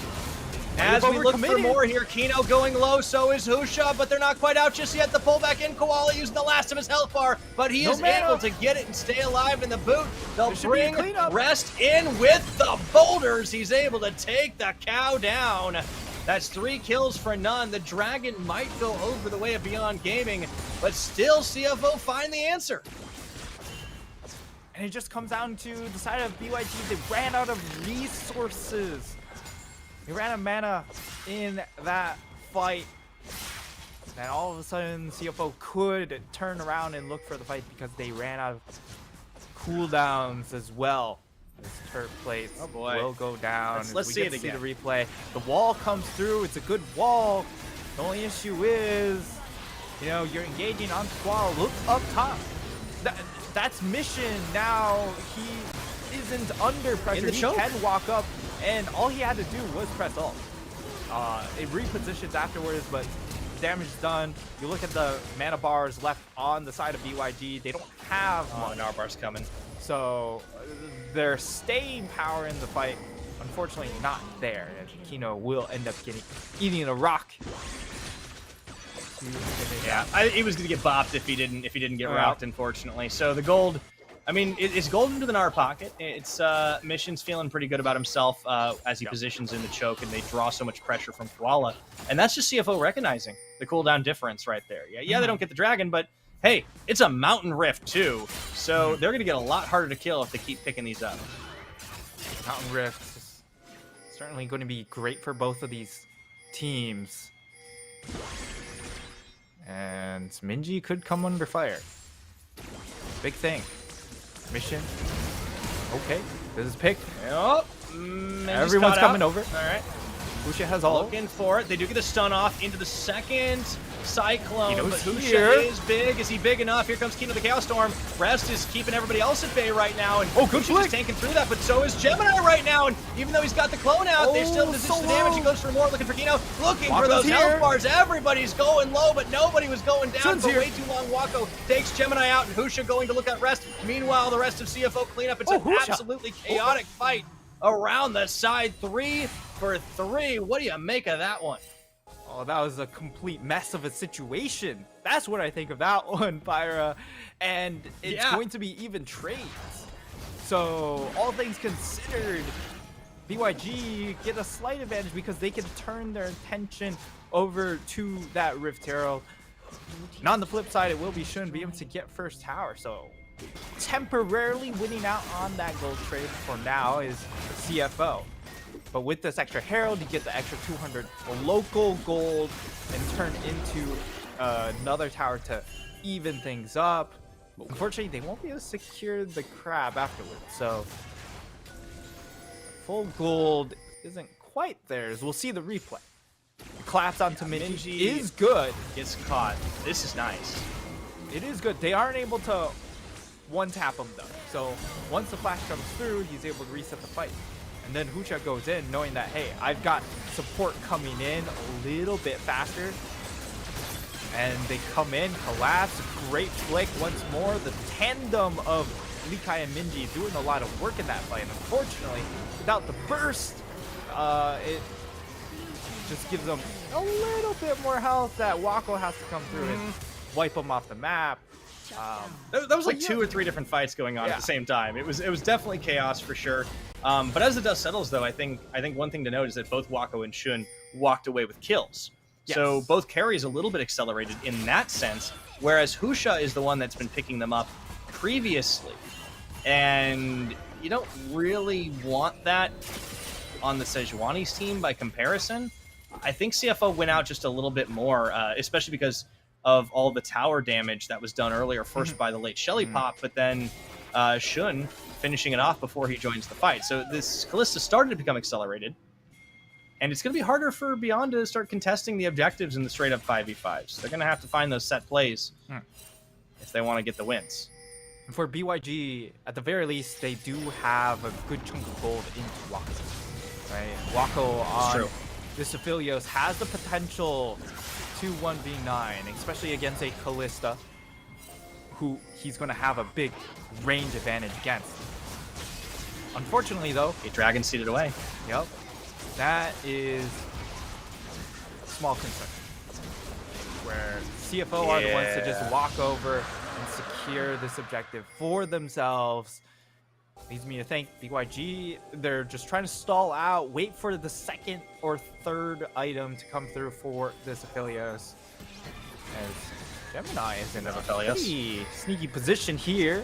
As we look for more here, Kino going low, so is Husha, but they're not quite out just yet. The pullback in, Koala using the last of his health bar, but he is able to get it and stay alive in the boot. They'll bring Rest in with the boulders. He's able to take the cow down. That's 3 kills for none. The Dragon might go over the way of Beyond Gaming, but still CFO find the answer. And it just comes down to the side of BYG. They ran out of resources. He ran out of mana in that fight. And all of a sudden, CFO could turn around and look for the fight because they ran out of cooldowns as well. This turret plate will go down. Let's see it See again. the replay. The wall comes through. It's a good wall. The only issue is, you know, you're engaging on Squall. Look up top. That's Mission. Now he isn't under pressure. He can walk up. And all he had to do was press ult. It repositions afterwards, but damage is done. You look at the mana bars left on the side of BYG. They don't have Gnar bars coming. So their staying power in the fight, unfortunately, not there. And Kino will end up eating a rock. Yeah, he was gonna get bopped if he didn't get rocked, unfortunately. So the gold. I mean, it's gold into the Gnar pocket. It's Mission's feeling pretty good about himself as he positions in the choke, and they draw so much pressure from Koala. And that's just CFO recognizing the cooldown difference right there. Yeah, they don't get the Dragon, but hey, it's a Mountain Rift too. So they're going to get a lot harder to kill if they keep picking these up. Mountain Rift is certainly going to be great for both of these teams. And Minji could come under fire. Big thing. Mission. Okay, this is picked. Yep. Everyone's coming over. All right. Husha has all. Looking for it. They do get the stun off into the second Cyclone. Kino's but Husha here. is big. Is he big enough? Here comes Kino the Chaos Storm. Rest is keeping everybody else at bay right now. And good Husha's tanking through that, but so is Gemini right now. And even though he's got the clone out, they still resist the damage. He goes for more, looking for Kino. Looking for those health bars. Everybody's going low, but nobody was going down for way too long. Wako takes Gemini out, and Husha going to look at Rest. Meanwhile, the rest of CFO cleanup. It's an absolutely chaotic fight around the side. 3 for 3. What do you make of that one? Oh, that was a complete mess of a situation. That's what I think of that one, Pyra. And it's going to be even trades. So, all things considered, BYG get a slight advantage because they can turn their attention over to that Rift Herald. And on the flip side, it will be Shun be able to get first tower. So, temporarily winning out on that gold trade for now is CFO. But with this extra Herald, you get the extra 200 local gold and turn into another tower to even things up. Unfortunately, they won't be able to secure the crab afterwards. So full gold isn't quite theirs. We'll see the replay. The collapse onto Minji is good. Gets caught. This is nice. It is good. They aren't able to one-tap him, though. So once the flash comes through, he's able to reset the fight. And then Husha goes in knowing that, hey, I've got support coming in a little bit faster. And they come in, collapse, great flick once more. The tandem of Likai and Minji doing a lot of work in that fight. Unfortunately, without the burst, it just gives them a little bit more health that Wako has to come through and wipe them off the map. That was like 2 or 3 different fights going on at the same time. It was definitely chaos for sure. But as the dust settles, though, I think one thing to note is that both Wako and Shun walked away with kills. Yes. So both carries a little bit accelerated in that sense, whereas Husha is the one that's been picking them up previously. And you don't really want that on the Sejuani's team by comparison. I think CFO went out just a little bit more, especially because of all the tower damage that was done earlier, first by the late Shelly pop, but then Shun finishing it off before he joins the fight. So this Kalista started to become accelerated, and it's going to be harder for Beyond to start contesting the objectives in the straight-up 5v5s. They're going to have to find those set plays if they want to get the wins. For BYG, at the very least, they do have a good chunk of gold into Wako. Right? Wako on this Aphelios has the potential to 1v9, especially against a Kalista, who he's going to have a big range advantage against. Unfortunately, though, a dragon seeded away. Yep, that is a small concern. Where CFO are the ones to just walk over and secure this objective for themselves. Leads me to think BYG, they're just trying to stall out, wait for the second or third item to come through for this Aphelios. As Gemini is in a pretty sneaky position here.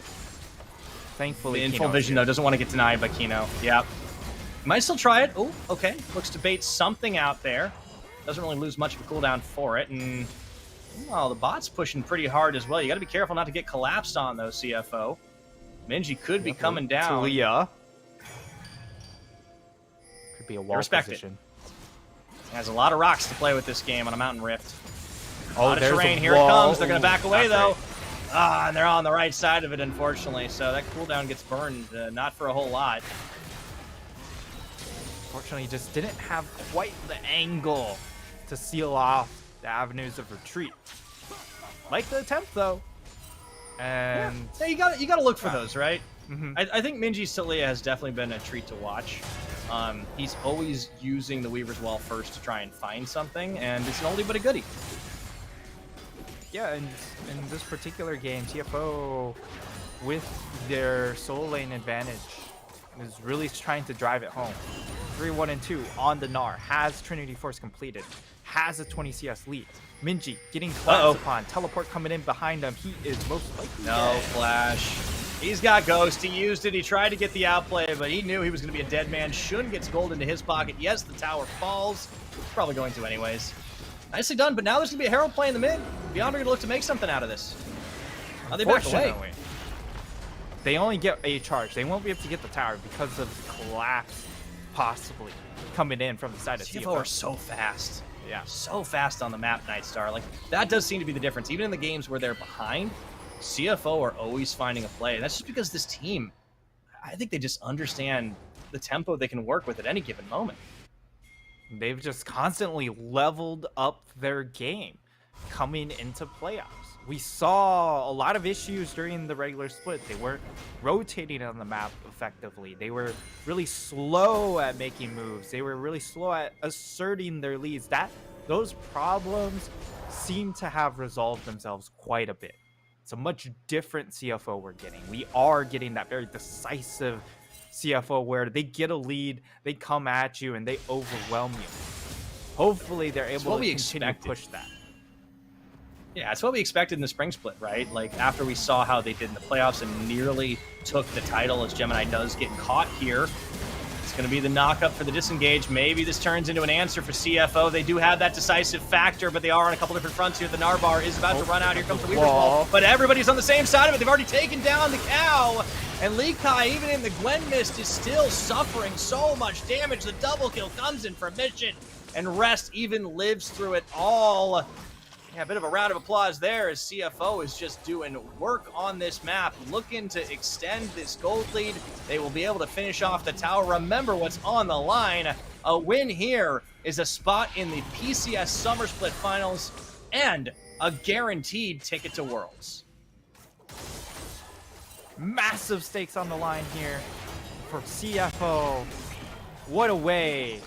Thankfully, in full vision, though, doesn't want to get denied by Kino. Yep. Might still try it. Oh, okay. Looks to bait something out there. Doesn't really lose much of a cooldown for it. And, well, the bot's pushing pretty hard as well. You got to be careful not to get collapsed on, though, CFO. Minji could be coming down. Talia. Could be a wall position. Has a lot of rocks to play with this game on a mountain rift. Oh, a lot of terrain. Here it comes. They're going to back away, though. And they're on the right side of it, unfortunately. So that cooldown gets burned, not for a whole lot. Fortunately, just didn't have quite the angle to seal off the avenues of retreat. Like the attempt, though. And yeah, you got to look for those, right? I think Minji Talia has definitely been a treat to watch. He's always using the Weaver's Wall first to try and find something, and it's an oldie but a goodie. Yeah, and in this particular game, TFO, with their solo lane advantage, is really trying to drive it home. 3-1-2 on the Gnar, has Trinity Force completed, has a 20 CS lead. Minji getting collapsed upon, teleport coming in behind him. He is most likely dead. Flash. He's got Ghost. He used it. He tried to get the outplay, but he knew he was going to be a dead man. Shun gets gold into his pocket. Yes, the tower falls. Probably going to anyways. Nicely done, but now there's going to be a Herald play in the mid. Beyond are going to look to make something out of this. Now they back away. They only get a charge. They won't be able to get the tower because of the collapse possibly coming in from the side of CFO. Are so fast. Yeah. So fast on the map, Nightstar. Like, that does seem to be the difference. Even in the games where they're behind, CFO are always finding a play. And that's just because this team, I think they just understand the tempo they can work with at any given moment. They've just constantly leveled up their game coming into playoffs. We saw a lot of issues during the regular split. They weren't rotating on the map effectively. They were really slow at making moves. They were really slow at asserting their leads. Those problems seem to have resolved themselves quite a bit. It's a much different CFO we're getting. We are getting that very decisive CFO where they get a lead, they come at you, and they overwhelm you. Hopefully, they're able to continue to push that. Yeah, it's what we expected in the spring split, right? Like, after we saw how they did in the playoffs and nearly took the title, as Gemini does get caught here. It's going to be the knock-up for the disengage. Maybe this turns into an answer for CFO. They do have that decisive factor, but they are on a couple different fronts here. The Narbar is about to run out. Here comes the Weaver's Wall. But everybody's on the same side of it. They've already taken down the cow. And Lee Kai, even in the Gwen Mist, is still suffering so much damage. The double kill comes in for Mission. And Rest even lives through it all. Yeah, a bit of a round of applause there as CFO is just doing work on this map, looking to extend this gold lead. They will be able to finish off the tower. Remember what's on the line. A win here is a spot in the PCS Summer Split Finals and a guaranteed ticket to Worlds. Massive stakes on the line here for CFO. What a way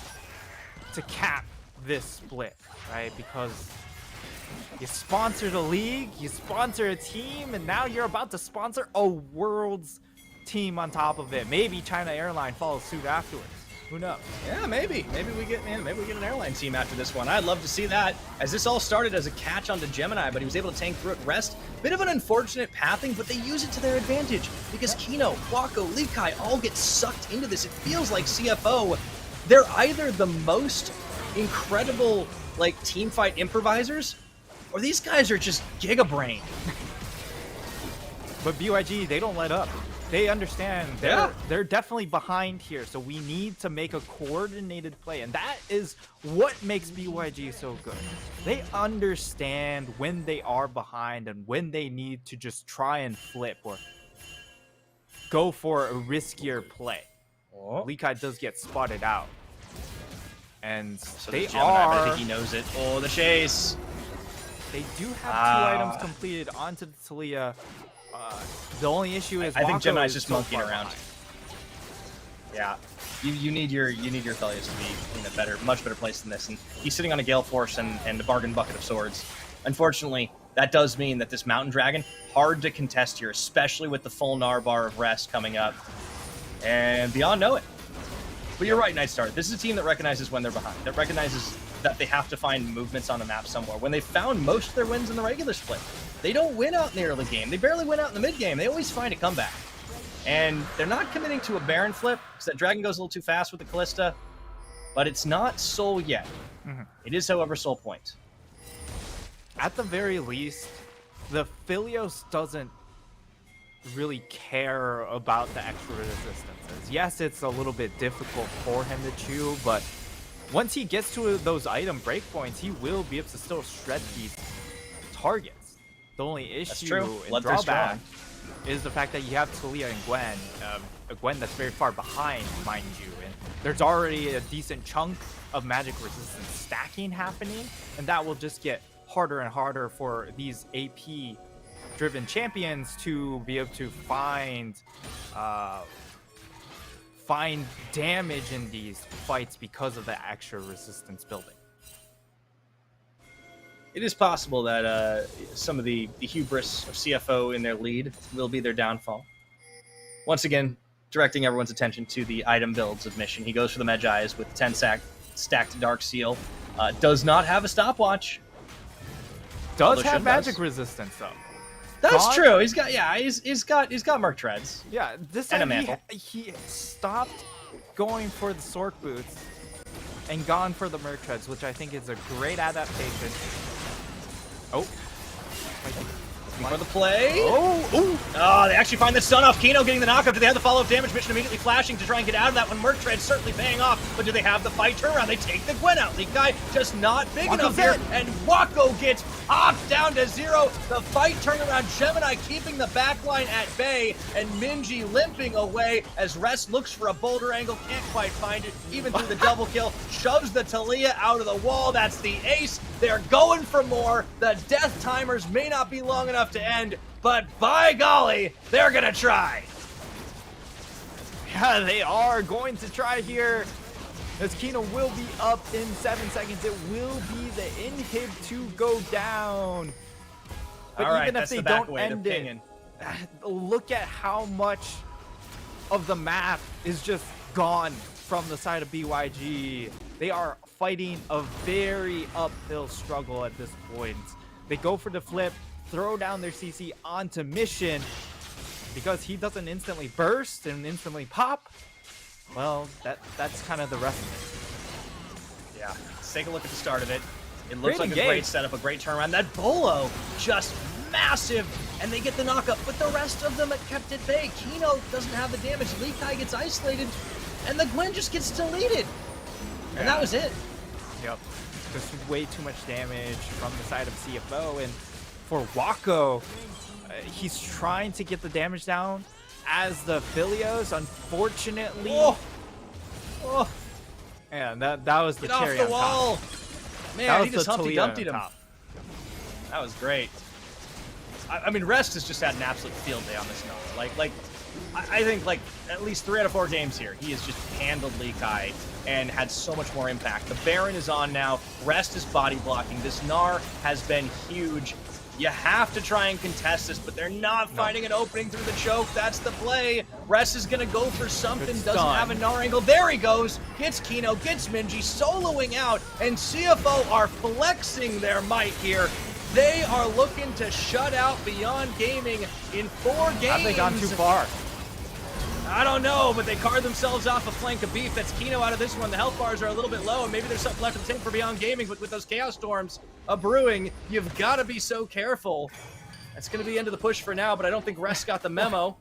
to cap this split, right? Because you sponsored a league, you sponsor a team, and now you're about to sponsor a Worlds team on top of it. Maybe China Airline follows suit afterwards. Who knows? Yeah, maybe. Maybe we get an airline team after this one. I'd love to see that. As this all started as a catch onto Gemini, but he was able to tank through it. Rest, bit of an unfortunate pathing, but they use it to their advantage because Kino, Wako, Likai all get sucked into this. It feels like CFO, they're either the most incredible like team fight improvisers, or these guys are just giga-brain. But BYG, they don't let up. They understand they're definitely behind here, so we need to make a coordinated play, and that is what makes BYG so good. They understand when they are behind and when they need to just try and flip or go for a riskier play. Oh. Lekai does get spotted out. And So they the Gemini, but I are... think he knows it. Oh, the chase. They do have 2 items completed onto the Talia. The only issue is I think Wako Gemini's is just so monkeying far around. behind. Yeah, you need your Thelius to be in a much better place than this, and he's sitting on a Gale Force and a bargain bucket of swords. Unfortunately, that does mean that this Mountain Dragon hard to contest here, especially with the full Gnar bar of rest coming up, and Beyond know it. But you're right, Nightstar. This is a team that recognizes when they're behind, that recognizes that they have to find movements on the map somewhere. When they found most of their wins in the regular split, they don't win out in the early game. They barely win out in the mid game. They always find a comeback. And they're not committing to a Baron flip, because that Dragon goes a little too fast with the Callista, but it's not Soul yet. It is, however, Soul Point. At the very least, the Philios doesn't really care about the extra resistances. Yes, it's a little bit difficult for him to chew, but once he gets to those item breakpoints, he will be able to still shred these targets. The only issue and drawback is the fact that you have Talia and Gwen, a Gwen that's very far behind, mind you, and there's already a decent chunk of magic resistance stacking happening, and that will just get harder and harder for these AP driven champions to be able to find damage in these fights because of the extra resistance building. It is possible that some of the hubris of CFO in their lead will be their downfall. Once again, directing everyone's attention to the item builds of Mission. He goes for the Medjai's with 10 stacked Dark Seal. Does not have a stopwatch. Does have magic resistance though. That's true. He's got Merc Treads. Yeah, this and time a mantle. he stopped going for the Sork Boots and gone for the Merc Treads, which I think is a great adaptation. Oh. For the play. Oh, they actually find the stun off Kino, getting the knockup. Do they have the follow-up damage? Mission immediately flashing to try and get out of that one. Merc Tread certainly paying off, but do they have the fight turnaround? They take the Gwen out. Lekai just not big enough here, and Wako gets popped down to 0. The fight turnaround, Gemini keeping the backline at bay, and Minji limping away as Rest looks for a boulder angle, can't quite find it, even through the double kill, shoves the Talia out of the wall. That's the ace. They're going for more. The death timers may not be long enough to end, but by golly, they're gonna try. Yeah, they are going to try here. As Kino will be up in 7 seconds. It will be the inhib to go down. But all right, even if they don't end it, look at how much of the map is just gone from the side of BYG. They are fighting a very uphill struggle at this point. They go for the flip, throw down their CC onto Mission. Because he doesn't instantly burst and instantly pop, well, that's kind of the rest of it. Yeah, let's take a look at the start of it. It looks Great like a great setup, a great turnaround. That Bolo, just massive, and they get the knockup, but the rest of them kept at bay. Kino doesn't have the damage. Lekai gets isolated, and the Gwen just gets deleted. And that was it. Yep. Just way too much damage from the side of CFO. And for Wako, he's trying to get the damage down as the Philios, unfortunately. Oh. Yeah, that was the Get cherry off the on wall. top. Man, he just Humpty Talia Dumpty'd on him. top. That was great. I mean, Rest has just had an absolute field day on this note. I think at least 3 out of 4 games here, he has just handled Lekai and had so much more impact. The Baron is on now. Rest is body blocking. This Gnar has been huge. You have to try and contest this, but they're not finding an opening through the choke. That's the play. Rest is going to go for something. Doesn't have a Gnar angle. There he goes. Gets Kino, gets Minji, soloing out, and CFO are flexing their might here. They are looking to shut out Beyond Gaming in 4 games. Have they gone too far? I don't know, but they carved themselves off a flank of beef. That's Kino out of this one. The health bars are a little bit low, and maybe there's something left in the tank for Beyond Gaming, but with those Chaos Storms brewing, you've got to be so careful. That's going to be the end of the push for now, but I don't think Rest got the memo.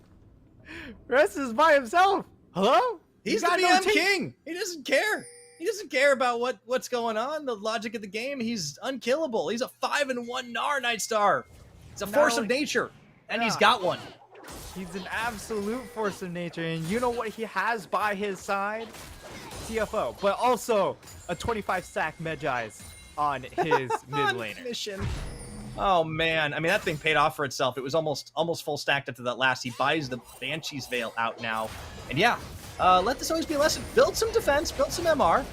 Rest is by himself. Hello? He's the BM king. He doesn't care. He doesn't care about what's going on, the logic of the game. He's unkillable. He's a 5-1 Gnar Nightstar. It's a force of nature, and he's got one. He's an absolute force of nature, and you know what he has by his side? CFO, but also a 25 stack Medjai's on his mid laner. Mission. Oh man, I mean that thing paid off for itself. It was almost full stacked up to that last. He buys the Banshee's Veil out now, and yeah, let this always be a lesson. Build some defense, build some MR.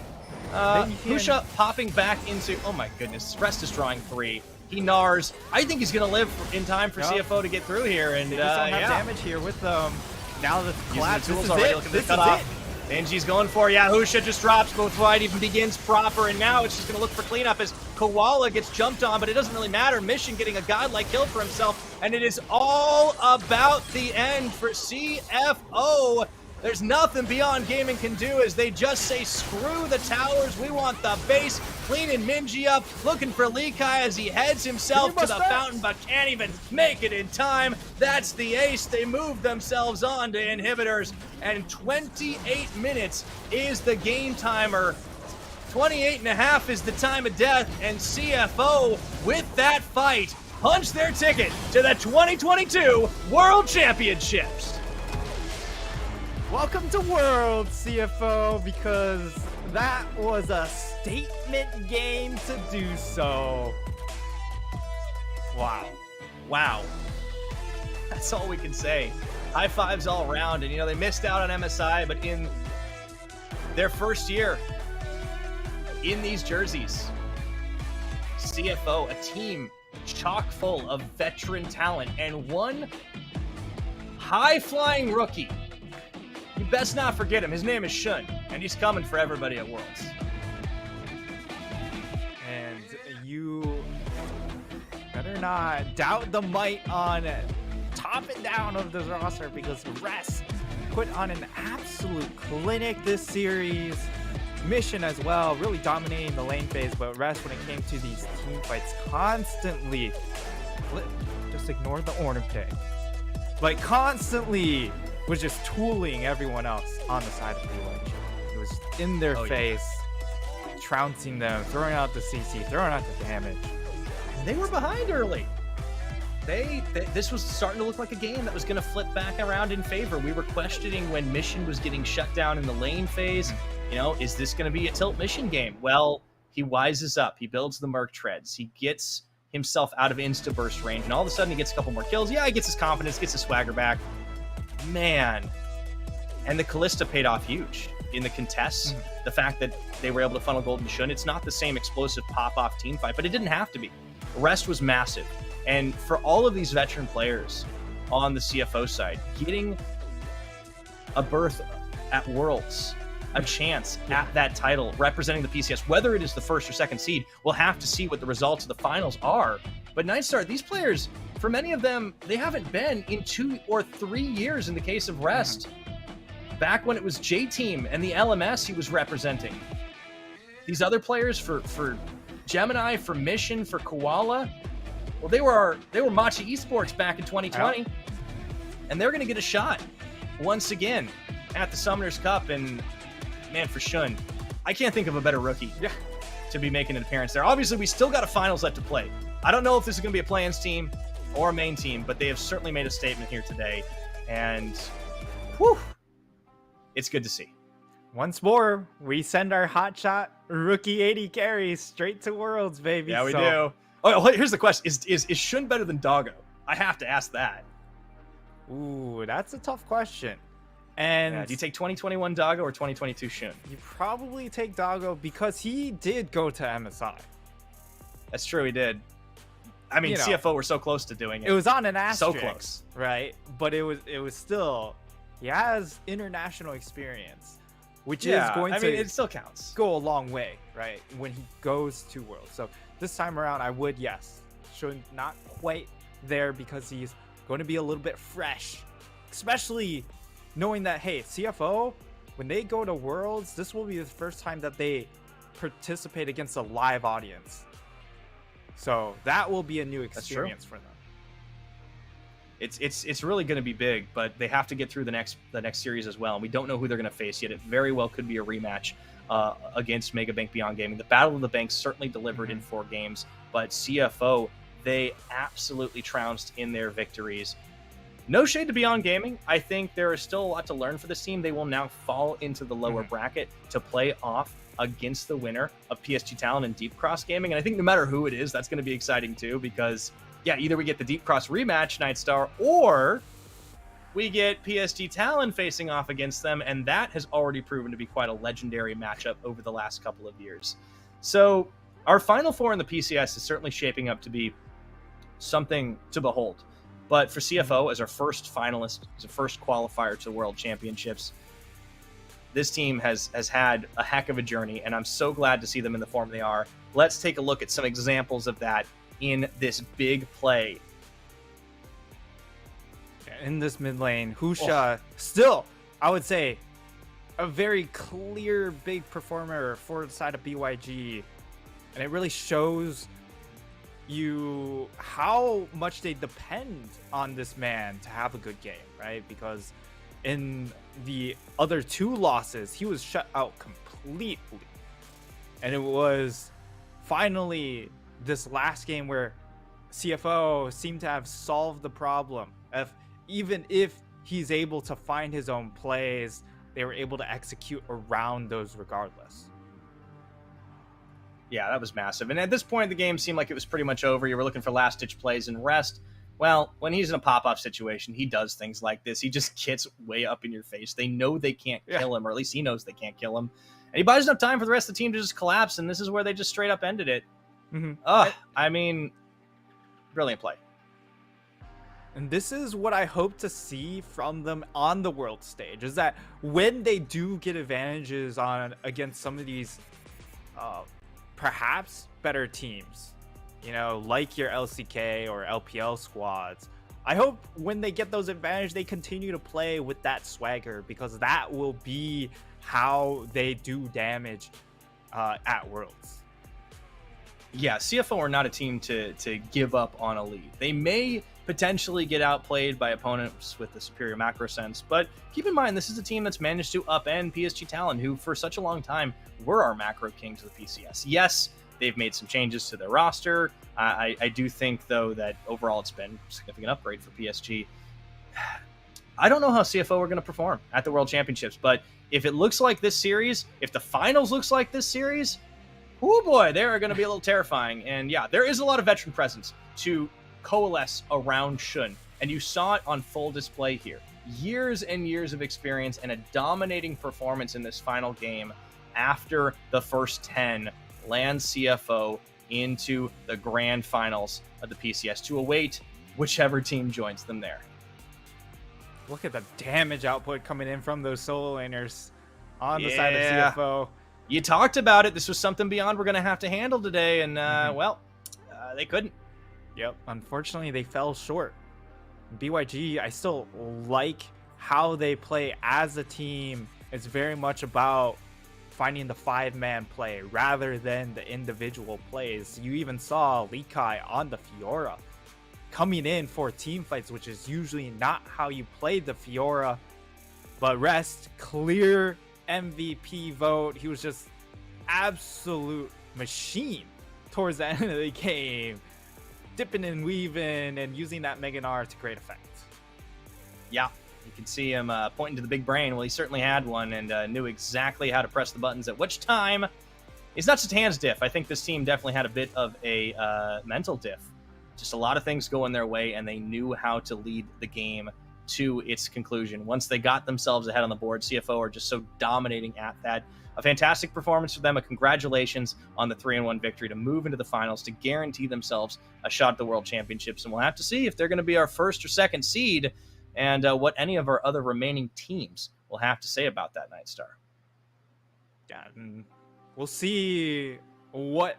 Husha popping back into. Oh my goodness, Rest is drawing 3. He gnars. I think he's gonna live in time for CFO to get through here, and they just don't have damage here with now the collapse. This is it. Looking to cut off. Benji's going for, Husha just drops before it even begins proper, and now it's just going to look for cleanup as Koala gets jumped on, but it doesn't really matter. Mission getting a godlike kill for himself, and it is all about the end for CFO. There's nothing Beyond Gaming can do as they just say, screw the towers, we want the base. Cleaning Minji up, looking for Likai as he heads himself to the fountain, but can't even make it in time. That's the ace. They move themselves on to inhibitors, and 28 minutes is the game timer. 28.5 is the time of death, and CFO, with that fight, punch their ticket to the 2022 World Championships. Welcome to World, CFO, because that was a statement game to do so. Wow. Wow. That's all we can say. High fives all around, and they missed out on MSI, but in their first year in these jerseys, CFO, a team chock full of veteran talent, and one high-flying rookie. You best not forget him. His name is Shun, and he's coming for everybody at Worlds. And you better not doubt the might on top and down of this roster, because Rest put on an absolute clinic this series. Mission as well, really dominating the lane phase, but Rest, when it came to these team fights, constantly just ignore the ornament, like constantly was just tooling everyone else on the side of the village. It was in their face, trouncing them, throwing out the CC, throwing out the damage. They were behind early. This was starting to look like a game that was going to flip back around in favor. We were questioning when Mission was getting shut down in the lane phase. Is this going to be a tilt Mission game? Well, he wises up. He builds the Merc Treads. He gets himself out of insta-burst range, and all of a sudden he gets a couple more kills. Yeah, he gets his confidence, gets his swagger back. Man. And the Callista paid off huge in the contests. The fact that they were able to funnel gold and Shun, it's not the same explosive pop-off team fight, but it didn't have to be. Rest was massive. And for all of these veteran players on the CFO side, getting a berth at Worlds, a chance at that title, representing the PCS, whether it is the first or second seed, we'll have to see what the results of the finals are. But Nightstar, these players, for many of them, they haven't been in 2 or 3 years in the case of Rest. Back when it was J-Team and the LMS he was representing. These other players for Gemini, for Mission, for Koala, well, they were Machi Esports back in 2020, and they're going to get a shot once again at the Summoners Cup. And man, for Shun, I can't think of a better rookie to be making an appearance there. Obviously, we still got a finals left to play. I don't know if this is going to be a play-ins team or a main team, but they have certainly made a statement here today, and whew, it's good to see. Once more, we send our hotshot rookie 80 carries straight to Worlds, baby. Yeah, we do. Oh, here's the question: Is Shun better than Doggo? I have to ask that. Ooh, that's a tough question. And do you take 2021 Doggo or 2022 Shun? You probably take Doggo because he did go to MSI. That's true, he did. I mean, CFO were so close to doing it. It was on an asterisk, so close, right? But it was still, he has international experience, which is going to, it still counts. Go a long way, right? When he goes to Worlds. So this time around, I would, Shun not quite there because he's going to be a little bit fresh, especially knowing that, hey, CFO, when they go to Worlds, this will be the first time that they participate against a live audience. So that will be a new experience for them. It's really going to be big, but they have to get through the next series as well. And we don't know who they're going to face yet. It very well could be a rematch against Mega Bank Beyond Gaming. The Battle of the Banks certainly delivered in 4 games, but CFO, they absolutely trounced in their victories. no shade to Beyond Gaming. I think there is still a lot to learn for this team. They will now fall into the lower bracket to play off against the winner of PSG Talon and Deep Cross Gaming. And I think no matter who it is, that's going to be exciting too, because yeah, either we get the Deep Cross rematch, Nightstar, or we get PSG Talon facing off against them, and that has already proven to be quite a legendary matchup over the last couple of years. So our Final Four in the PCS is certainly shaping up to be something to behold. But for CFO, as our first finalist, as a first qualifier to World Championships, this team has had a heck of a journey, and I'm so glad to see them in the form they are. Let's take a look at some examples of that in this big play. In this mid lane, Husha, still, I would say, a very clear big performer for the side of BYG. And it really shows you how much they depend on this man to have a good game, right? Because in the other two losses, he was shut out completely. And it was finally this last game where CFO seemed to have solved the problem. Even if he's able to find his own plays, they were able to execute around those regardless. Yeah, that was massive. And at this point, the game seemed like it was pretty much over. You were looking for last-ditch plays and rest. Well, when he's in a pop-off situation, he does things like this. He just gets way up in your face. They know they can't kill him, or at least he knows they can't kill him. And he buys enough time for the rest of the team to just collapse, and this is where they just straight up ended it. I mean, brilliant play. And this is what I hope to see from them on the world stage, is that when they do get advantages on against some of these perhaps better teams, you know, like your LCK or LPL squads, I hope when they get those advantages, they continue to play with that swagger, because that will be how they do damage at Worlds. Yeah, CFO are not a team to give up on a lead. They may potentially get outplayed by opponents with the superior macro sense, but keep in mind, this is a team that's managed to upend PSG Talon, who for such a long time were our macro kings of the PCS. Yes, they've made some changes to their roster. I do think, though, that overall it's been a significant upgrade for PSG. I don't know how CFO are going to perform at the World Championships, but if it looks like this series, if the finals looks like this series, oh boy, they are going to be a little terrifying. And yeah, there is a lot of veteran presence to coalesce around Shun, and you saw it on full display here. Years and years of experience and a dominating performance in this final game after the first 10 land CFO into the grand finals of the PCS to await whichever team joins them there. Look at the damage output coming in from those solo laners on the side of CFO. You talked about it. This was something Beyond we're going to have to handle today, and well, they couldn't. Yep, unfortunately they fell short. BYG, I still like how they play as a team. It's very much about finding the five-man play rather than the individual plays. You even saw Likai on the Fiora coming in for team fights, which is usually not how you play the Fiora. But Rest, clear MVP vote. He was just absolute machine towards the end of the game, dipping and weaving and using that Mega Gnar to great effect. Yeah, you can see him pointing to the big brain. Well, he certainly had one and knew exactly how to press the buttons at which time. It's not just hands diff. I think this team definitely had a bit of a mental diff. Just a lot of things going their way, and they knew how to lead the game to its conclusion. Once they got themselves ahead on the board, CFO are just so dominating at that. A fantastic performance for them. A congratulations on the 3-1 victory to move into the finals to guarantee themselves a shot at the World Championships. And we'll have to see if they're going to be our first or second seed, and what any of our other remaining teams will have to say about that, Nightstar. Yeah, and we'll see what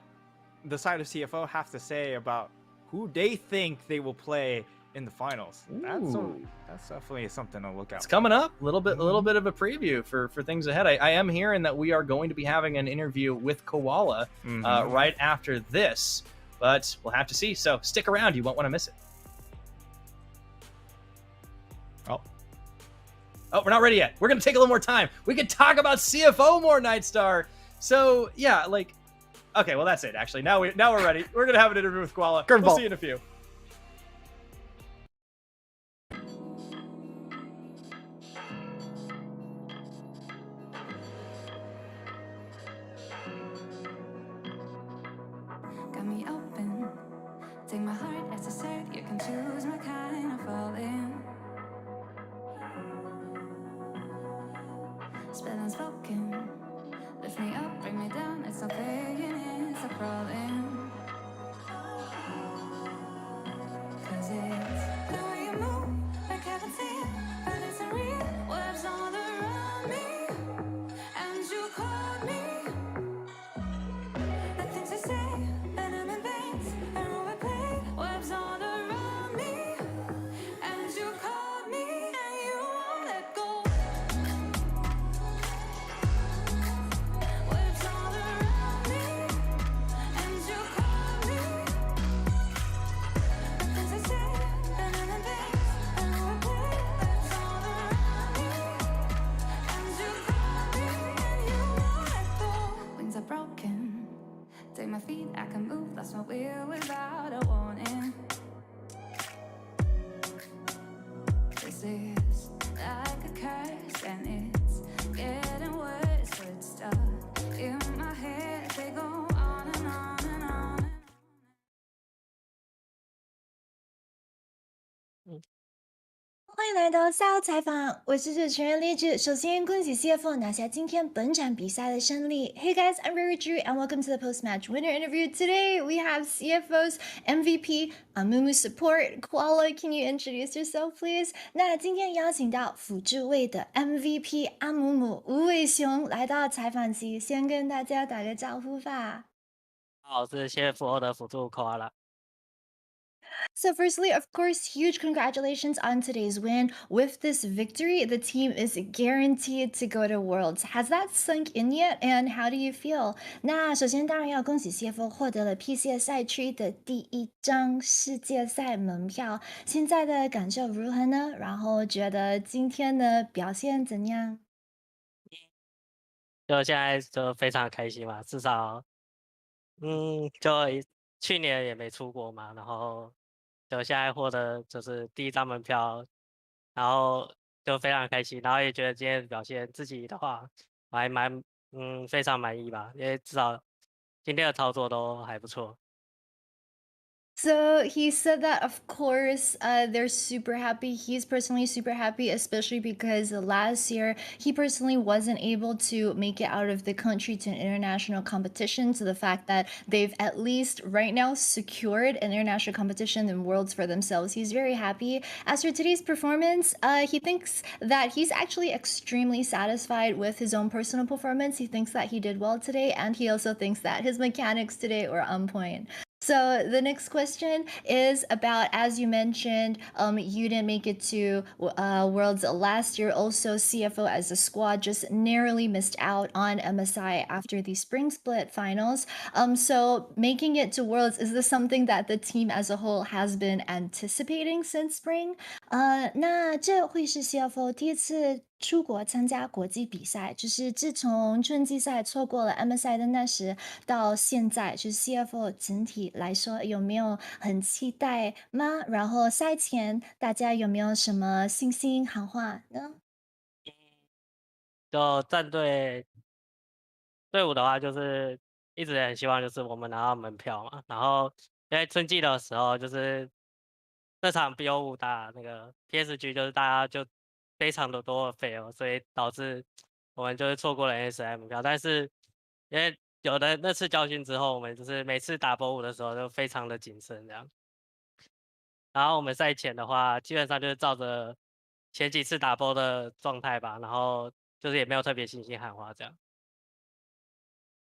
the side of CFO have to say about who they think they will play in the finals. That's definitely something to look out. It's coming up. A little bit of a preview for things ahead. I am hearing that we are going to be having an interview with Koala right after this, but we'll have to see. So stick around. You won't want to miss it. Oh, we're not ready yet. We're going to take a little more time. We can talk about CFO more, Nightstar. So yeah, like, okay, well that's it. Actually, now we're ready. We're going to have an interview with Koala. We'll see you in a few. been unspoken. Lift me up, bring me down, it's not faking, it's not crawling. Cause it's the way you move, like heaven seen, but it's a real webs all around me. And you caught me. The things I say, and I'm in veins, and overplayed webs all around me. And you caught me, and you won't let go. Webs all around me, and you caught me. The things I say, and I'm in veins, and overplayed webs all around me. And you caught me, and you won't let go. Wings are broken. Take my feet, I can move, lost my will without a warning. This is like a curse, and it's getting worse. Words stuck in my head, they go on and on and on. 欢迎来到赛后采访，我是主持人励志。首先恭喜 CFO 拿下今天本场比赛的胜利。Hey guys, I'm Riri Drew and welcome to the post-match winner interview. Today we have CFO's MVP Amumu Support. Koala, can you introduce yourself, please? 那今天邀请到辅助位的 MVP 阿姆姆吴伟雄来到采访期，先跟大家打个招呼吧。好，我是 CFO 的辅助 Koala。So, firstly, of course, huge congratulations on today's win. With this victory, the team is guaranteed to go to Worlds. Has that sunk in yet? And how do you feel? 那首先当然要恭喜 CFO 获得了 PCS 赛区的第1张世界赛门票。现在的感受如何呢？然后觉得今天的表现怎样？就现在就非常开心嘛，至少，就去年也没出国嘛，然后就现在获得就是第1张门票，然后就非常开心，然后也觉得今天的表现自己的话，我还非常满意吧，因为至少今天的操作都还不错。So he said that, of course, they're super happy. He's personally super happy, especially because last year he personally wasn't able to make it out of the country to an international competition. So the fact that they've at least right now secured an international competition and Worlds for themselves, he's very happy. As for today's performance, he thinks that he's actually extremely satisfied with his own personal performance. He thinks that he did well today, and he also thinks that his mechanics today were on point. So the next question is about, as you mentioned, you didn't make it to Worlds last year. Also, CFO as a squad just narrowly missed out on MSI after the spring split finals. So making it to Worlds, is this something that the team as a whole has been anticipating since spring? 那这会是 CFO 第一次出国参加国际比赛，就是自从春季赛错过了 MSI 的那时到现在，就是 CFO 整体来说有没有很期待吗？然后赛前大家有没有什么信心喊话呢？就战队队伍的话，就是一直很希望就是我们拿到门票嘛，然后因为春季的时候就是那场 BO5打那个 PSG，就是大家就非常的多的 fail，所以导致我们就是错过了 NSI 门票。但是因为有了那次教训之后，我们就是每次打 BO5的时候就非常的谨慎这样。然后我们赛前的话，基本上就是照着前几次打 BO 的状态吧，然后就是也没有特别信心喊话这样。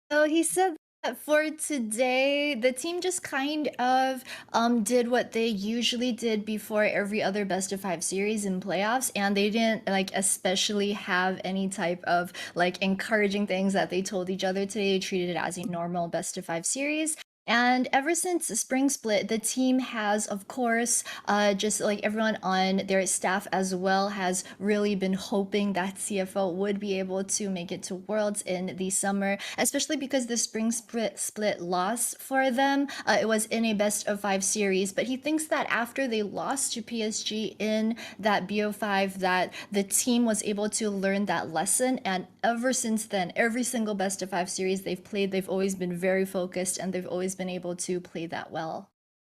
So he said that for today, the team just kind of did what they usually did before every other best of 5 series in playoffs, and they didn't like especially have any type of like encouraging things that they told each other today. They treated it as a normal best of 5 series. And ever since spring split, the team has, of course, just like everyone on their staff as well, has really been hoping that CFO would be able to make it to Worlds in the summer, especially because the spring split loss for them, it was in a best of 5 series. But he thinks that after they lost to PSG in that BO5, that the team was able to learn that lesson. And ever since then, every single best of 5 series they've played, they've always been very focused and they've always been able to play that well.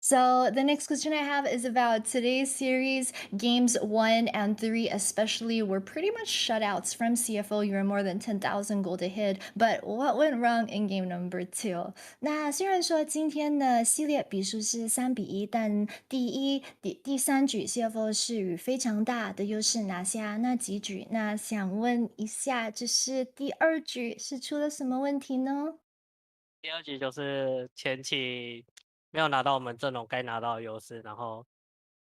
So the next question I have is about today's series. Games 1 and 3 especially were pretty much shutouts from CFO. You were more than 10,000 gold ahead. But what went wrong in game number 2? 那虽然说今天的系列比数是3-1，但第三局 CFO 是以非常大的优势拿下那几局。那想问一下，就是第二局是出了什么问题呢？第二局就是前期没有拿到我们阵容该拿到的优势，然后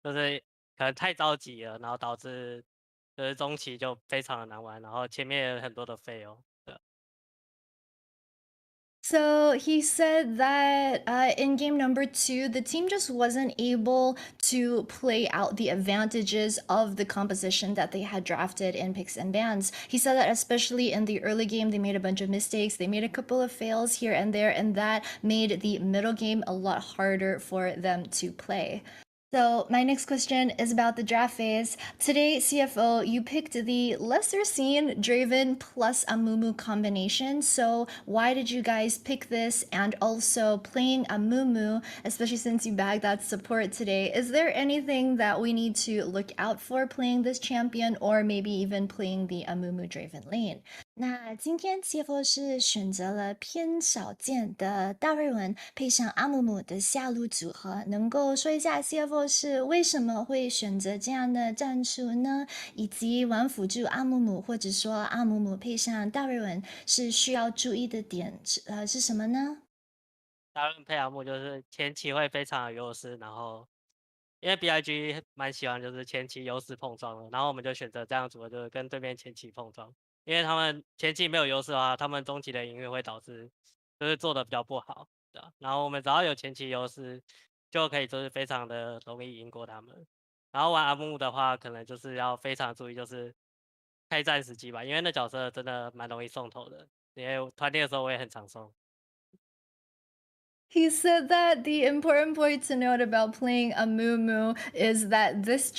就是可能太着急了，然后导致就是中期就非常的难玩，然后前面也有很多的废哦。对。So he said that in game number 2, the team just wasn't able to play out the advantages of the composition that they had drafted in picks and bans. He said that especially in the early game, they made a bunch of mistakes. They made a couple of fails here and there, and that made the middle game a lot harder for them to play. So my next question is about the draft phase. Today, CFO, you picked the lesser seen Draven plus Amumu combination. So why did you guys pick this? And also playing Amumu, especially since you bagged that support today, is there anything that we need to look out for playing this champion or maybe even playing the Amumu Draven lane? 那今天 CFO 是选择了偏少见的大瑞文配上阿姆姆的下路组合，能够说一下 CFO 是为什么会选择这样的战术呢？以及玩辅助阿姆姆或者说阿姆姆配上大瑞文是需要注意的点是什么呢？大润配阿木就是前期会非常有优势，然后因为 BIG 蛮喜欢就是前期优势碰撞的，然后我们就选择这样组合，就是跟对面前期碰撞，因为他们前期没有优势的话，他们中期的营运会导致就是做的比较不好的，然后我们只要有前期优势，就可以就是非常的容易赢过他们。然后玩阿木的话，可能就是要非常注意就是开战时机吧，因为那角色真的蛮容易送头的，因为团练的时候我也很常送。He said that the important point to note about playing a Moo is that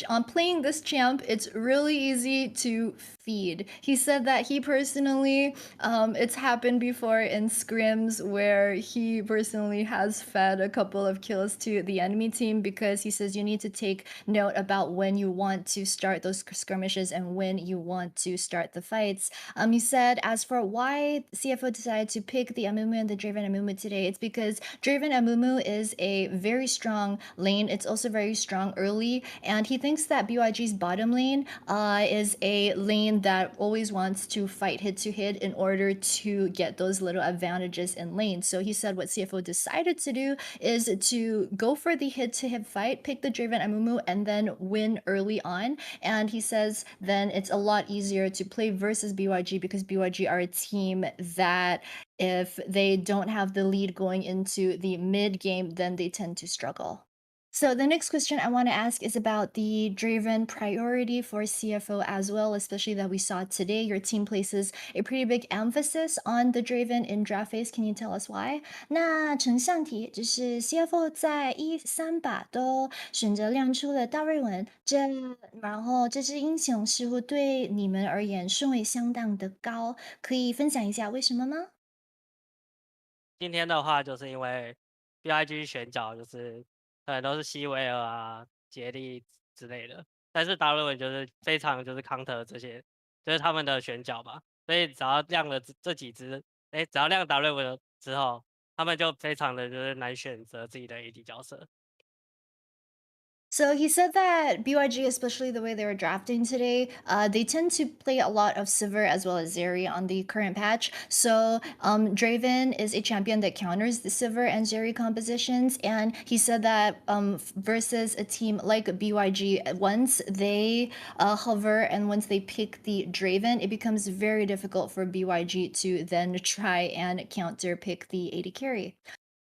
on playing this champ, it's really easy to feed. He said that he personally, it's happened before in scrims where he personally has fed a couple of kills to the enemy team because he says you need to take note about when you want to start those skirmishes and when you want to start the fights. He said as for why CFO decided to pick the Amumu and the Draven Amumu today, it's because Draven Amumu is a very strong lane. It's also very strong early, and he thinks that BYG's bottom lane is a lane that always wants to fight hit to hit in order to get those little advantages in lane. So he said what CFO decided to do is to go for the hit to hit fight, pick the Draven Amumu, and then win early on. And he says then it's a lot easier to play versus BYG because BYG are a team that if they don't have the lead going into the mid game, then they tend to struggle. So the next question I want to ask is about the Draven priority for CFO as well, especially that we saw today your team places a pretty big emphasis on the Draven in draft phase. Can you tell us why? 那呈上题就是 CFO 在1、3把都选择亮出了大瑞文，然后这支英雄似乎对你们而言顺位相当的高，可以分享一下为什么吗？今天的话，就是因为 BIG 选角就是可能都是西维尔啊、杰利之类的，但是达瑞文就是非常就是 counter 这些，就是他们的选角吧。所以只要亮了这几只，只要亮达瑞文之后，他们就非常的就是难选择自己的 AD 角色。So he said that BYG, especially the way they were drafting today, they tend to play a lot of Sivir as well as Zeri on the current patch. So Draven is a champion that counters the Sivir and Zeri compositions, and he said that versus a team like BYG, once they hover and once they pick the Draven, it becomes very difficult for BYG to then try and counter pick the AD carry.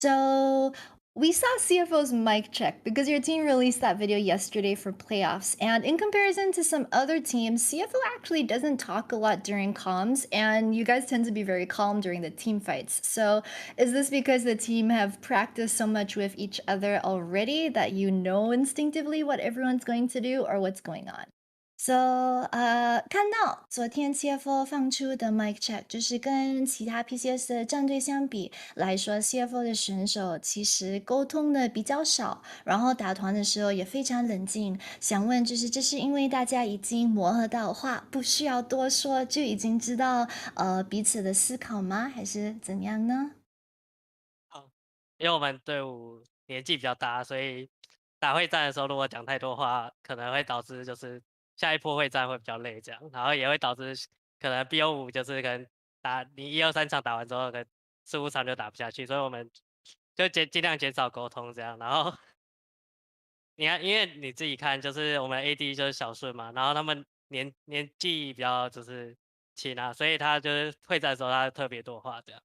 So we saw CFO's mic check because your team released that video yesterday for playoffs. And in comparison to some other teams, CFO actually doesn't talk a lot during comms, and you guys tend to be very calm during the team fights. So is this because the team have practiced so much with each other already that you know instinctively what everyone's going to do or what's going on? So，看到昨天 CFO 放出的 mic check，就是跟其他 PCS 的战队相比来说，CFO 的选手其实沟通的比较少，然后打团的时候也非常冷静。想问，就是这是因为大家已经磨合到话不需要多说，就已经知道彼此的思考吗？还是怎样呢？因为我们队伍年纪比较大，所以打会战的时候，如果讲太多话，可能会导致就是下一波会战会比较累，这样，然后也会导致可能 BO5就是可能打你1、2、3场打完之后，可能4、5场就打不下去，所以我们就尽量减少沟通这样。然后你看，因为你自己看，就是我们 AD 就是小顺嘛，然后他们年纪比较就是轻啊，所以他就是会战的时候他特别多话这样。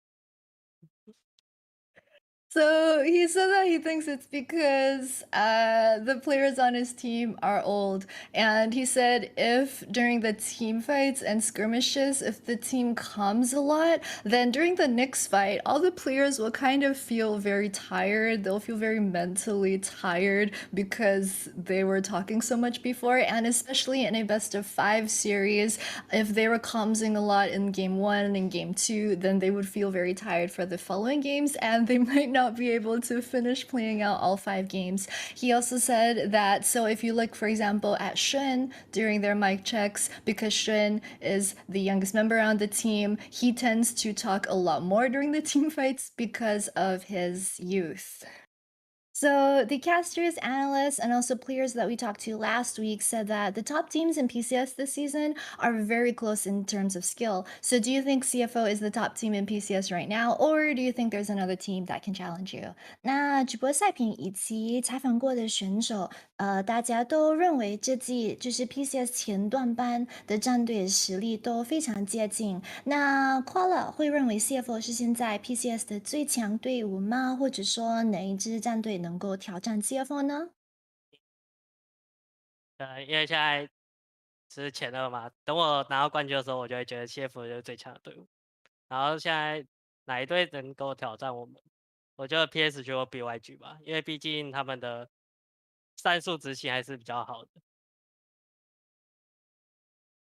So he said that he thinks it's because the players on his team are old. And he said if during the team fights and skirmishes, if the team comes a lot, then during the next fight, all the players will kind of feel very tired. They'll feel very mentally tired because they were talking so much before. And especially in a best of 5 series, if they were comsing a lot in game 1 and game 2, then they would feel very tired for the following games and they might not be able to finish playing out all 5 games. He also said that, so if you look, for example, at Shun during their mic checks, because Shun is the youngest member on the team, he tends to talk a lot more during the team fights because of his youth. So, the casters, analysts, and also players that we talked to last week said that the top teams in PCS this season are very close in terms of skill. So, do you think CFO is the top team in PCS right now, or do you think there's another team that can challenge you? 那直播赛评以及采访过的选手，大家都认为这季就是 PCS 前段班的战队实力都非常接近。那 Koala 会认为 CFO 是现在 PCS 的最强队伍吗？或者说哪一支战队能够挑战 CFO 呢？因为现在是前2嘛，等我拿到冠军的时候，我就会觉得 CF 就是最强的队伍。然后现在哪一队能够挑战我们？我觉得 PSG 或 BYG 吧，因为毕竟他们的战术执行还是比较好的。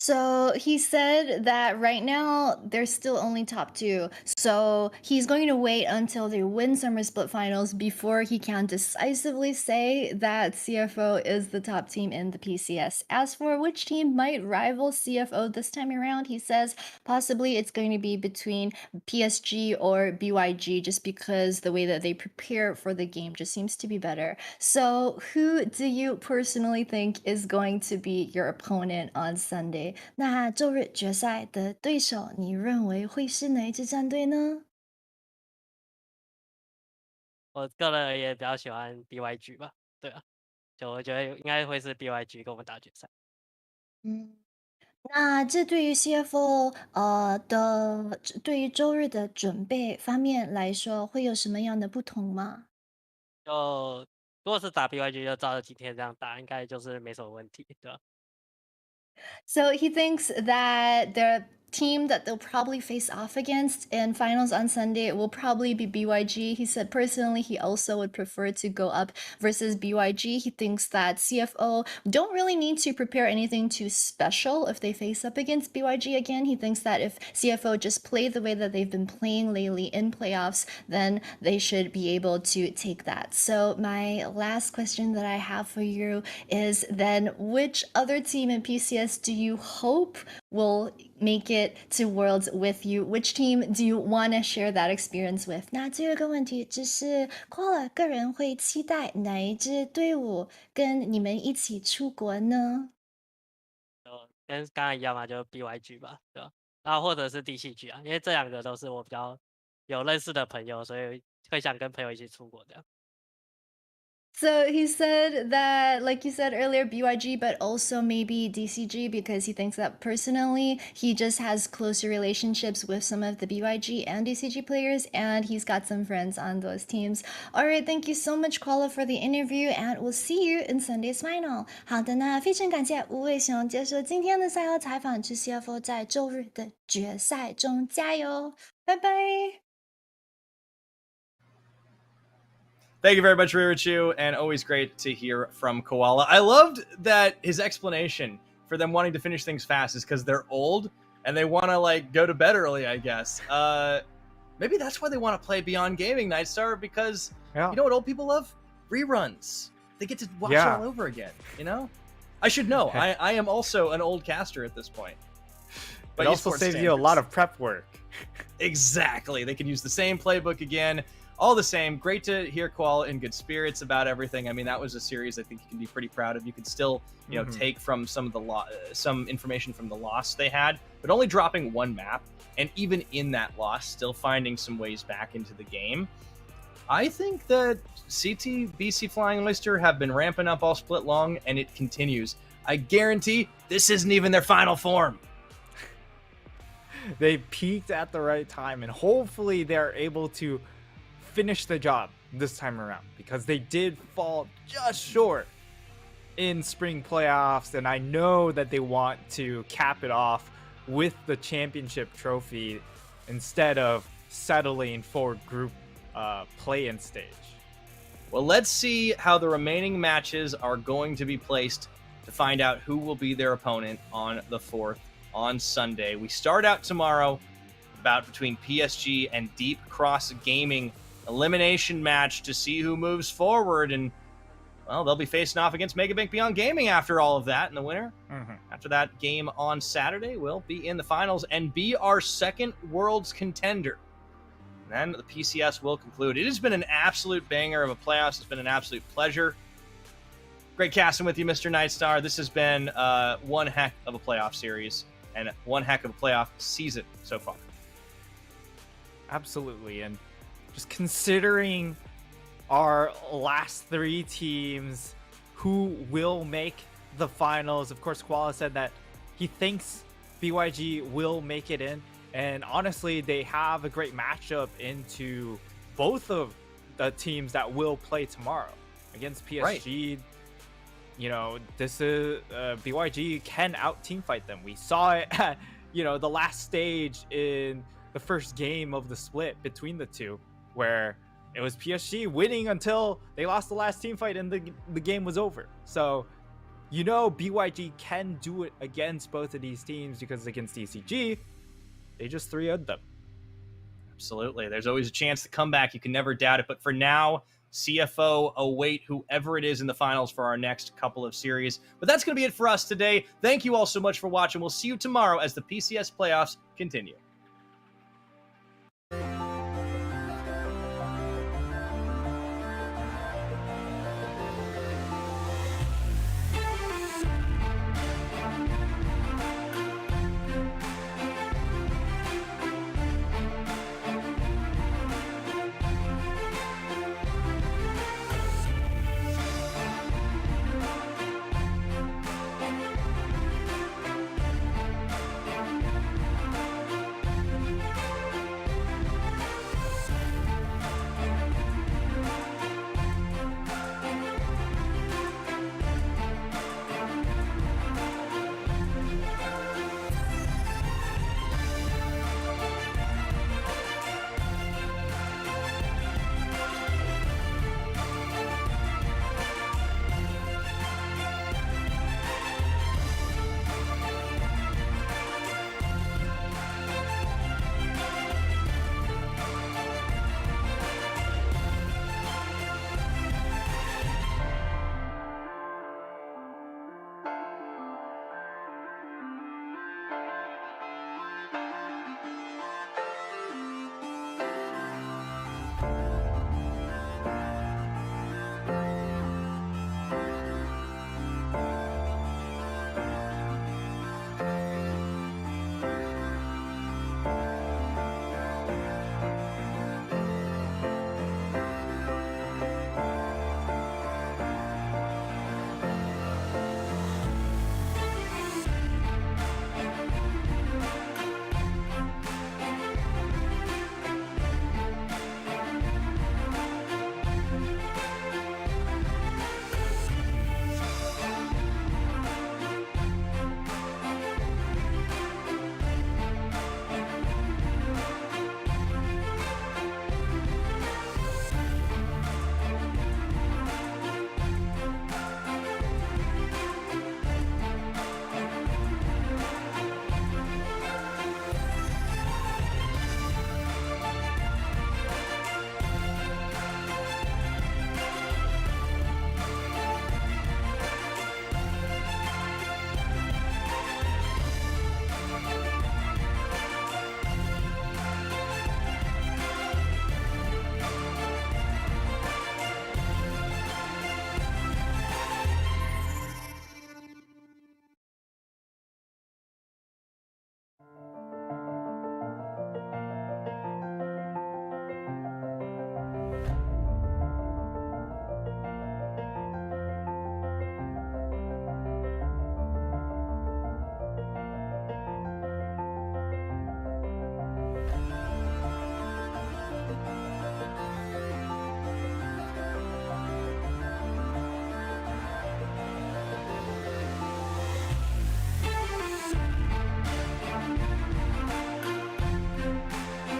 So he said that right now they're still only top 2. So he's going to wait until they win Summer Split Finals before he can decisively say that CFO is the top team in the PCS. As for which team might rival CFO this time around, he says possibly it's going to be between PSG or BYG just because the way that they prepare for the game just seems to be better. So who do you personally think is going to be your opponent on Sunday? 那周日决赛的对手，你认为会是哪一支战队呢？我个人也比较喜欢 BYG 吧，对啊，就我觉得应该会是 BYG 跟我们打决赛。那这对于 CFO 对于周日的准备方面来说，会有什么样的不同吗？就如果是打 BYG，就照着今天这样打，应该就是没什么问题，对吧？ So he thinks that the team that they'll probably face off against in finals on Sunday will probably be BYG. He said personally he also would prefer to go up versus BYG. He thinks that CFO don't really need to prepare anything too special if they face up against BYG again. He thinks that if CFO just play the way that they've been playing lately in playoffs, then they should be able to take that. So my last question that I have for you is then which other team in PCS do you hope will make it to Worlds with you? Which team do you want to share that experience with? 那最后一个问题就是 Koala 个人会期待哪一支队伍跟你们一起出国呢？跟刚刚一样嘛，就 BYG 吧，对吧？然后或者是 DCG 啊，因为这2个都是我比较有认识的朋友，所以会想跟朋友一起出国这样。So he said that, like you said earlier, BYG, but also maybe DCG because he thinks that personally he just has closer relationships with some of the BYG and DCG players, and he's got some friends on those teams. All right, thank you so much, Koala, for the interview, and we'll see you in Sunday's final. 好的，那非常感谢吴伟雄接受今天的赛后采访，祝 CFO 在周日的决赛中加油，拜拜。Thank you very much, Ririchu, and always great to hear from Koala. I loved that his explanation for them wanting to finish things fast is because they're old and they want to like go to bed early, I guess. Maybe that's why they want to play Beyond Gaming, Nightstar, because you know what old people love? Reruns. They get to watch it all over again, you know? I should know. I am also an old caster at this point. But it also saves you a lot of prep work. Exactly. They can use the same playbook again. All the same. Great to hear Qual in good spirits about everything. I mean, that was a series I think you can be pretty proud of. You could still, you know, take from some of the some information from the loss they had, but only dropping one map, and even in that loss, still finding some ways back into the game. I think that CT, BC Flying Oyster have been ramping up all split long, and it continues. I guarantee this isn't even their final form. They peaked at the right time, and hopefully they're able to finish the job this time around, because they did fall just short in spring playoffs, and I know that they want to cap it off with the championship trophy instead of settling for group play-in stage. Well, let's see how the remaining matches are going to be placed to find out who will be their opponent on the 4th on Sunday. We start out tomorrow, bout between PSG and Deep Cross Gaming, elimination match to see who moves forward, and well, they'll be facing off against Megabank Beyond Gaming after all of that, and the winner after that game on Saturday will be in the finals and be our second Worlds contender. And then the PCS will conclude. It has been an absolute banger of a playoffs. It's been an absolute pleasure. Great casting with you, Mr. Nightstar. This has been one heck of a playoff series and one heck of a playoff season so far. Absolutely. And just considering our last 3 teams who will make the finals, of course, Koala said that he thinks BYG will make it in. And honestly, they have a great matchup into both of the teams that will play tomorrow against PSG. Right. You know, this is BYG can out team fight them. We saw it at, you know, the last stage in the first game of the split between the two, where it was PSG winning until they lost the last team fight and the game was over. So, you know, BYG can do it against both of these teams, because against DCG, they just 3-0'd them. Absolutely. There's always a chance to come back. You can never doubt it. But for now, CFO await whoever it is in the finals for our next couple of series. But that's going to be it for us today. Thank you all so much for watching. We'll see you tomorrow as the PCS playoffs continue.